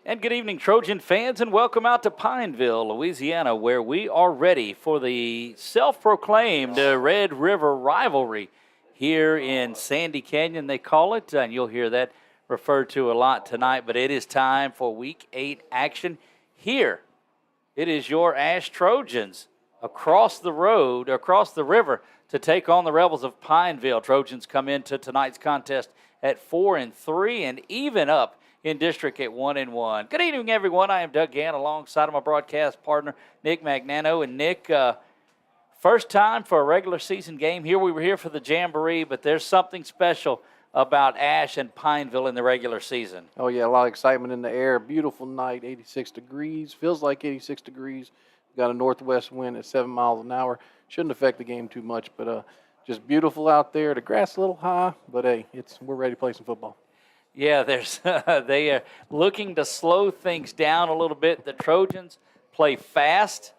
And good evening, Trojan fans, and welcome out to Pineville, Louisiana, where we are ready for the self-proclaimed Red River rivalry here in Sandy Canyon, they call it, and you'll hear that referred to a lot tonight, but it is time for Week 8 action here. It is your ASH Trojans across the river to take on the Rebels of Pineville. Trojans come into tonight's contest at 4-3 and even up in district at 1-1. Good evening, everyone. I am Doug Gann alongside of my broadcast partner, Nick Magnano. And Nick, first time for a regular season game here. We were here for the Jamboree, but there's something special about Ash and Pineville in the regular season. Oh, yeah, a lot of excitement in the air. Beautiful night, 86 degrees. Feels like 86 degrees. Got a northwest wind at 7 miles an hour. Shouldn't affect the game too much, but just beautiful out there. The grass is a little high, but, hey, we're ready to play some football. Yeah, they are looking to slow things down a little bit. The Trojans play fast.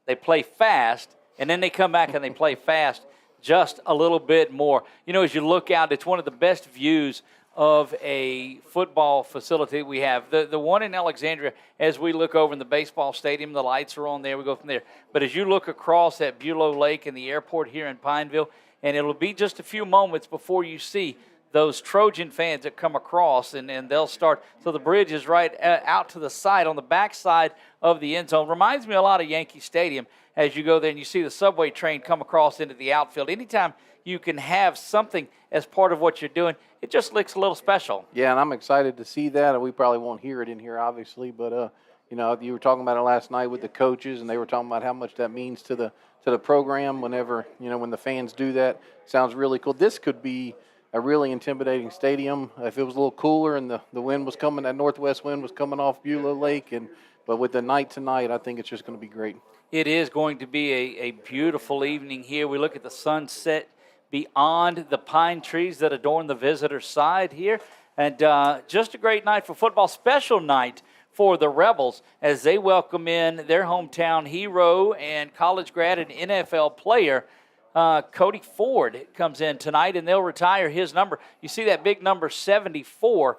They play fast, and then they come back and they play fast just a little bit more. You know, as you look out, it's one of the best views of a football facility we have. The one in Alexandria, as we look over in the baseball stadium, the lights are on there. We go from there. But as you look across at Bulow Lake and the airport here in Pineville, and it'll be just a few moments before you see those Trojan fans that come across, and they'll start. So the bridge is right out to the side, on the back side of the end zone. Reminds me a lot of Yankee Stadium as you go there and you see the subway train come across into the outfield. Anytime you can have something as part of what you're doing, it just looks a little special. Yeah, and I'm excited to see that. We probably won't hear it in here, obviously, but, you know, you were talking about it last night with the coaches, and they were talking about how much that means to the program whenever, you know, when the fans do that. Sounds really cool. This could be a really intimidating stadium. If it was a little cooler and the wind was coming, that northwest wind was coming off Bulow Lake, but with the night tonight, I think it's just going to be great. It is going to be a beautiful evening here. We look at the sunset beyond the pine trees that adorn the visitor side here, and just a great night for football. Special night for the Rebels as they welcome in their hometown hero and college grad and NFL player, Cody Ford comes in tonight, and they'll retire his number. You see that big number 74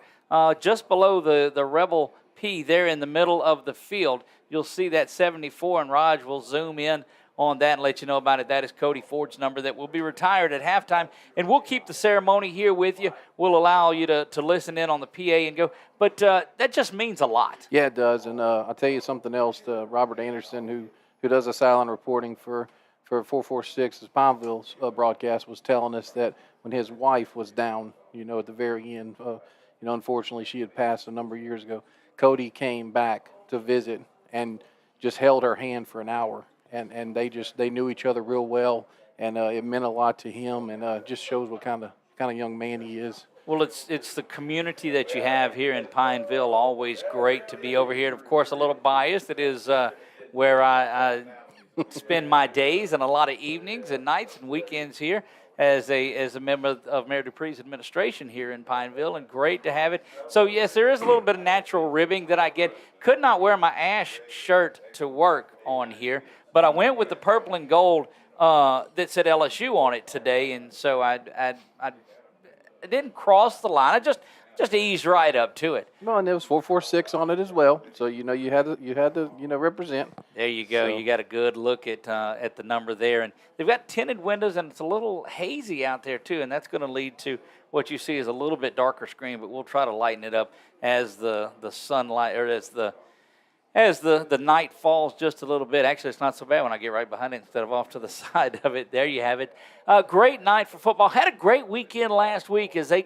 just below the Rebel P there in the middle of the field. You'll see that 74, and Raj will zoom in on that and let you know about it. That is Cody Ford's number that will be retired at halftime, and we'll keep the ceremony here with you. We'll allow you to listen in on the PA and go, but that just means a lot. Yeah, it does, and I'll tell you something else. Robert Anderson, who does the sideline reporting for 446's Pineville's broadcast, was telling us that when his wife was down, you know, at the very end, you know, unfortunately she had passed a number of years ago, Cody came back to visit and just held her hand for an hour, and they knew each other real well, and it meant a lot to him, and just shows what kind of young man he is. Well, it's the community that you have here in Pineville. Always great to be over here. And of course, a little biased. It is where I spend my days and a lot of evenings and nights and weekends here as a member of Mayor Dupree's administration here in Pineville, and great to have it. So, yes, there is a little bit of natural ribbing that I get. Could not wear my ASH shirt to work on here, but I went with the purple and gold that said LSU on it today, and so I didn't cross the line. I just eased right up to it. No, and there was 446 on it as well. So you know you had to represent. There you go. So you got a good look at the number there, and they've got tinted windows, and it's a little hazy out there too, and that's going to lead to what you see is a little bit darker screen. But we'll try to lighten it up as the sunlight, or as the night falls just a little bit. Actually, it's not so bad when I get right behind it instead of off to the side of it. There you have it. Great night for football. Had a great weekend last week as they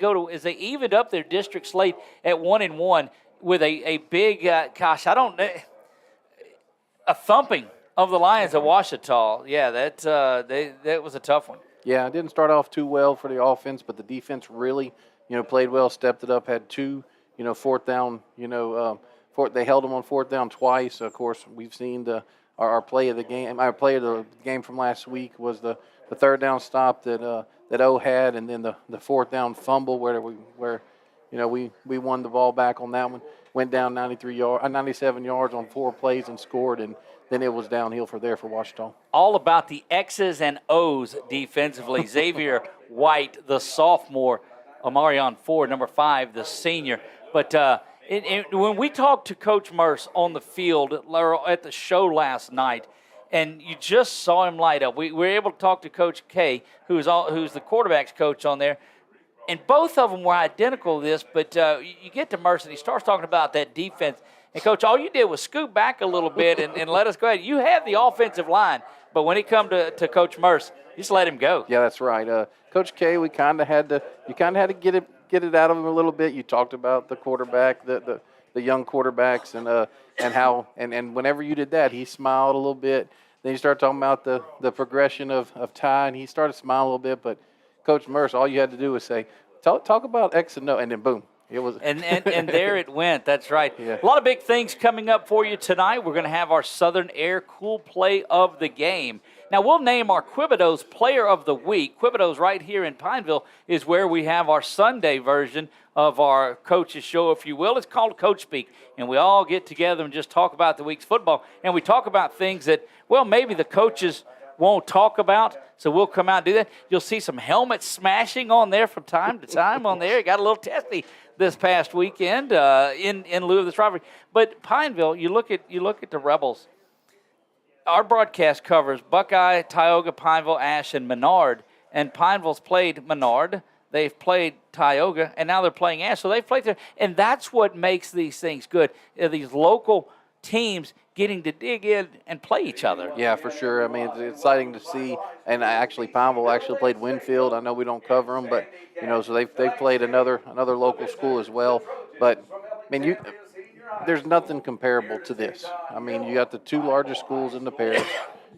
evened up their district slate at 1-1 with a big, a thumping of the Lions of Ouachita. Yeah, that was a tough one. Yeah, it didn't start off too well for the offense, but the defense really, you know, played well, stepped it up, had two, you know, fourth down, you know, they held them on fourth down twice. Of course, we've seen our play of the game. Our play of the game from last week was the third down stop that O had, and then the fourth down fumble where you know we won the ball back on that one. Went down 97 yards on 4 plays and scored, and then it was downhill for Ouachita. All about the X's and O's defensively. Xavier White, the sophomore, Amarion Ford, number 5, the senior, but. when we talked to Coach Merce on the field at the show last night, and you just saw him light up. We were able to talk to Coach K, who's the quarterback's coach on there, and both of them were identical to this. But you get to Merce, and he starts talking about that defense. And, Coach, all you did was scoot back a little bit and let us go ahead. You have the offensive line, but when it come to Coach Merce, you just let him go. Yeah, that's right. Coach K, you kind of had to get it out of him a little bit. You talked about the quarterback, the young quarterbacks, and whenever you did that, he smiled a little bit. Then you start talking about the progression of Ty, and he started smiling a little bit. But Coach Merce, all you had to do was say, talk about X and O, and then boom. It was and there it went. That's right. Yeah. A lot of big things coming up for you tonight. We're going to have our Southern Air Cool Play of the Game. Now, we'll name our Quibido's Player of the Week. Quibido's right here in Pineville is where we have our Sunday version of our coach's show, if you will. It's called Coach Speak, and we all get together and just talk about the week's football. And we talk about things that, well, maybe the coaches won't talk about, so we'll come out and do that. You'll see some helmet smashing on there from time to time on there. It got a little testy this past weekend in lieu of this rivalry. But Pineville, you look at the Rebels. Our broadcast covers Buckeye, Tioga, Pineville, Ash, and Menard. And Pineville's played Menard. They've played Tioga, and now they're playing Ash. So they've played there. And that's what makes these things good. These local teams getting to dig in and play each other. Yeah, for sure. I mean, it's exciting to see. And Pineville actually played Winfield. I know we don't cover them, but so they've played another local school as well. But I mean, there's nothing comparable to this. I mean, you got the two largest schools in the parish.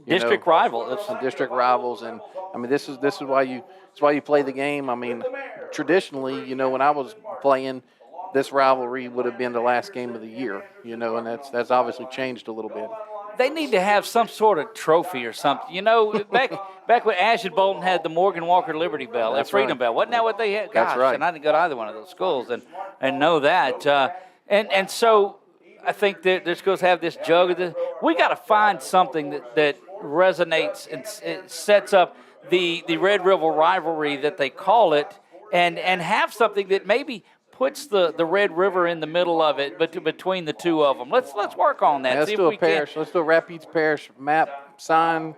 District rivals. District rivals, and I mean, this is why you play the game. I mean, traditionally, when I was playing, this rivalry would have been the last game of the year, and that's obviously changed a little bit. They need to have some sort of trophy or something. Back when Ash and Bolton had the Morgan Walker Liberty Bell, that Freedom Bell. Wasn't that what they had? That's right. And I didn't go to either one of those schools and know that. And so I think that they're supposed to have this jug. We got to find something that resonates and it sets up the Red River rivalry that they call it, and have something that maybe puts the Red River in the middle of it, but between the two of them. Let's work on that. Yeah, let's do a parish. Let's do a Rapides Parish map sign.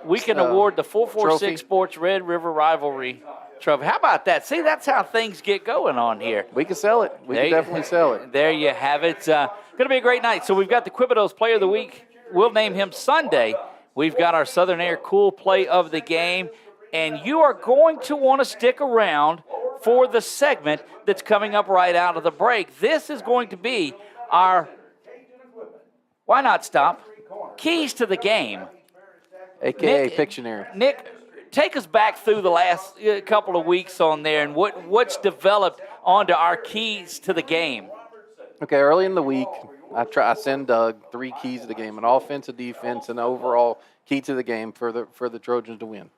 We can award the 446 trophy. Sports Red River Rivalry Trophy. How about that? See, that's how things get going on here. We can sell it. We can definitely sell it. There you have it. Going to be a great night. So we've got the Quibido's Player of the Week. We'll name him Sunday. We've got our Southern Air Cool Play of the Game. And you are going to want to stick around for the segment that's coming up right out of the break. This is going to be our Why Not Stop Keys to the Game. AKA Pictionary. Nick, take us back through the last couple of weeks on there and what's developed onto our keys to the game. Okay, early in the week, I send Doug 3 keys to the game: an offense, a defense, and an overall key to the game for the Trojans to win.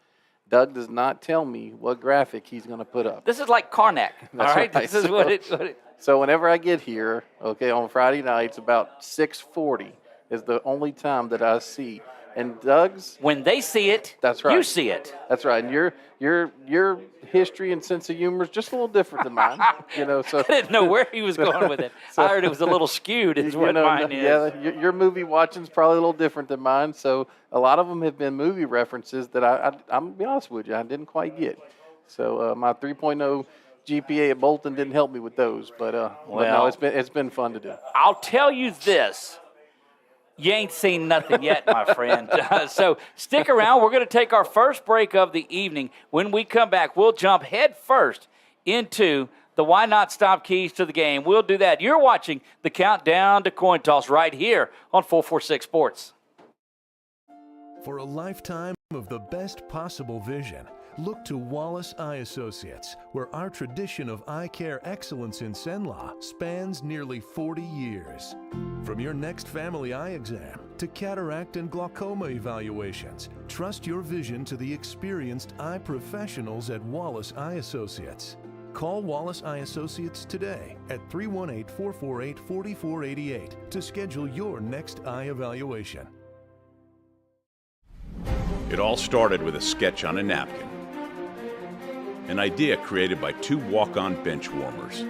Doug does not tell me what graphic he's going to put up. This is like Karnak, all right? This is what it. So whenever I get here, okay, on Friday nights, about 6:40 is the only time that I see. And Doug's, when they see it, that's right. You see it. That's right. And your history and sense of humor is just a little different than mine. So I didn't know where he was going with it. I heard it was a little skewed. Is what mine is. Yeah, your movie watching is probably a little different than mine. So a lot of them have been movie references that I'm gonna be honest with you, I didn't quite get. So my 3.0 GPA at Bolton didn't help me with those. But no, it's been fun to do. I'll tell you this. You ain't seen nothing yet, my friend. So stick around. We're going to take our first break of the evening. When we come back, we'll jump head first into the Why Not Stop Keys to the Game. We'll do that. You're watching the Countdown to Coin Toss right here on 446 Sports. For a lifetime of the best possible vision, look to Wallace Eye Associates, where our tradition of eye care excellence in Cenla spans nearly 40 years. From your next family eye exam to cataract and glaucoma evaluations, trust your vision to the experienced eye professionals at Wallace Eye Associates. Call Wallace Eye Associates today at 318-448-4488 to schedule your next eye evaluation. It all started with a sketch on a napkin. An idea created by 2 walk-on bench warmers.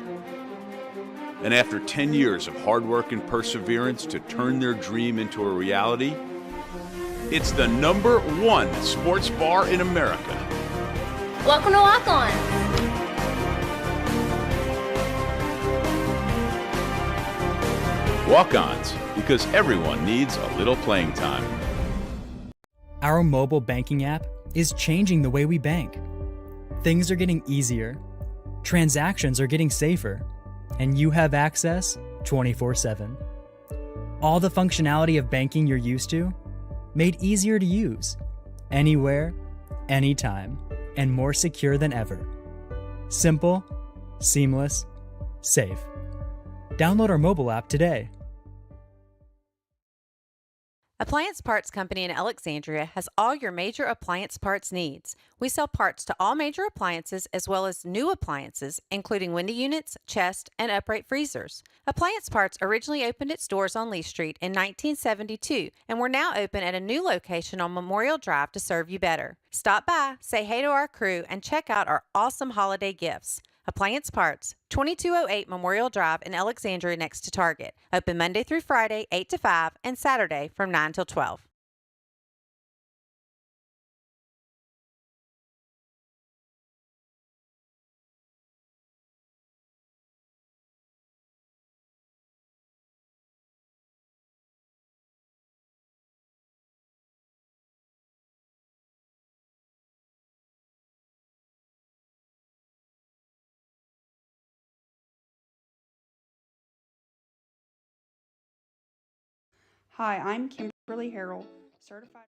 And after 10 years of hard work and perseverance to turn their dream into a reality, it's the #1 sports bar in America. Welcome to Walk On. Walk-ons, because everyone needs a little playing time. Our mobile banking app is changing the way we bank. Things are getting easier, transactions are getting safer, and you have access 24/7. All the functionality of banking you're used to, made easier to use, anywhere, anytime, and more secure than ever. Simple, seamless, safe. Download our mobile app today. Appliance Parts Company in Alexandria has all your major appliance parts needs. We sell parts to all major appliances as well as new appliances, including window units, chest, and upright freezers. Appliance Parts originally opened its doors on Lee Street in 1972, and we're now open at a new location on Memorial Drive to serve you better. Stop by, say hey to our crew, and check out our awesome holiday gifts. Appliance Parts, 2208 Memorial Drive in Alexandria next to Target. Open Monday through Friday, 8 to 5, and Saturday from 9 till 12. Hi, I'm Kimberly Harrell, certified.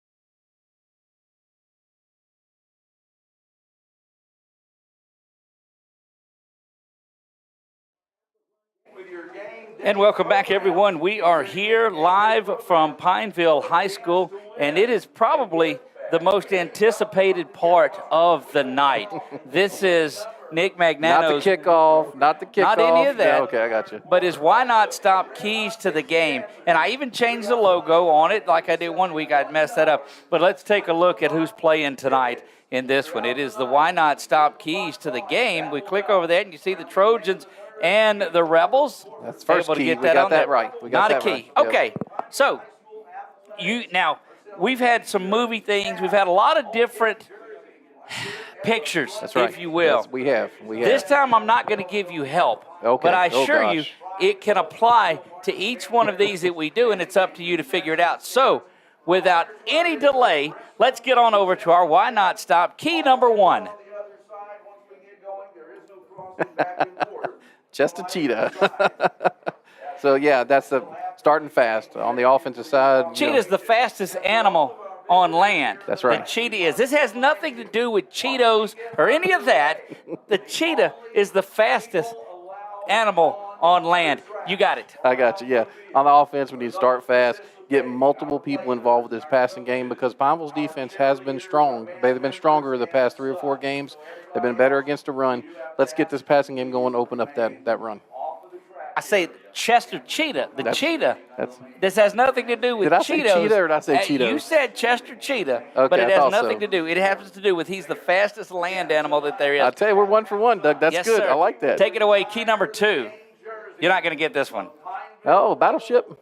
And welcome back, everyone. We are here live from Pineville High School, and it is probably the most anticipated part of the night. This is Nick Magnano's. Not the kickoff. Not the kickoff. Not any of that. No, okay, I got you. But is Why Not Stop keys to the game. And I even changed the logo on it like I did one week. I'd messed that up. But let's take a look at who's playing tonight in this one. It is the Why Not Stop keys to the game. We click over there, and you see the Trojans and the Rebels. That's the first able key. To get We that got on that there. right. We got Not that a key. right. Yep. Okay. So, now, we've had some movie things. We've had a lot of different pictures, That's right. if you will. Yes, we have. This time I'm not going to give you help. Okay. But I Oh, assure you gosh. it can apply to each one of these that we do, and it's up to you to figure it out. So, without any delay, let's get on over to our Why Not Stop key number 1. Just a cheetah. So, yeah, that's the starting fast on the offensive side. Cheetah's the fastest animal on land. That's right. The cheetah is. This has nothing to do with Cheetos or any of that. The cheetah is the fastest animal on land. You got it. I got you, yeah. On the offense, we need to start fast, get multiple people involved with this passing game because Pineville's defense has been strong. They've been stronger the past 3 or 4 games. They've been better against the run. Let's get this passing game going, open up that run. I say Chester Cheetah. The cheetah. That's This has nothing to do with Did I Cheetos. say cheetah or did I say Cheetos? You said Chester Cheetah, Okay, but it I has thought nothing so. to do. It has to do with he's the fastest land animal that there is. I tell you, we're 1 for 1, Doug. That's Yes, good. sir. I like that. Take it away. Key number 2. You're not going to get this one. Oh, battleship?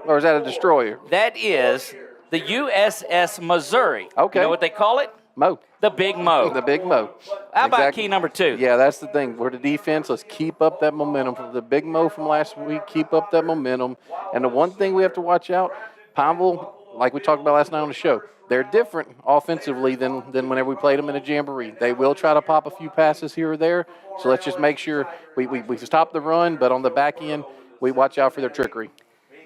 Or is that a destroyer? That is the USS Missouri. Okay. You know what they call it? Mo. The Big Mo. The big Mo. How about Exactly. key number 2? Yeah, that's the thing. We're the defense. Let's keep up that momentum. From the big Mo from last week, keep up that momentum. And the one thing we have to watch out, Pineville, like we talked about last night on the show, they're different offensively than whenever we played them in a jamboree. They will try to pop a few passes here or there. So let's just make sure we stop the run, but on the back end, we watch out for their trickery.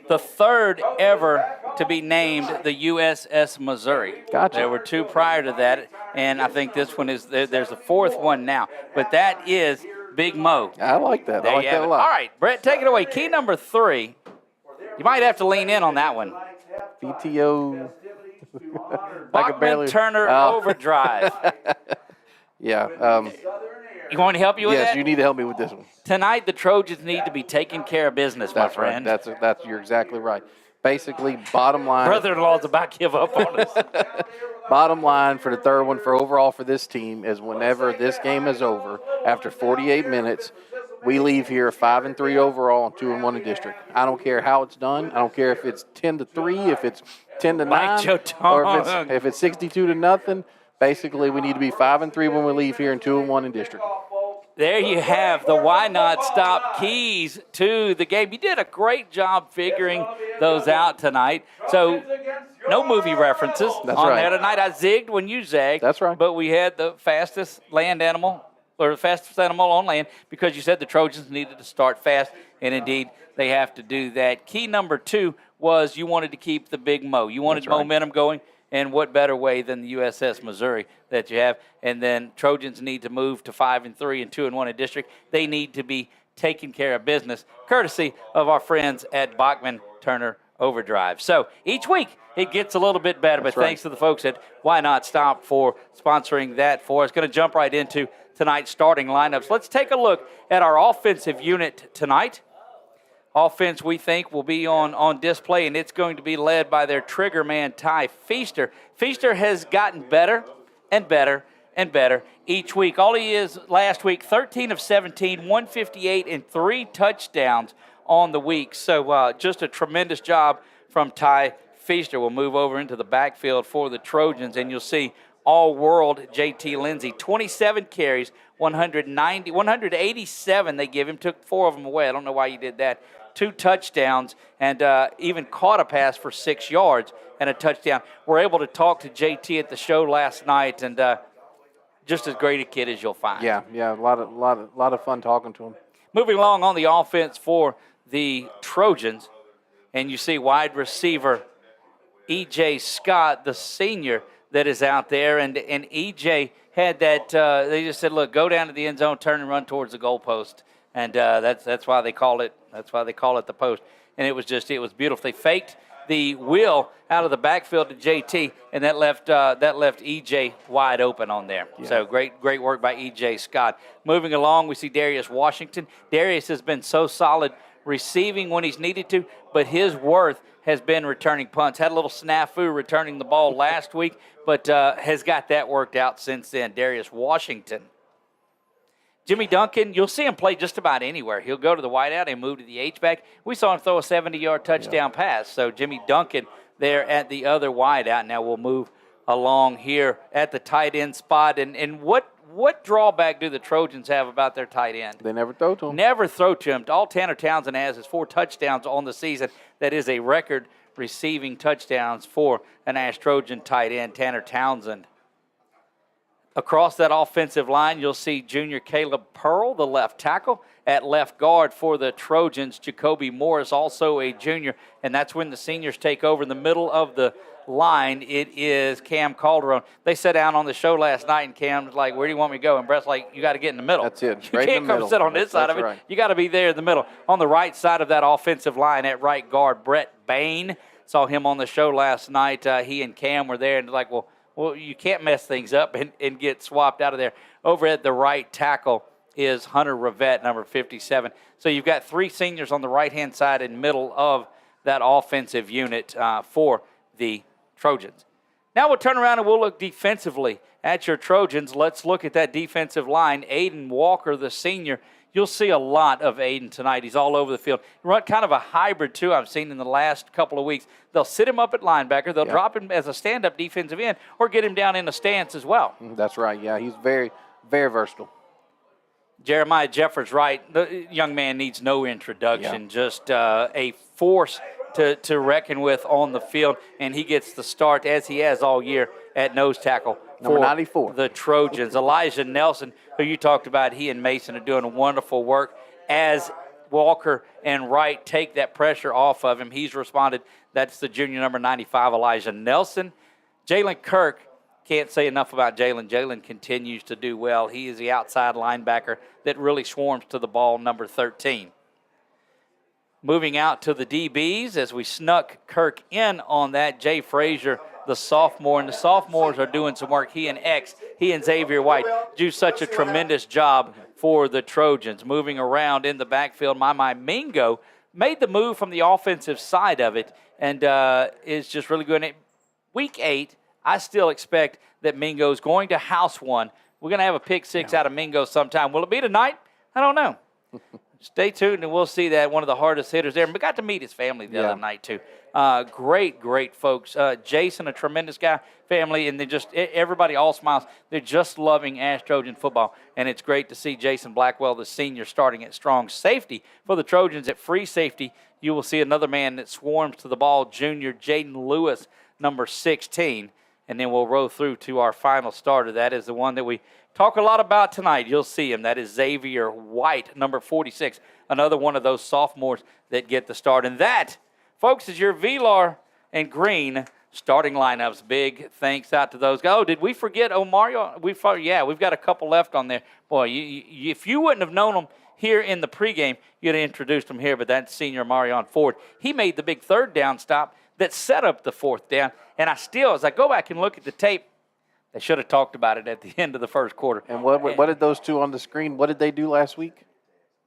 The third ever to be named the USS Missouri. Gotcha. There were 2 prior to that, and I think this one is, there's a 4th one now. But that is Big Mo. I like that. There I like you that have a it. lot. All right, Brett, take it away. Key number 3. You might have to lean in on that one. BTO. Bachman Turner Overdrive. Yeah. You want me to help you with Yes, that? you need to help me with this one. Tonight, the Trojans need to be taking care of business, That's my friend. right. You're exactly right. Basically, bottom line. Brother-in-law's about to give up on us. Bottom line for the third one for overall for this team is whenever this game is over, after 48 minutes, we leave here 5-3 overall and 2-1 in district. I don't care how it's done. I don't care if it's 10-3, if it's 10-9, Bite your or tongue. if it's 62-0. Basically, we need to be 5-3 when we leave here and 2-1 in district. There you have the Why Not Stop keys to the game. You did a great job figuring those out tonight. So no movie references on there tonight. I zigged when you zagged. That's right. But we had the fastest land animal, or the fastest animal on land, because you said the Trojans needed to start fast, and indeed they have to do that. Key number 2 was you wanted to keep the big mo. You wanted momentum going. And what better way than the USS Missouri that you have? And then Trojans need to move to 5-3 and 2-1 in district. They need to be taking care of business, courtesy of our friends at Bachman Turner Overdrive. So each week it gets a little bit better, but thanks to the folks at Why Not Stop for sponsoring that for us. Going to jump right into tonight's starting lineups. Let's take a look at our offensive unit tonight. Offense, we think, will be on display, and it's going to be led by their trigger man, Ty Feaster. Feaster has gotten better and better and better each week. All he is last week, 13 of 17, 158, and 3 touchdowns on the week. So just a tremendous job from Ty Feaster. We'll move over into the backfield for the Trojans, and you'll see all-world J.T. Lindsey, 27 carries, 187 they give him, took 4 of them away. I don't know why you did that. 2 touchdowns, and even caught a pass for 6 yards and a touchdown. We're able to talk to JT at the show last night, and just as great a kid as you'll find. Yeah, a lot of fun talking to him. Moving along on the offense for the Trojans, and you see wide receiver E.J. Scott, the senior that is out there, and E.J. had that. They just said, "Look, go down to the end zone, turn and run towards the goalpost." And that's why they call it. That's why they call it the post. And it was beautiful. They faked the wheel out of the backfield to JT, and that left EJ wide open on there. Yeah. So great work by EJ Scott. Moving along, we see Darius Washington. Darius has been so solid receiving when he's needed to, but his worth has been returning punts. Had a little snafu returning the ball last week, but has got that worked out since then. Darius Washington. Jimmy Duncan, you'll see him play just about anywhere. He'll go to the wideout and move to the H-back. We saw him throw a 70-yard touchdown pass. So Jimmy Duncan there at the other wideout. Now we'll move along here at the tight end spot. And what drawback do the Trojans have about their tight end? They never throw to him. Never throw to him. All Tanner Townsend has is 4 touchdowns on the season. That is a record receiving touchdowns for an ASH Trojan tight end, Tanner Townsend. Across that offensive line, you'll see junior Caleb Pearl, the left tackle. At left guard for the Trojans, Jacoby Morris, also a junior, and that's when the seniors take over. In the middle of the line, it is Cam Calderon. They sat down on the show last night, and Cam was like, "Where do you want me to go?" And Brett's like, "You got to get in the middle." That's it. You can't come sit on this side of it. Right. You got to be there in the middle. On the right side of that offensive line at right guard, Brett Bain. Saw him on the show last night. He and Cam were there, and like, well, you can't mess things up and get swapped out of there. Over at the right tackle is Hunter Rivette, number 57. So you've got 3 seniors on the right-hand side and middle of that offensive unit for the Trojans. Now we'll turn around and we'll look defensively at your Trojans. Let's look at that defensive line. Aiden Walker, the senior. You'll see a lot of Aiden tonight. He's all over the field. Run kind of a hybrid, too, I've seen in the last couple of weeks. They'll sit him up at linebacker. They'll drop him as a stand-up defensive end or get him down in a stance as well. That's right. Yeah, he's very, very versatile. Jeremiah Jeffers, right. The young man needs no introduction. Just a force to reckon with on the field, and he gets the start, as he has all year, at nose tackle. Number 94. The Trojans. Elijah Nelson, who you talked about, he and Mason are doing wonderful work as Walker and Wright take that pressure off of him. He's responded. That's the junior number 95, Elijah Nelson. Jalen Kirk, can't say enough about Jalen. Jalen continues to do well. He is the outside linebacker that really swarms to the ball, number 13. Moving out to the DBs as we snuck Kirk in on that, Jay Frazier, the sophomore, and the sophomores are doing some work. He and Xavier White do such a tremendous job for the Trojans. Moving around in the backfield, Mingo made the move from the offensive side of it and is just really good. Week 8, I still expect that Mingo is going to house one. We're going to have a pick 6 out of Mingo sometime. Will it be tonight? I don't know. Stay tuned, and we'll see that one of the hardest hitters there. And we got to meet his family the other night, too. Great folks. Jason, a tremendous guy, family, and everybody all smiles. They're just loving ASH Trojan football, and it's great to see Jason Blackwell, the senior, starting at strong safety for the Trojans. At free safety, you will see another man that swarms to the ball, junior Jaden Lewis, number 16. And then we'll roll through to our final starter. That is the one that we talk a lot about tonight. You'll see him. That is Xavier White, number 46, another one of those sophomores that get the start. And that, folks, is your Velar and Green starting lineups. Big thanks out to those guys. Oh, did we forget Omario? We've got a couple left on there. Boy, if you wouldn't have known them here in the pregame, you'd have introduced them here, but that's senior Marion Ford. He made the big third down stop that set up the fourth down. And as I go back and look at the tape, they should have talked about it at the end of the first quarter. And what did those two on the screen, what did they do last week?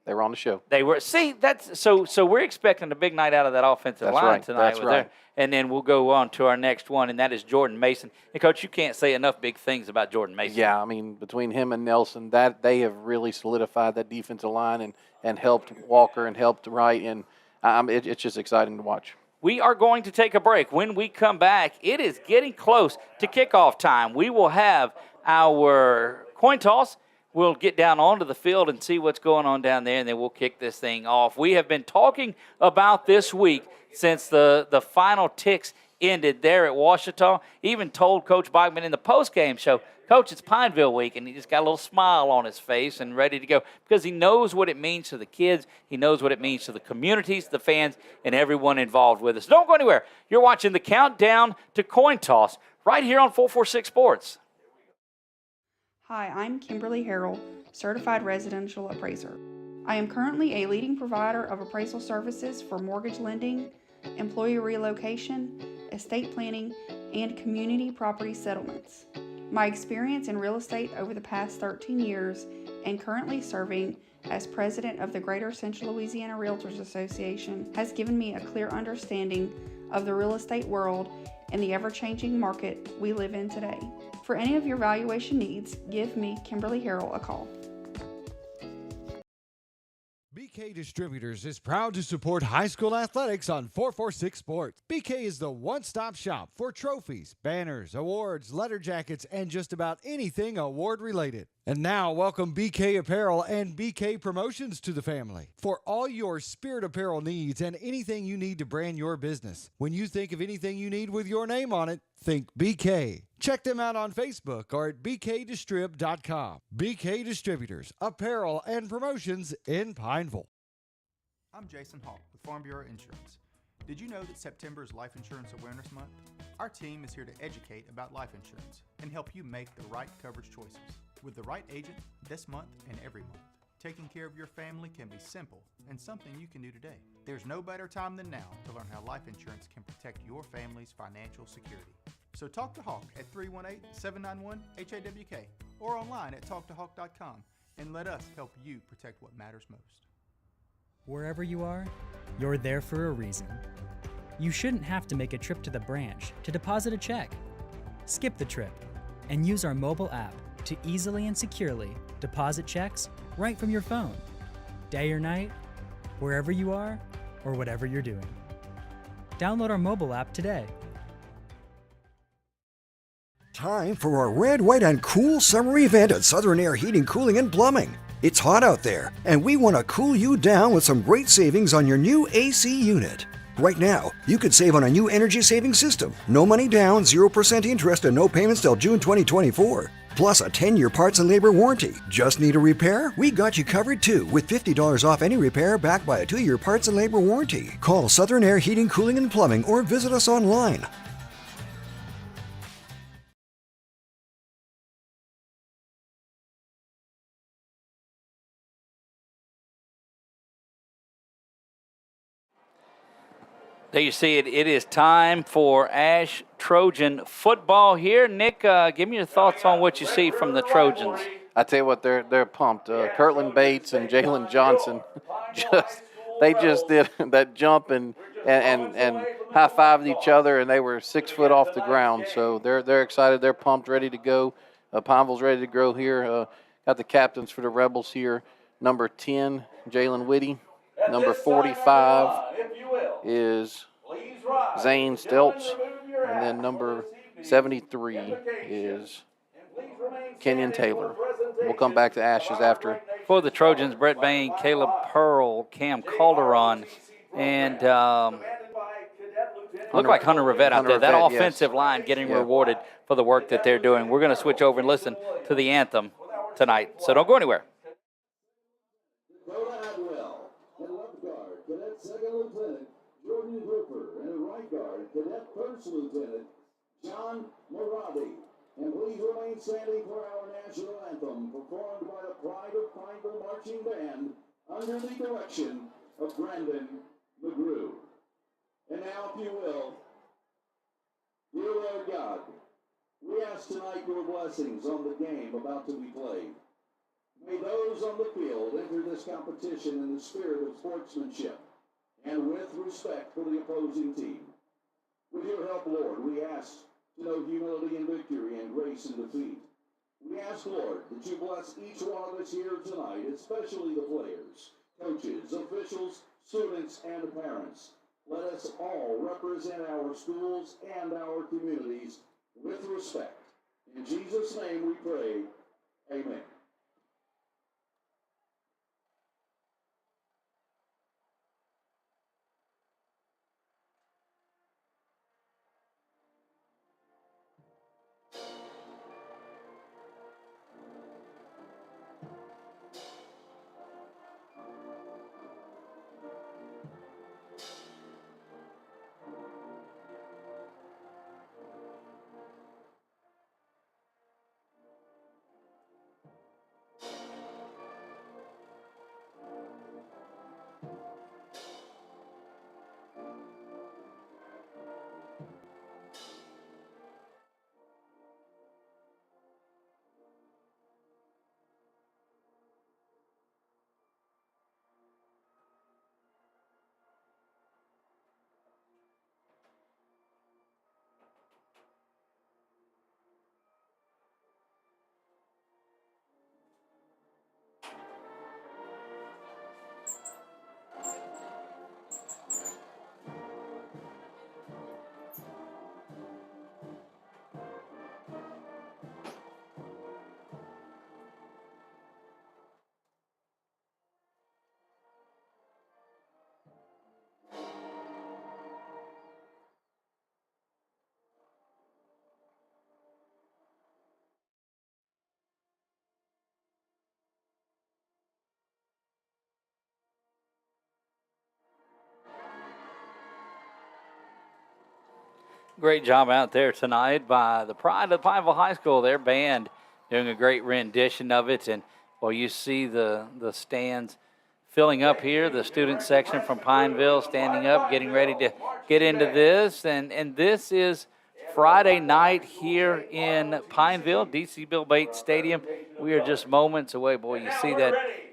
They were on the show. They were. See, that's so we're expecting a big night out of that offensive line tonight. That's right. And then we'll go on to our next one, and that is Jordan Mason. And, Coach, you can't say enough big things about Jordan Mason. Yeah, I mean, between him and Nelson, that they have really solidified that defensive line and helped Walker and helped Wright. And it's just exciting to watch. We are going to take a break. When we come back, it is getting close to kickoff time. We will have our coin toss. We'll get down onto the field and see what's going on down there, and then we'll kick this thing off. We have been talking about this week since the final ticks ended there at Ouachita. Even told Coach Bachman in the postgame show, Coach, it's Pineville week, and he just got a little smile on his face and ready to go because he knows what it means to the kids. He knows what it means to the communities, the fans, and everyone involved with us. Don't go anywhere. You're watching the Countdown to Coin Toss right here on 446 Sports. Hi, I'm Kimberly Harrell, Certified Residential Appraiser. I am currently a leading provider of appraisal services for mortgage lending, employee relocation, estate planning, and community property settlements. My experience in real estate over the past 13 years and currently serving as president of the Greater Central Louisiana Realtors Association has given me a clear understanding of the real estate world and the ever-changing market we live in today. For any of your valuation needs, give me, Kimberly Harrell, a call. BK Distributors is proud to support high school athletics on 446 Sports. BK is the one-stop shop for trophies, banners, awards, letter jackets, and just about anything award-related. And now, welcome BK Apparel and BK Promotions to the family for all your spirit apparel needs and anything you need to brand your business. When you think of anything you need with your name on it, think BK. Check them out on Facebook or at bkdistrib.com. BK Distributors, Apparel and Promotions in Pineville. I'm Jason Hall with Farm Bureau Insurance. Did you know that September is Life Insurance Awareness Month? Our team is here to educate about life insurance and help you make the right coverage choices. With the right agent this month and every month, taking care of your family can be simple and something you can do today. There's no better time than now to learn how life insurance can protect your family's financial security. So talk to Hawk at 318-791-HAWK or online at talktohawk.com and let us help you protect what matters most. Wherever you are, you're there for a reason. You shouldn't have to make a trip to the branch to deposit a check. Skip the trip and use our mobile app to easily and securely deposit checks right from your phone. Day or night, wherever you are, or whatever you're doing. Download our mobile app today. Time for our red, white, and cool summer event at Southern Air Heating, Cooling, and Plumbing. It's hot out there, and we want to cool you down with some great savings on your new AC unit. Right now, you could save on a new energy-saving system. No money down, 0% interest, and no payments till June 2024. Plus a 10-year parts and labor warranty. Just need a repair? We got you covered too, with $50 off any repair backed by a 2-year parts and labor warranty. Call Southern Air Heating, Cooling, and Plumbing or visit us online. There you see it. It is time for ASH Trojan football here. Nick, give me your thoughts on what you see from the Trojans. I tell you what, they're pumped. Kirtland Bates and Jalen Johnson, they just did that jump and high-fived each other, and they were 6 foot off the ground. So they're excited. They're pumped, ready to go. Pineville's ready to grow here. Got the captains for the Rebels here. number 10, Jalen Whitty. Number 45 is Zane Stelz. And then number 73 is Kenyon Taylor. We'll come back to Ashes after. For the Trojans, Brett Bain, Caleb Pearl, Cam Calderon, and look like Hunter Rivette out there. That offensive line getting rewarded for the work that they're doing. We're going to switch over and listen to the anthem tonight, so don't go anywhere. Cadet Second Lieutenant Jordan Hooper, and right guard Cadet First Lieutenant John Moravi. And please remain standing for our national anthem, performed by the Pride of Pineville Marching Band under the direction of Brandon McGrew. And now, if you will, dear Lord God, we ask tonight your blessings on the game about to be played. May those on the field enter this competition in the spirit of sportsmanship and with respect for the opposing team. With your help, Lord, we ask to know humility in victory and grace in defeat. We ask, Lord, that you bless each one of us here tonight, especially the players, coaches, officials, students, and parents. Let us all represent our schools and our communities with respect. In Jesus' name we pray, amen. Great job out there tonight by the Pride of Pineville High School. Their band doing a great rendition of it. And, well, you see the stands filling up here, the student section from Pineville standing up, getting ready to get into this. And this is Friday night here in Pineville, D.C. Bill Bates Stadium. We are just moments away. Boy, you see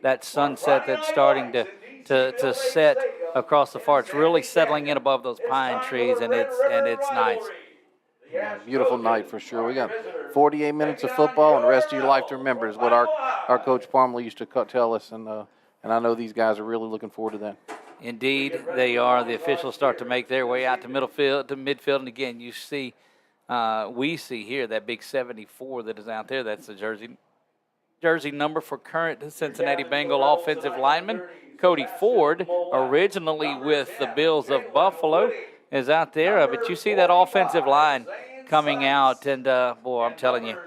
that sunset that's starting to set across the far. It's really settling in above those pine trees, and it's nice. Yeah, beautiful night for sure. We got 48 minutes of football, and the rest of your life to remember is what our Coach Parmley used to tell us, and I know these guys are really looking forward to that. Indeed, they are. The officials start to make their way out to midfield, and again, you see, we see here that big 74 that is out there. That's the jersey number for current Cincinnati Bengal offensive lineman Cody Ford, originally with the Bills of Buffalo, is out there. But you see that offensive line coming out, and boy, I'm telling you,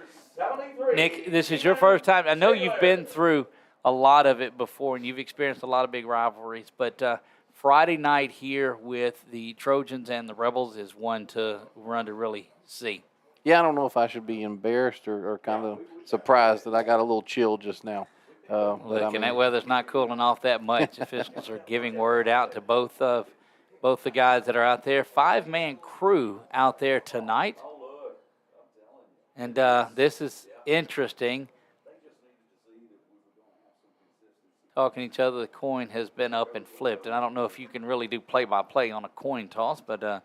Nick, this is your first time. I know you've been through a lot of it before, and you've experienced a lot of big rivalries, but Friday night here with the Trojans and the Rebels is one to really see. Yeah, I don't know if I should be embarrassed or kind of surprised that I got a little chill just now. Look, and that weather's not cooling off that much. Officials are giving word out to both the guys that are out there. 5-man crew out there tonight. And this is interesting. Talking to each other, the coin has been up and flipped. And I don't know if you can really do play-by-play on a coin toss, but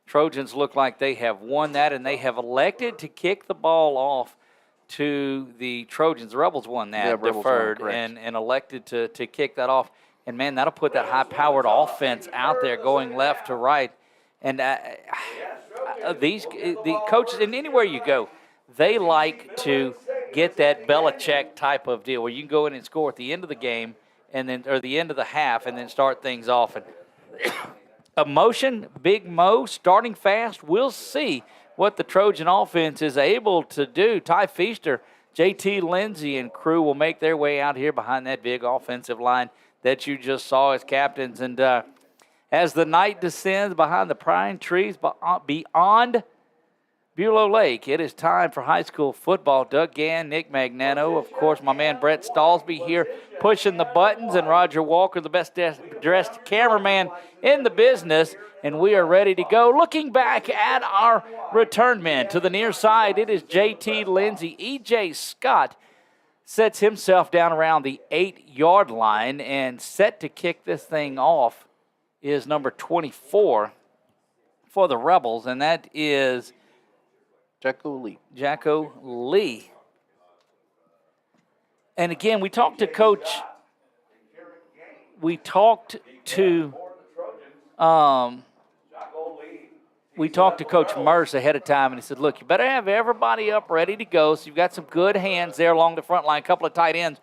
Trojans look like they have won that, and they have elected to kick the ball off to the Trojans. The Rebels won that, Rebels deferred, won, correct. and elected to kick that off. And, man, that'll put that high-powered offense out there going left to right. And the coaches, and anywhere you go, they like to get that Belichick type of deal where you can go in and score at the end of the game or the end of the half and then start things off. And emotion, Big Mo, starting fast. We'll see what the Trojan offense is able to do. Ty Feaster, JT Lindsay, and crew will make their way out here behind that big offensive line that you just saw as captains. And as the night descends behind the pine trees beyond Bulow Lake, it is time for high school football. Doug Gann, Nick Magnano, of course, my man Brett Stallsby here pushing the buttons, and Roger Walker, the best dressed cameraman in the business, and we are ready to go. Looking back at our return men to the near side, it is JT Lindsay. EJ Scott sets himself down around the 8-yard line, and set to kick this thing off is number 24 for the Rebels, and that is Jacko Lee. Jacko Lee. And again, we talked to Coach. We talked to Coach Merce ahead of time, and he said, "Look, you better have everybody up ready to go. So you've got some good hands there along the front line. A couple of tight ends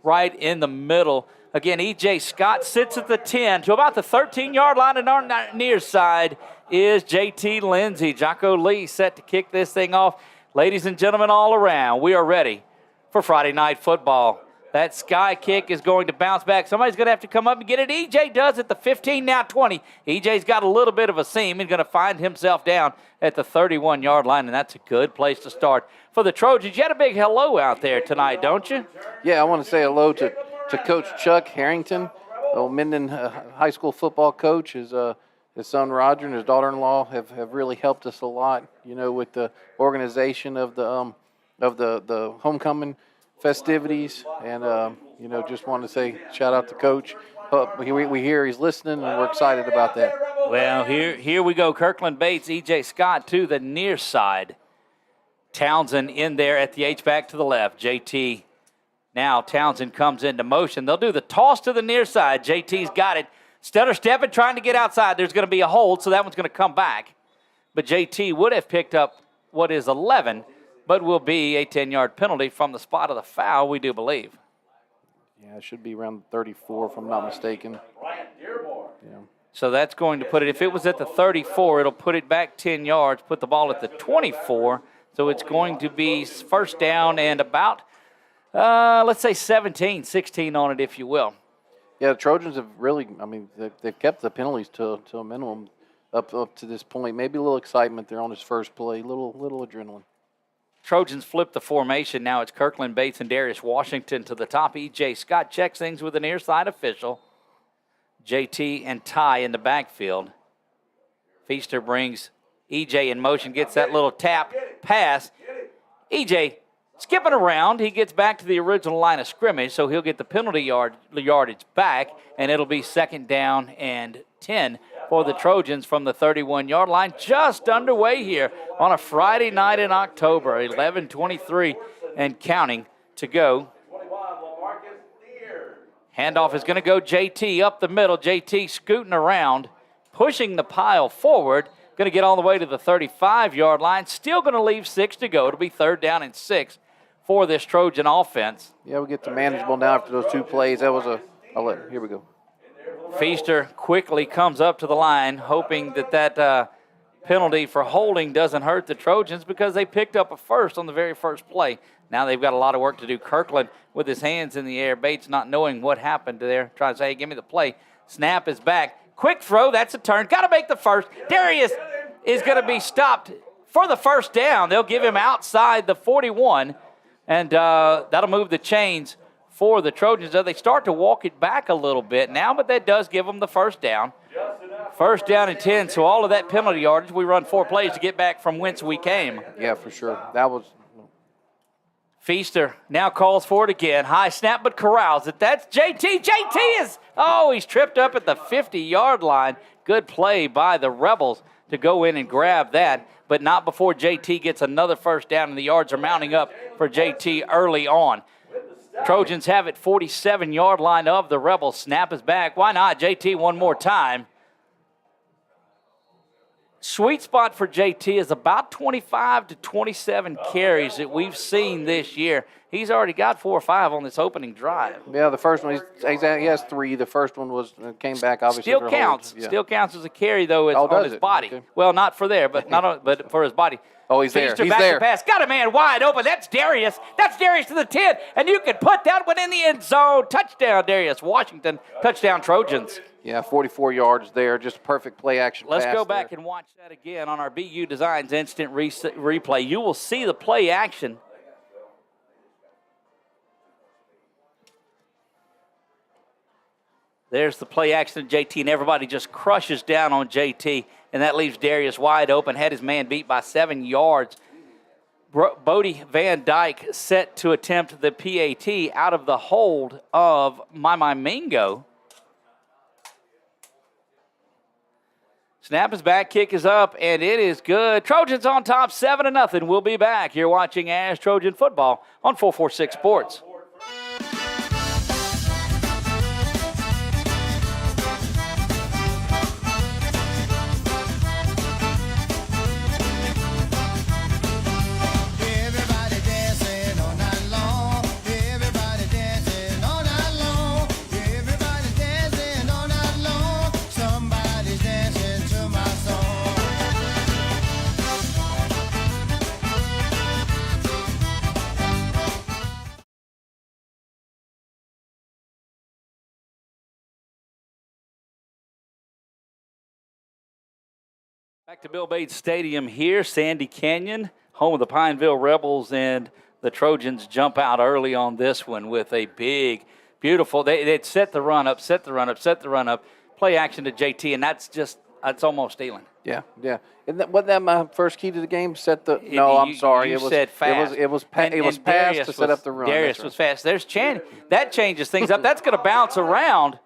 right in the middle." Again, E.J. Scott sits at the 10 to about the 13-yard line, and on our near side is J.T. Lindsay. Jocko Lee set to kick this thing off. Ladies and gentlemen all around, we are ready for Friday Night Football. That sky kick is going to bounce back. Somebody's going to have to come up and get it. E.J. does at the 15, now 20. E.J.'s got a little bit of a seam and going to find himself down at the 31-yard line, and that's a good place to start. For the Trojans, you had a big hello out there tonight, don't you? Yeah, I want to say hello to Coach Chuck Harrington, Minden high school football coach. His son Roger and his daughter-in-law have really helped us a lot, with the organization of the homecoming festivities, and just want to say shout out to Coach. We hear he's listening, and we're excited about that. Well, here we go. Kirkland Bates, E.J. Scott to the near side. Townsend in there at the H-back to the left. JT. Now Townsend comes into motion. They'll do the toss to the near side. JT's got it. Stutter stepping, trying to get outside. There's going to be a hold, so that one's going to come back. But JT would have picked up what is 11, but will be a 10-yard penalty from the spot of the foul, we do believe. Yeah, it should be around 34 if I'm not mistaken. Yeah. So that's going to put it, if it was at the 34, it'll put it back 10 yards, put the ball at the 24. So it's going to be first down and about, let's say 17, 16 on it, if you will. Yeah, the Trojans have really, they've kept the penalties to a minimum up to this point. Maybe a little excitement there on his first play, little adrenaline. Trojans flip the formation. Now it's Kirkland Bates and Darius Washington to the top. E.J. Scott checks things with a near side official. JT and Ty in the backfield. Feaster brings E.J. in motion, gets that little tap pass. E.J. skipping around. He gets back to the original line of scrimmage, so he'll get the penalty yardage back, and it'll be second down and 10 for the Trojans from the 31-yard line. Just underway here on a Friday night in October, 11:23 and counting to go. Handoff is going to go JT up the middle. JT scooting around, pushing the pile forward. Going to get all the way to the 35-yard line. Still going to leave 6 to go. It'll be third down and 6 for this Trojan offense. Yeah, we get to manageable now after those two plays. That was here we go. Feaster quickly comes up to the line, hoping that penalty for holding doesn't hurt the Trojans because they picked up a first on the very first play. Now they've got a lot of work to do. Kirkland with his hands in the air. Bates not knowing what happened there. Trying to say, hey, give me the play. Snap is back. Quick throw. That's a turn. Got to make the first. Darius is going to be stopped for the first down. They'll give him outside the 41, and that'll move the chains for the Trojans. They start to walk it back a little bit now, but that does give them the first down. First down and 10, so all of that penalty yardage, we run 4 plays to get back from whence we came. Yeah, for sure. That was... Feaster now calls for it again. High snap, but corrals it. That's JT. JT he's tripped up at the 50-yard line. Good play by the Rebels to go in and grab that, but not before JT gets another first down, and the yards are mounting up for JT early on. Trojans have it 47-yard line of the Rebels. Snap is back. Why not? JT one more time. Sweet spot for JT is about 25 to 27 carries that we've seen this year. He's already got 4 or 5 on this opening drive. Yeah, the first one, he has 3. The first one came back, obviously. Still counts. Yeah. Still counts as a carry, though, on his body. Okay. Well, not for there, but but for his body. Oh, he's there. He's there. Pass. Got a man wide open. That's Darius. That's Darius to the 10, and you can put that one in the end zone. Touchdown, Darius Washington. Touchdown, Trojans. Yeah, 44 yards there. Just a perfect play action Let's pass go back and watch that again on our BU Designs instant replay. You will see the play action. There's the play action of JT, and everybody just crushes down on JT, and that leaves Darius wide open. Had his man beat by 7 yards. Bodie Van Dyke set to attempt the PAT out of the hold of My Mingo. Snap is back, kick is up, and it is good. Trojans on top, 7-0. We'll be back. You're watching ASH Trojan football on 446 Sports. Back to Bill Bates Stadium here, Sandy Canyon, home of the Pineville Rebels, and the Trojans jump out early on this one with a big, beautiful, they'd set the run up, play action to JT, and that's almost stealing. Yeah. Wasn't that my first key to the game? I'm sorry. You said fast. It was pass to set up the run. Darius was fast. There's Chan. That changes things up. That's going to bounce around.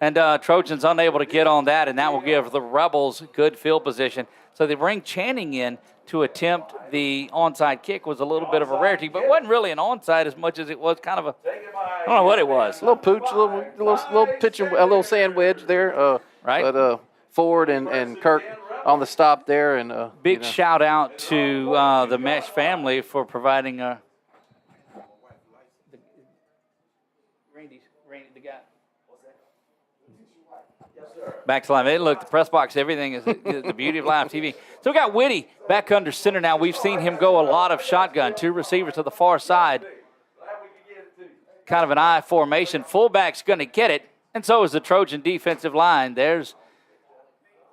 And Trojans unable to get on that, and that will give the Rebels good field position. So they bring Channing in to attempt the onside kick. Was a little bit of a rarity, but wasn't really an onside as much as it was kind of a, I don't know what it was. A little pooch, a little pitch, a little sand wedge there. Right. But Ford and Kirk on the stop there. And big shout out to the Mesh family for providing Randy, the guy. Back to live. Hey, look, the press box, everything is the beauty of live TV. So we got Whitty back under center now. We've seen him go a lot of shotgun. 2 receivers to the far side. Kind of an I formation. Fullback's going to get it, and so is the Trojan defensive line. There's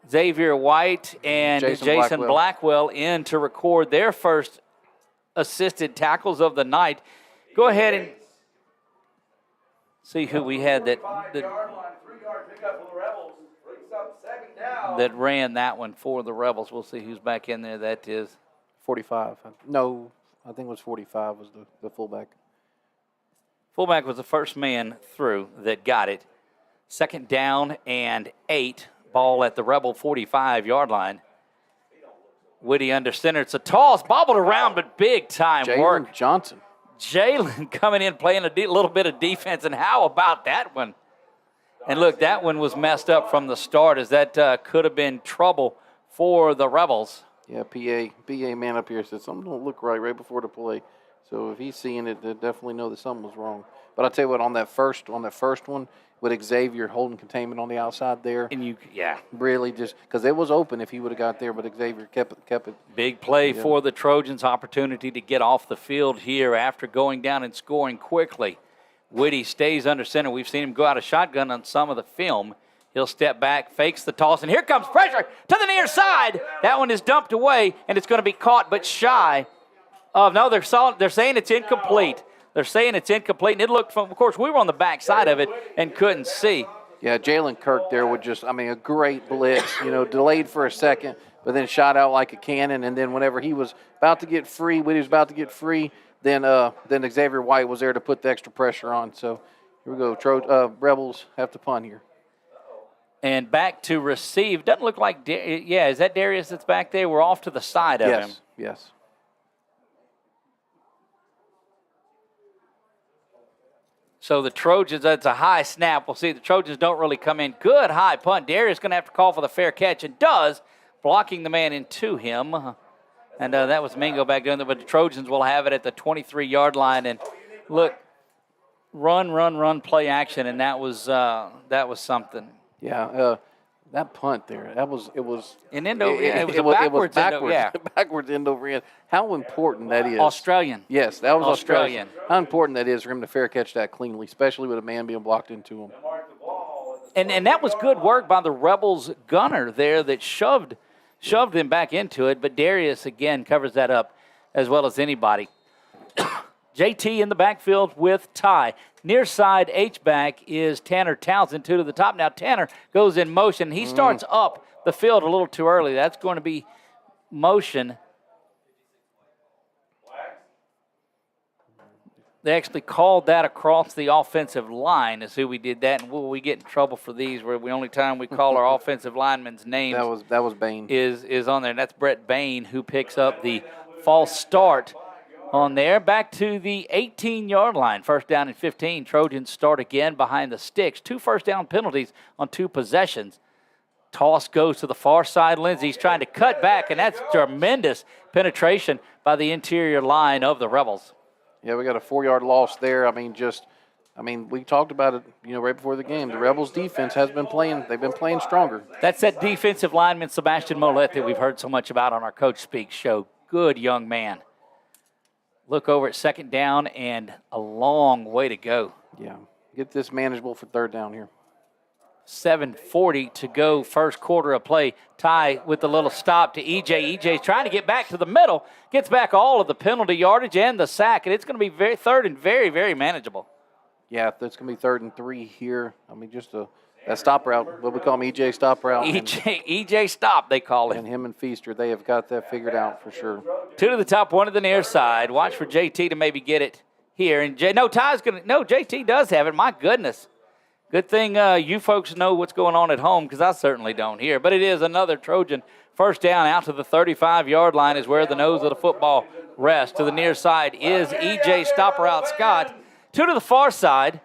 Xavier White and Jason Blackwell in to record their first assisted tackles of the night. Go ahead and see who we had that ran that one for the Rebels. We'll see who's back in there. That is 45. No, I think it was 45 was the fullback. Fullback was the first man through that got it. 2nd down and 8. Ball at the Rebel 45-yard line. Whitty under center. It's a toss, bobbled around, but big time work. Johnson. Jalen coming in, playing a little bit of defense, and how about that one? And look, that one was messed up from the start, as that could have been trouble for the Rebels. Yeah, PA man up here said something don't look right before the play. So if he's seeing it, they definitely know that something was wrong. But I'll tell you what, on that first one, with Xavier holding containment on the outside there. And really just, because it was open if he would have got there, but Xavier kept it. Big play for the Trojans, opportunity to get off the field here after going down and scoring quickly. Whitty stays under center. We've seen him go out of shotgun on some of the film. He'll step back, fakes the toss, and here comes pressure to the near side. That one is dumped away, and it's going to be caught but shy of, no, they're saying it's incomplete. And it looked from, of course, we were on the back side of it and couldn't see. Yeah, Jalen Kirk there would a great blitz, delayed for a second, but then shot out like a cannon. And then whenever he was about to get free, then Xavier White was there to put the extra pressure on. So here we go. Rebels have to punt here. And back to receive. Doesn't look like, is that Darius that's back there? We're off to the side of him. Yes. So the Trojans, that's a high snap. We'll see the Trojans don't really come in. Good high punt. Darius going to have to call for the fair catch, and does, blocking the man into him. And that was Mingo back doing that, but the Trojans will have it at the 23-yard line. And look, run, play action, and that was something. Yeah, that punt there, it was an end over end. It was backwards end over end. How important that is. Australian. Yes, that was Australian. How important that is for him to fair catch that cleanly, especially with a man being blocked into him. And that was good work by the Rebels gunner there that shoved them back into it, but Darius again covers that up as well as anybody. JT in the backfield with Ty. Near side H-back is Tanner Townsend, 2 to the top. Now Tanner goes in motion. He starts up the field a little too early. That's going to be motion. They actually called that across the offensive line is who we did that. And will we get in trouble for these where the only time we call our offensive lineman's name that was Bain. Is on there. And that's Brett Bain who picks up the false start on there. Back to the 18-yard line. 1st down and 15. Trojans start again behind the sticks. 2 first-down penalties on 2 possessions. Toss goes to the far side. Lindsey's trying to cut back, and that's tremendous penetration by the interior line of the Rebels. Yeah, we got a 4-yard loss there. We talked about it, right before the game. The Rebels defense has been playing. They've been playing stronger. That's that defensive lineman, Sebastian Mollett, that we've heard so much about on our Coach Speak show. Good young man. Look over at 2nd down and a long way to go. Yeah, get this manageable for 3rd down here. 7:40 to go, first quarter of play. Ty with the little stop to EJ. EJ's trying to get back to the middle. Gets back all of the penalty yardage and the sack, and it's going to be 3rd and very, very manageable. Yeah, it's going to be 3rd and 3 here. Just that stop route, what we call him, EJ stop route. EJ stop, they call it. And him and Feaster, they have got that figured out for sure. 2 to the top, 1 to the near side. Watch for JT to maybe get it here. And JT does have it. My goodness. Good thing you folks know what's going on at home, because I certainly don't here. But it is another Trojan. 1st down out to the 35-yard line is where the nose of the football rests. To the near side is EJ stop route Scott. 2 to the far side.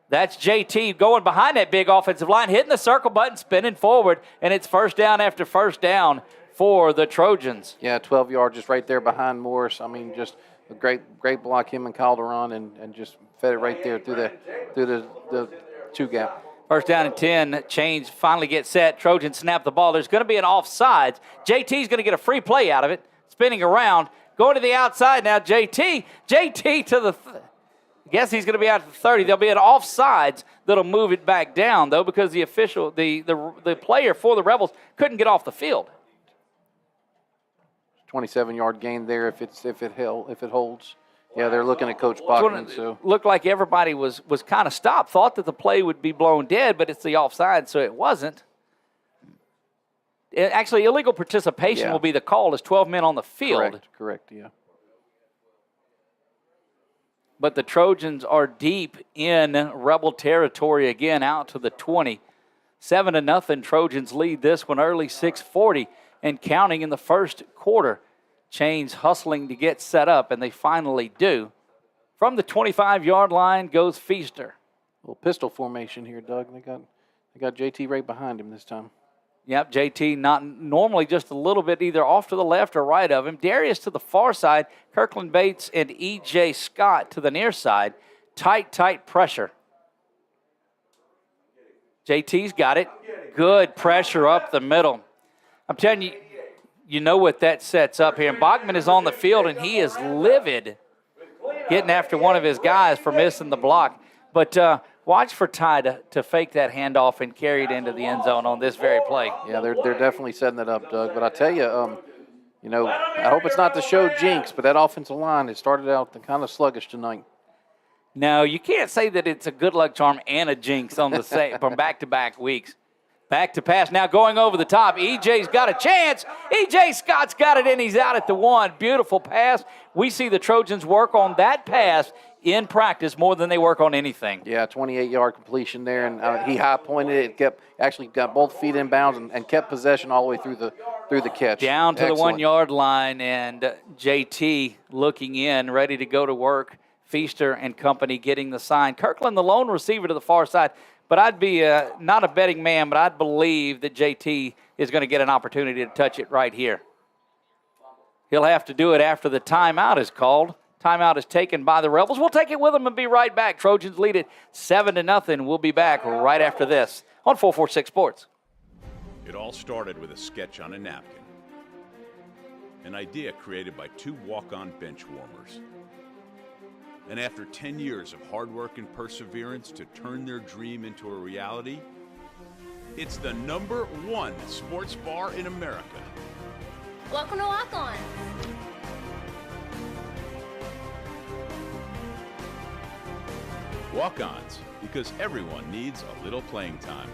That's JT going behind that big offensive line, hitting the circle button, spinning forward, and it's 1st down after 1st down for the Trojans. Yeah, 12 yards just right there behind Morris. Just a great block, him and Calderon, and just fed it right there through the 2 gap. 1st down and 10, change, finally get set. Trojans snap the ball. There's going to be an offsides. JT's going to get a free play out of it, spinning around, going to the outside now. JT to the guess he's going to be out to the 30. There'll be an offsides that'll move it back down, though, because the official, the player for the Rebels couldn't get off the field. 27-yard gain there if it holds. Yeah, they're looking at Coach Bachman. So looked like everybody was kind of stopped, thought that the play would be blown dead, but it's the offside, so it wasn't. Actually, illegal participation will be the call. As 12 men on the field. Correct. Yeah. But the Trojans are deep in Rebel territory again, out to the 20. 7-0. Trojans lead this one early, 6:40 and counting in the first quarter. Chains hustling to get set up, and they finally do. From the 25-yard line goes Feaster. A little pistol formation here, Doug. They got JT right behind him this time. Yep, JT not normally just a little bit either off to the left or right of him. Darius to the far side. Kirkland Bates and E.J. Scott to the near side. Tight pressure. JT's got it. Good pressure up the middle. I'm telling you, you know what that sets up here. And Bachman is on the field, and he is livid getting after one of his guys for missing the block. But watch for Ty to fake that handoff and carry it into the end zone on this very play. Yeah, they're definitely setting it up, Doug. But I tell you, I hope it's not to show jinx, but that offensive line has started out kind of sluggish tonight. No, you can't say that it's a good luck charm and a jinx on the from back-to-back weeks. Back to pass now going over the top. EJ's got a chance. EJ Scott's got it, and he's out at the 1. Beautiful pass. We see the Trojans work on that pass in practice more than they work on anything. Yeah, 28-yard completion there, and he high-pointed it. Actually got both feet in bounds and kept possession all the way through the catch. Down to Excellent. the 1-yard line, and JT looking in, ready to go to work. Feaster and company getting the sign. Kirkland, the lone receiver to the far side. But I'd be not a betting man, but I'd believe that JT is going to get an opportunity to touch it right here. He'll have to do it after the timeout is called. Timeout is taken by the Rebels. We'll take it with them and be right back. Trojans lead it 7-0. We'll be back right after this on 446 Sports. It all started with a sketch on a napkin. An idea created by two walk-on bench warmers. And after 10 years of hard work and perseverance to turn their dream into a reality, it's the #1 sports bar in America. Welcome to Walk On. Walk-ons, because everyone needs a little playing time.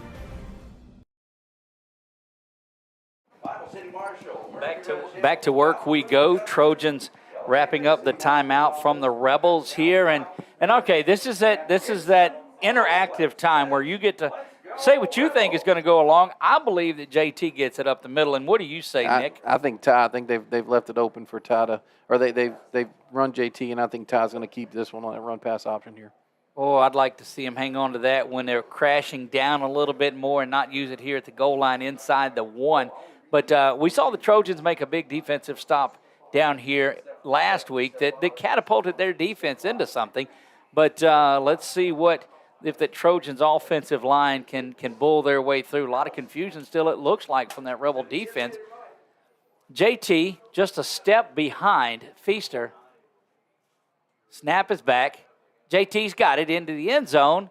Back to work we go. Trojans wrapping up the timeout from the Rebels here, and okay, this is that interactive time where you get to say what you think is going to go along. I believe that JT gets it up the middle, and what do you say, Nick? I think Ty. I think they've left it open for Ty to, or they've run JT, and I think Ty's going to keep this one on that run pass option here. Oh, I'd like to see him hang on to that when they're crashing down a little bit more and not use it here at the goal line inside the 1. But we saw the Trojans make a big defensive stop down here last week that catapulted their defense into something. But let's see if the Trojans' offensive line can bull their way through. A lot of confusion still, it looks like, from that Rebel defense. JT just a step behind Feaster. Snap is back. JT's got it into the end zone.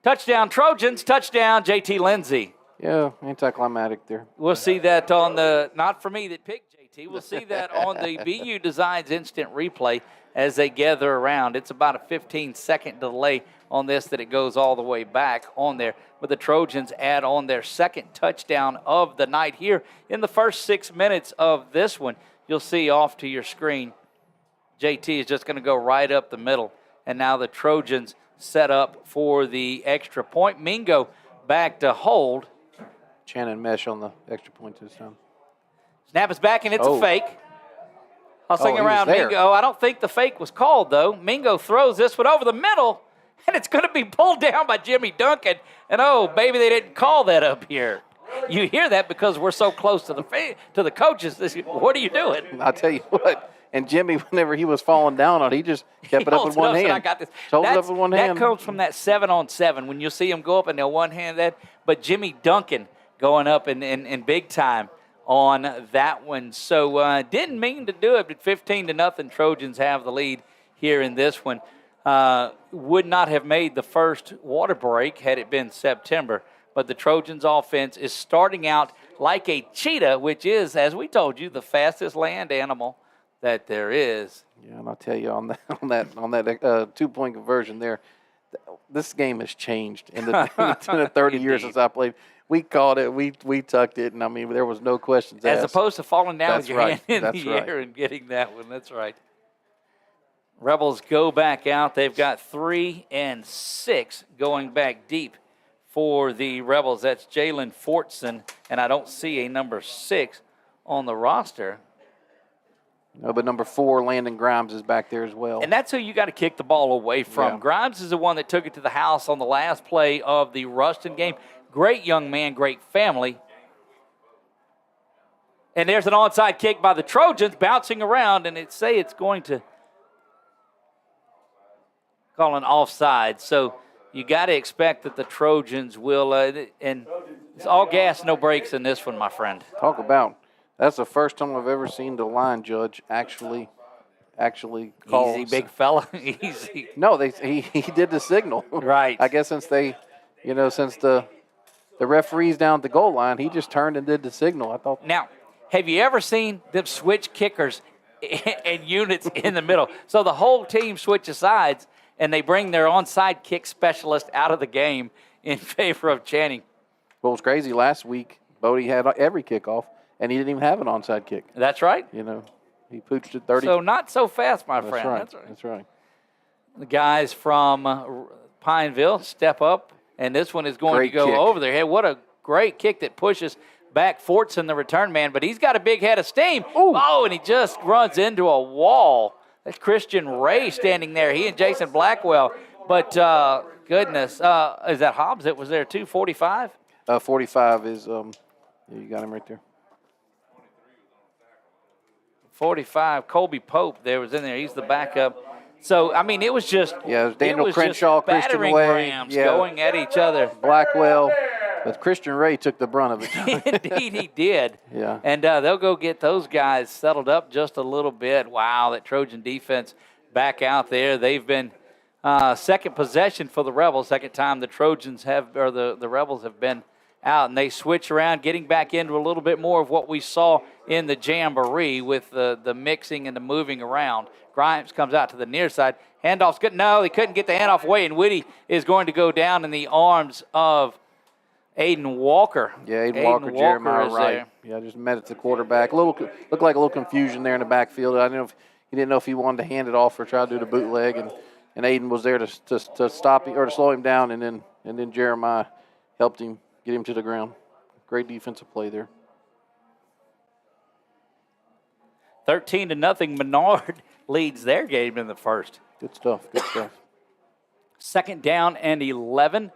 Touchdown Trojans, touchdown JT Lindsey. Yeah, anticlimactic there. We'll see that on the, not for me that picked JT, we'll see that on the BU Designs instant replay as they gather around. It's about a 15-second delay on this that it goes all the way back on there. But the Trojans add on their second touchdown of the night here in the first 6 minutes of this one. You'll see off to your screen, JT is just going to go right up the middle. And now the Trojans set up for the extra point. Mingo back to hold. Shannon Mesh on the extra point this time. Snap is back, and it's a fake. Hustling around Mingo. I don't think the fake was called, though. Mingo throws this one over the middle, and it's going to be pulled down by Jimmy Duncan. And, oh, baby, they didn't call that up here. You hear that because we're so close to the coaches. What are you doing? I'll tell you what. And Jimmy, whenever he was falling down on it, he just kept it up with one hand. I got this. Hold it up with one hand. That comes from that 7-on-7 when you'll see him go up and they'll one-hand that. But Jimmy Duncan going up in big time on that one. So didn't mean to do it, but 15-0. Trojans have the lead here in this one. Would not have made the first water break had it been September. But the Trojans offense is starting out like a cheetah, which is, as we told you, the fastest land animal that there is. Yeah, and I'll tell you on that 2-point conversion there, this game has changed in the 30 years since I played. We caught it, we tucked it, and I mean there was no questions asked. As opposed to falling down with your hand in the right. air and getting that one. That's right. Rebels go back out. They've got 3 and 6 going back deep for the Rebels. That's Jalen Fortson, and I don't see a number 6 on the roster. No, but number 4, Landon Grimes, is back there as well. And that's who you got to kick the ball away from. Yeah. Grimes is the one that took it to the house on the last play of the Ruston game. Great young man, great family. And there's an onside kick by the Trojans bouncing around, and it's going to call an offside. So you got to expect that the Trojans will, and it's all gas, no brakes in this one, my friend. Talk about. That's the first time I've ever seen the line judge actually call. Easy, big fella. Easy. No, he did the signal. Right. I guess since the referee's down at the goal line, he just turned and did the signal. I thought. Now, have you ever seen them switch kickers and units in the middle? So the whole team switches sides, and they bring their onside kick specialist out of the game in favor of Channing. What was crazy last week, Bodie had every kickoff. And he didn't even have an onside kick. That's right. You know, he pooched it 30. So not so fast, my friend. Right. That's right. That's right. The guys from Pineville step up, and this one is going to go over their head. What a great kick that pushes back Fortson, the return man, but he's got a big head of steam. Ooh. Oh, and he just runs into a wall. That's Christian Ray standing there, he and Jason Blackwell. But, goodness, is that Hobbs that was there too, 45? 45 is, you got him right there. 45, Colby Pope there was in there. He's the backup. So, I mean, it was just it was Daniel Crenshaw, Christian Ray, going at each other. Blackwell, but Christian Ray took the brunt of it. Indeed, he did. Yeah. And they'll go get those guys settled up just a little bit. Wow, that Trojan defense back out there. They've been second possession for the Rebels. Second time the Trojans have, or the Rebels have been out, and they switch around, getting back into a little bit more of what we saw in the Jamboree with the mixing and the moving around. Grimes comes out to the near side. Handoff's good. No, they couldn't get the handoff away, and Whitty is going to go down in the arms of Aiden Walker. Yeah, Aiden Walker, Jeremiah Wright. Yeah, just met at the quarterback. Looked like a little confusion there in the backfield. I didn't know if he wanted to hand it off or try to do the bootleg, and Aiden was there to stop him or to slow him down, and then Jeremiah helped him get him to the ground. Great defensive play there. 13-0, Menard leads their game in the first. Good stuff, good stuff. Second down and 11.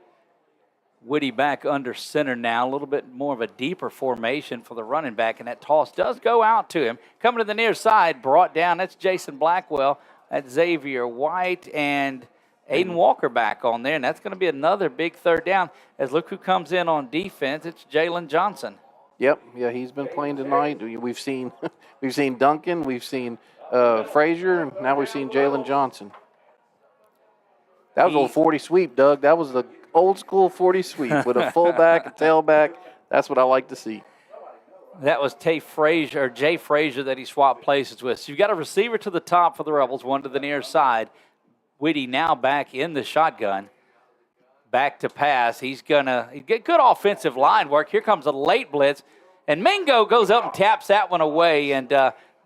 Whitty back under center now, a little bit more of a deeper formation for the running back, and that toss does go out to him. Coming to the near side, brought down, that's Jason Blackwell, that's Xavier White, and Aiden Walker back on there, and that's going to be another big third down. As look who comes in on defense, it's Jalen Johnson. Yep, yeah, he's been playing tonight. We've seen Duncan, we've seen Frazier, and now we've seen Jalen Johnson. That was old 40 sweep, Doug. That was the old school 40 sweep with a fullback, a tailback. That's what I like to see. That was Jay Frazier that he swapped places with. So you've got a receiver to the top for the Rebels, one to the near side. Whitty now back in the shotgun. Back to pass. He's going to get good offensive line work. Here comes a late blitz. And Mingo goes up and taps that one away. And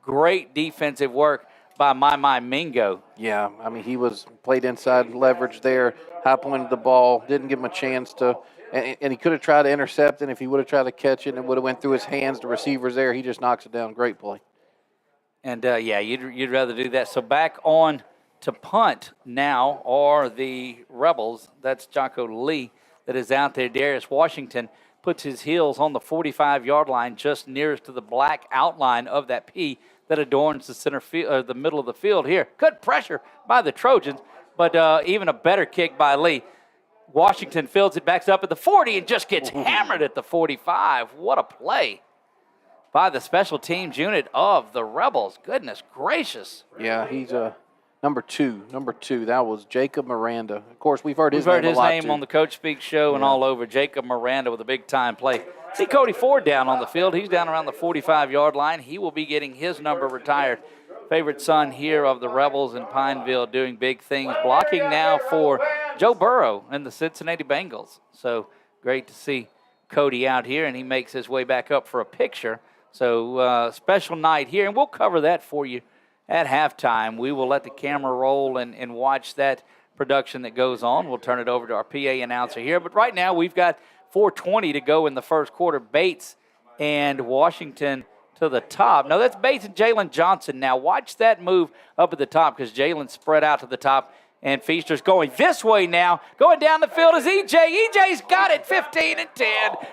great defensive work by my Mingo. Yeah, I mean, he played inside leverage there, high pointed the ball, didn't give him a chance to, and he could have tried to intercept it. If he would have tried to catch it, and it would have went through his hands. The receiver's there. He just knocks it down. Great play. And, you'd rather do that. So back on to punt now are the Rebels. That's Jocko Lee that is out there. Darius Washington puts his heels on the 45-yard line, just nearest to the black outline of that P that adorns the center field, or the middle of the field here. Good pressure by the Trojans, but even a better kick by Lee. Washington fields it, backs up at the 40, and just gets hammered at the 45. What a play by the special teams unit of the Rebels. Goodness gracious. Yeah, he's number two. That was Jacob Miranda. Of course, we've heard his name on the Coach Speaks show and all over. Jacob Miranda with a big-time play. See Cody Ford down on the field. He's down around the 45-yard line. He will be getting his number retired. Favorite son here of the Rebels in Pineville doing big things. Blocking now for Joe Burrow and the Cincinnati Bengals. So great to see Cody out here, and he makes his way back up for a picture. So special night here, and we'll cover that for you at halftime. We will let the camera roll and watch that production that goes on. We'll turn it over to our PA announcer here. But right now we've got 4:20 to go in the first quarter. Bates and Washington to the top. No, that's Bates and Jalen Johnson. Now watch that move up at the top because Jalen spread out to the top. And Feaster's going this way now. Going down the field is EJ. EJ's got it, 15 and 10.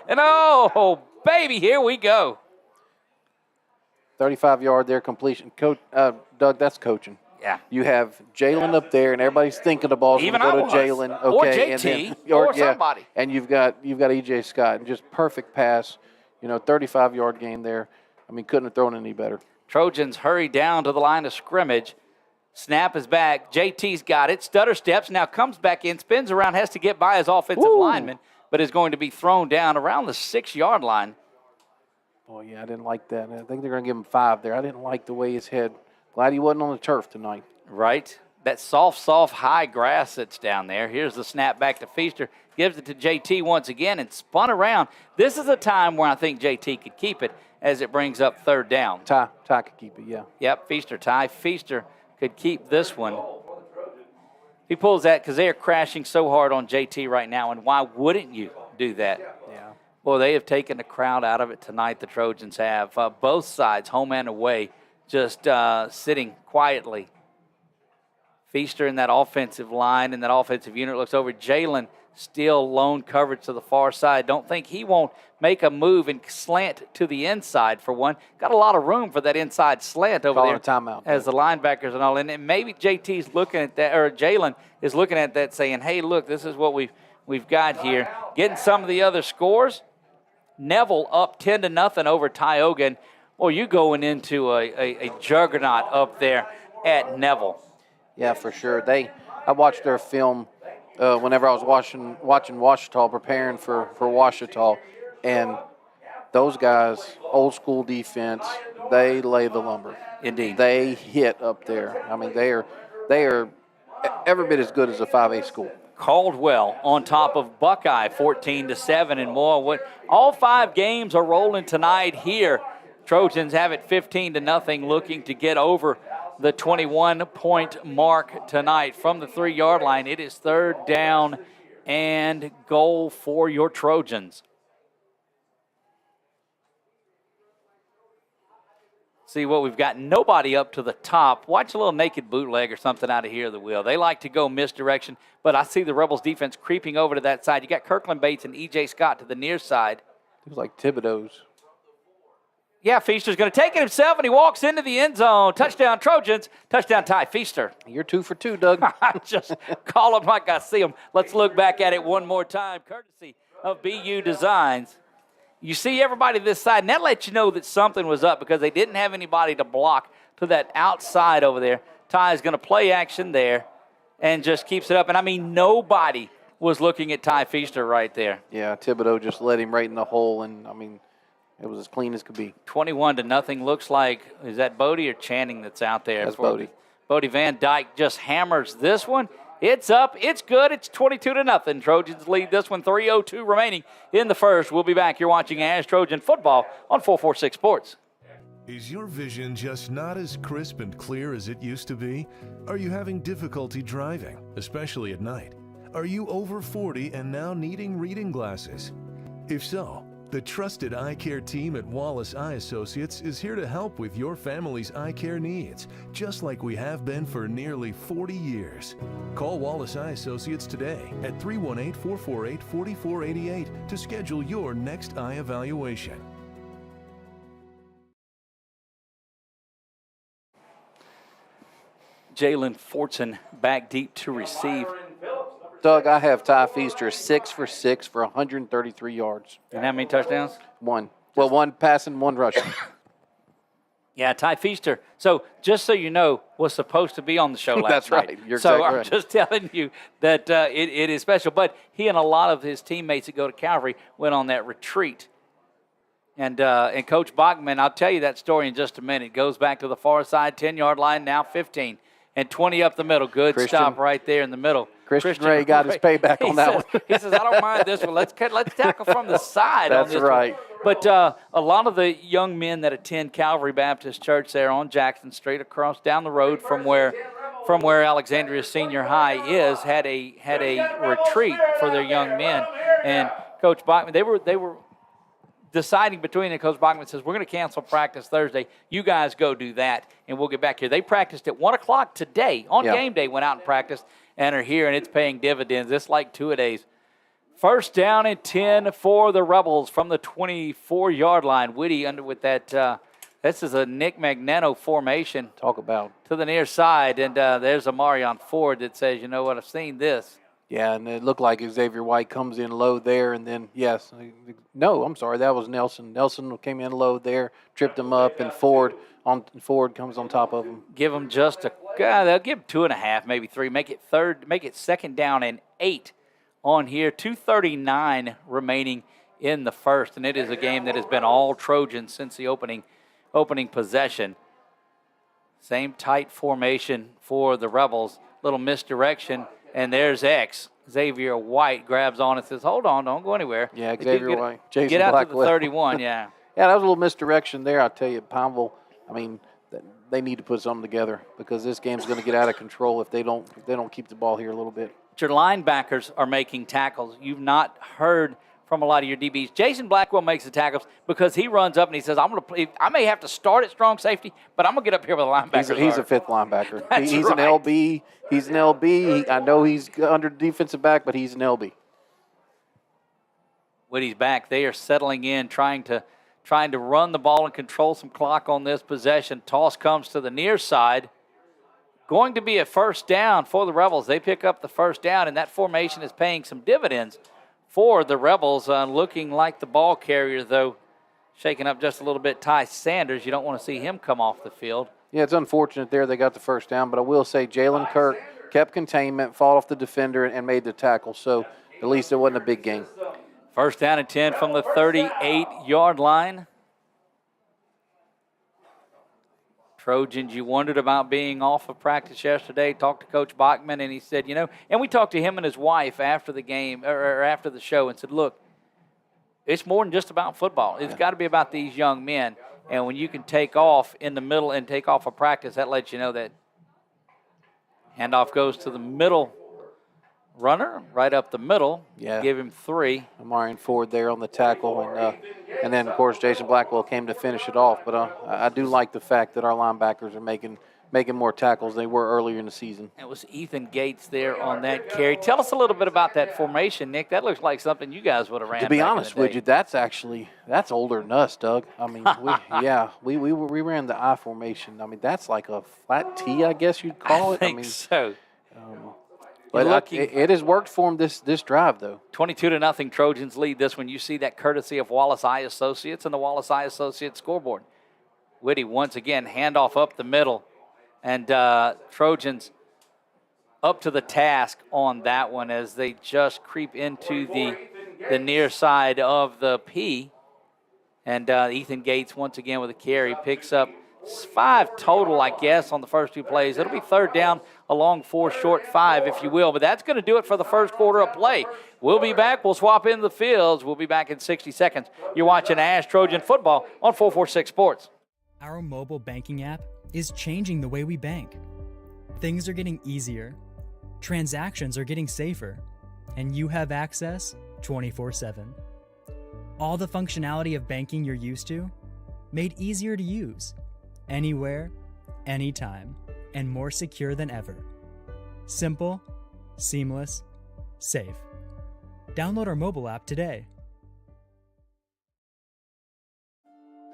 And oh, baby, here we go. 35-yard there completion. Coach Doug, that's coaching. Yeah. You have Jalen up there, and everybody's thinking the ball's going to go to Jalen. Okay, or JT, or somebody. And you've got EJ Scott, and just perfect pass. 35-yard gain there. I mean, couldn't have thrown any better. Trojans hurry down to the line of scrimmage. Snap is back. JT's got it. Stutter steps, now comes back in, spins around, has to get by his offensive lineman, but is going to be thrown down around the 6-yard line. Oh, yeah, I didn't like that. I think they're going to give him 5 there. I didn't like the way his head. Glad he wasn't on the turf tonight. Right. That soft, high grass that's down there. Here's the snap back to Feaster. Gives it to JT once again and spun around. This is a time where I think JT could keep it as it brings up third down. Ty could keep it, yeah. Yep, Feaster, Ty. Feaster could keep this one. He pulls that because they are crashing so hard on JT right now, and why wouldn't you do that? Yeah. Well, they have taken the crowd out of it tonight, the Trojans have. Both sides, home and away, just sitting quietly. Feaster in that offensive line and that offensive unit looks over. Jalen still lone coverage to the far side. Don't think he won't make a move and slant to the inside for one. Got a lot of room for that inside slant over Calling there. a timeout. As the linebackers and all. And maybe JT's looking at that, or Jalen is looking at that saying, hey, look, this is what we've got here. Getting some of the other scores. Neville up 10-0 over Tioga. And, well, you going into a juggernaut up there at Neville. Yeah, for sure. I watched their film whenever I was watching Ouachita, preparing for Ouachita, and those guys, old school defense, they lay the lumber. Indeed. They hit up there. I mean, they are every bit as good as a 5A school. Caldwell on top of Buckeye, 14-7 and more. All 5 games are rolling tonight here. Trojans have it 15-0, looking to get over the 21-point mark tonight from the 3-yard line. It is 3rd down and goal for your Trojans. See what we've got. Nobody up to the top. Watch a little naked bootleg or something out of here of the wheel. They like to go misdirection, but I see the Rebels defense creeping over to that side. You got Kirkland Bates and E.J. Scott to the near side. It was like Thibodeau's. Yeah, Feaster's going to take it himself, and he walks into the end zone. Touchdown, Trojans. Touchdown, Ty Feaster. You're 2 for 2, Doug. Just call him like I see him. Let's look back at it one more time, courtesy of BU Designs. You see everybody this side, and that lets you know that something was up because they didn't have anybody to block to that outside over there. Ty is going to play action there and just keeps it up. And, I mean, nobody was looking at Ty Feaster right there. Yeah, Thibodeau just let him right in the hole, and, I mean, it was as clean as could be. 21-0. Looks like, is that Bodie or Channing that's out there? That's Bodie. Bodie Van Dyke just hammers this one. It's up. It's good. It's 22-0. Trojans lead this one. 3:02 remaining in the first. We'll be back. You're watching ASH Trojan football on 446 Sports. Is your vision just not as crisp and clear as it used to be? Are you having difficulty driving, especially at night? Are you over 40 and now needing reading glasses? If so, the trusted eye care team at Wallace Eye Associates is here to help with your family's eye care needs, just like we have been for nearly 40 years. Call Wallace Eye Associates today at 318-448-4488 to schedule your next eye evaluation. Jalen Fortson back deep to receive. Doug, I have Ty Feaster 6 for 6 for 133 yards. And how many touchdowns? 1. Well, 1 passing, 1 rushing. Yeah, Ty Feaster. So just so you know, was supposed to be on the show last That's night. right. You're so exactly I'm right. just telling you that it is special. But he and a lot of his teammates that go to Calvary went on that retreat. And Coach Bachman, I'll tell you that story in just a minute. Goes back to the far side, 10-yard line, now 15. And 20 up the middle. Good stop right there in the middle. Christian Ray got his payback on that one. He says, I don't mind this one. Let's tackle from the side on That's this right. one. But a lot of the young men that attend Calvary Baptist Church there on Jackson Street across down the road from where Alexandria Senior High is had a retreat for their young men. And Coach Bachman, they were deciding between them. Coach Bachman says, we're going to cancel practice Thursday. You guys go do that, and we'll get back here. They practiced at 1 o'clock today. On game day, went out and practiced and are here, and it's paying dividends. It's like 2-a-days. First down and 10 for the Rebels from the 24-yard line. Whitty under with that. This is a Nick Magnano formation. Talk about. To the near side, and there's a Marion Ford that says, you know what, I've seen this. Yeah, and it looked like Xavier White comes in low there, and then, no, I'm sorry, that was Nelson. Nelson came in low there, tripped him up, and Ford comes on top of him. Give them just they'll give 2.5, maybe 3. Make it 2nd down and 8 on here. 2:39 remaining in the first, and it is a game that has been all Trojans since the opening possession. Same tight formation for the Rebels. Little misdirection. And there's X. Xavier White grabs on and says, hold on, don't go anywhere. Yeah, Xavier White. Jason Get out Blackwell. to the 31, yeah. Yeah, that was a little misdirection there. I'll tell you, Pineville, I mean, they need to put something together because this game's going to get out of control if they don't keep the ball here a little bit. Your linebackers are making tackles. You've not heard from a lot of your DBs. Jason Blackwell makes the tackles because he runs up and he says, "I'm going to play. I may have to start at strong safety, but I'm going to get up here with the linebackers." He's a fifth linebacker. He's right. an LB. He's an LB. I know he's under defensive back, but he's an LB. Woody's back. They are settling in, trying to run the ball and control some clock on this possession. Toss comes to the near side. Going to be a first down for the Rebels. They pick up the first down, and that formation is paying some dividends for the Rebels. Looking like the ball carrier, though, shaking up just a little bit. Ty Sanders, you don't want to see him come off the field. Yeah, it's unfortunate there they got the first down, but I will say Jalen Kirk kept containment, fought off the defender, and made the tackle. So at least it wasn't a big game. First down and 10 from the 38-yard line. Trojans, you wondered about being off of practice yesterday. Talked to Coach Bachman, and he said, and we talked to him and his wife after the game, or after the show, and said, look, it's more than just about football. It's got to be about these young men. And when you can take off in the middle and take off of practice, that lets you know that handoff goes to the middle runner, right up the middle. Yeah. Give him 3. Amarian Ford there on the tackle, and then, of course, Jason Blackwell came to finish it off. But I do like the fact that our linebackers are making more tackles than they were earlier in the season. It was Ethan Gates there on that carry. Tell us a little bit about that formation, Nick. That looks like something you guys would have ran. To be honest with you, that's older than us, Doug. I mean, we ran the I formation. I mean, that's like a flat T, I guess you'd call it. I mean, so. But it has worked for them this drive, though. 22-0 Trojans lead this one. You see that courtesy of Wallace Eye Associates and the Wallace Eye Associates scoreboard. Whitty once again, handoff up the middle. And Trojans up to the task on that one as they just creep into the near side of the P. And Ethan Gates once again with a carry, picks up 5 total, I guess, on the first 2 plays. It'll be third down, a long 4, short 5, if you will. But that's going to do it for the first quarter of play. We'll be back. We'll swap in the fields. We'll be back in 60 seconds. You're watching ASH Trojan football on 446 Sports. Our mobile banking app is changing the way we bank. Things are getting easier, transactions are getting safer, and you have access 24/7. All the functionality of banking you're used to, made easier to use. Anywhere, anytime, and more secure than ever. Simple, seamless, safe. Download our mobile app today.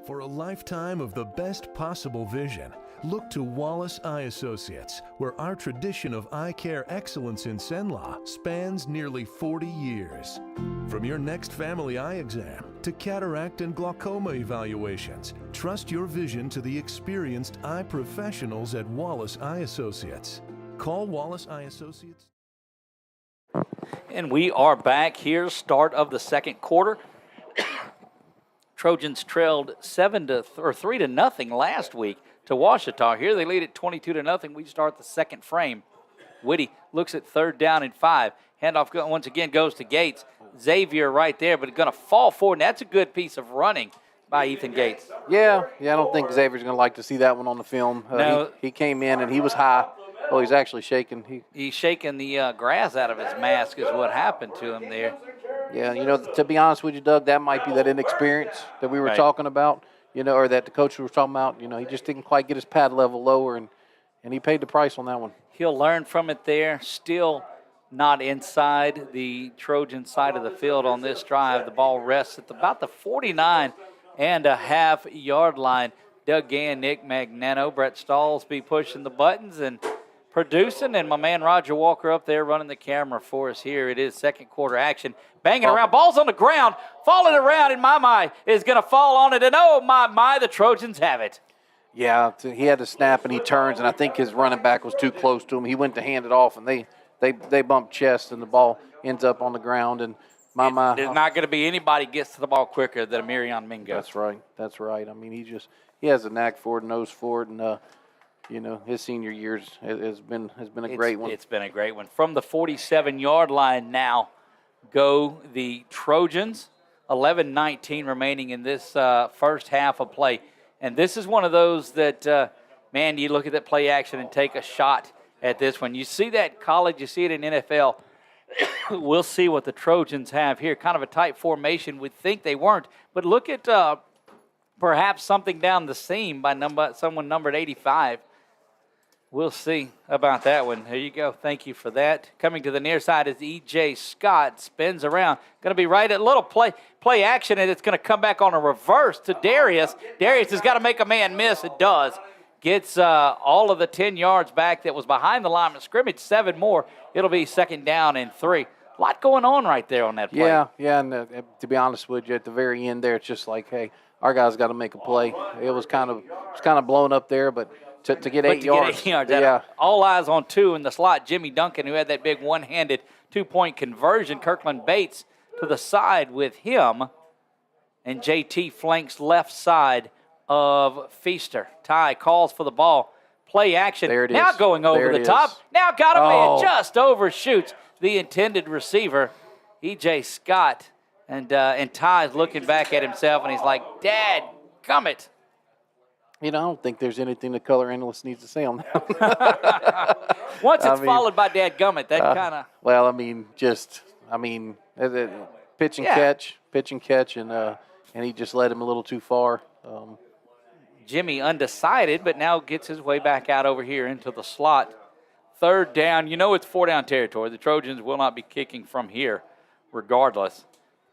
For a lifetime of the best possible vision, look to Wallace Eye Associates, where our tradition of eye care excellence in Cenla spans nearly 40 years. From your next family eye exam to cataract and glaucoma evaluations, trust your vision to the experienced eye professionals at Wallace Eye Associates. Call Wallace Eye Associates. And we are back here, start of the second quarter. Trojans trailed 3-0 last week to Ouachita. Here they lead at 22-0. We start the second frame. Whitty looks at third down and 5. Handoff once again goes to Gates. Xavier right there, but going to fall forward. And that's a good piece of running by Ethan Gates. Yeah, I don't think Xavier's going to like to see that one on the film. No. He came in and he was high. Oh, he's actually shaking. He's shaking the grass out of his mask is what happened to him there. Yeah, to be honest with you, Doug, that might be that inexperience that we were talking about, or that the coach was talking about. He just didn't quite get his pad level lower, and he paid the price on that one. He'll learn from it there. Still not inside the Trojan side of the field on this drive. The ball rests at about the 49.5-yard line. Doug Gann, Nick Magnano, Brett Stallsby pushing the buttons and producing, and my man Roger Walker up there running the camera for us here. It is second quarter action. Banging around. Ball's on the ground. Falling around, and my is going to fall on it. And oh, my, the Trojans have it. Yeah, he had to snap, and he turns, and I think his running back was too close to him. He went to hand it off, and they bumped chest, and the ball ends up on the ground. And my. There's not going to be anybody gets to the ball quicker than Amirion Mingo. That's right. I mean, he has a knack for it, nose for it, and his senior years has been a great one. It's been a great one. From the 47-yard line now go the Trojans. 11-19 remaining in this first half of play. And this is one of those that man, you look at that play action and take a shot at this one. You see that in college, you see it in NFL. We'll see what the Trojans have here. Kind of a tight formation. We'd think they weren't. But look at perhaps something down the seam by someone numbered 85. We'll see about that one. There you go. Thank you for that. Coming to the near side is E.J. Scott. Spins around. Going to be right at a little play action, and it's going to come back on a reverse to Darius. Darius has got to make a man miss. It does. Gets all of the 10 yards back that was behind the line of scrimmage. 7 more. It'll be 2nd down and 3. A lot going on right there on that play. Yeah, and to be honest with you, at the very end there, it's just like, hey, our guys got to make a play. It was kind of blown up there, but to get 8 yards. Get 8 yards, yeah. All eyes on 2 in the slot. Jimmy Duncan, who had that big one-handed 2-point conversion. Kirkland Bates to the side with him. And JT flanks left side of Feaster. Ty calls for the ball. Play action. There it now is. Going over the top. Now got a man just overshoots the intended receiver, E.J. Scott. And Ty's looking back at himself, and he's like, Dad, gummit. I don't think there's anything the color analyst needs to say on that. Once it's followed by Dad gummit, that kind of. Well, pitch and catch, and he just led him a little too far. Jimmy undecided, but now gets his way back out over here into the slot. 3rd down. It's 4-down territory. The Trojans will not be kicking from here regardless.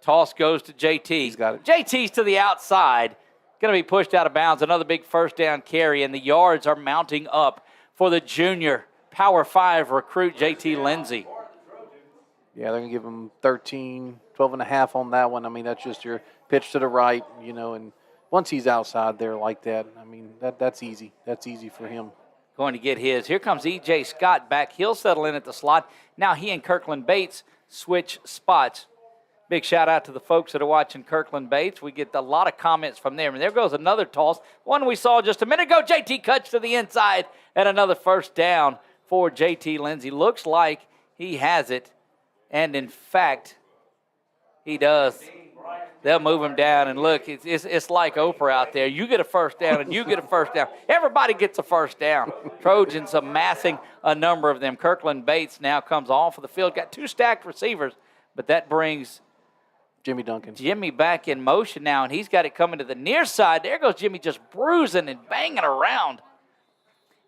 Toss goes to JT. He's got it. JT's to the outside. Going to be pushed out of bounds. Another big 1st down carry, and the yards are mounting up for the junior Power 5 recruit, JT Lindsay. Yeah, they're going to give him 13, 12.5 on that one. That's just your pitch to the right, and once he's outside there like that, that's easy. That's easy for him. Going to get his. Here comes E.J. Scott back. He'll settle in at the slot. Now he and Kirkland Bates switch spots. Big shout out to the folks that are watching Kirkland Bates. We get a lot of comments from them. And there goes another toss. One we saw just a minute ago. JT cuts to the inside and another 1st down for JT Lindsay. Looks like he has it. And in fact, he does. They'll move him down, and look, it's like Oprah out there. You get a 1st down, and you get a 1st down. Everybody gets a 1st down. Trojans amassing a number of them. Kirkland Bates now comes off of the field. Got 2 stacked receivers, but that brings Jimmy Duncan. Jimmy back in motion now, and he's got it coming to the near side. There goes Jimmy just bruising and banging around.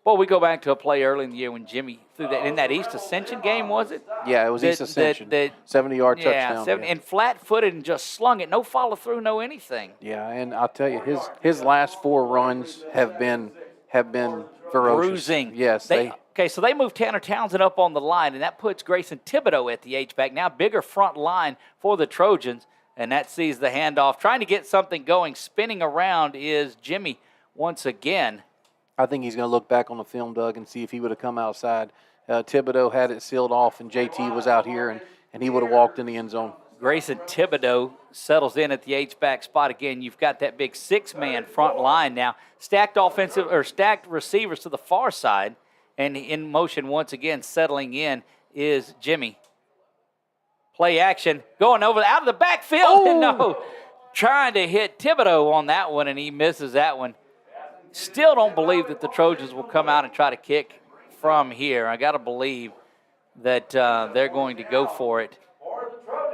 Well, we go back to a play early in the year when Jimmy threw that in that East Ascension game, was it? Yeah, it was East Ascension. 70-yard touchdown. 70, and flat-footed and just slung it. No follow-through, no anything. Yeah, and I'll tell you, his last 4 runs have been ferocious. Bruising. Yes. Okay, so they move Tanner Townsend up on the line, and that puts Grayson Thibodeau at the H-back. Now bigger front line for the Trojans, and that sees the handoff. Trying to get something going, spinning around is Jimmy once again. I think he's going to look back on the film, Doug, and see if he would have come outside. Thibodeau had it sealed off, and JT was out here, and he would have walked in the end zone. Grayson Thibodeau settles in at the H-back spot again. You've got that big 6-man front line now. Stacked receivers to the far side, and in motion once again settling in is Jimmy. Play action, going over out of the backfield. No, trying to hit Thibodeau on that one, and he misses that one. Still don't believe that the Trojans will come out and try to kick from here. I got to believe that they're going to go for it.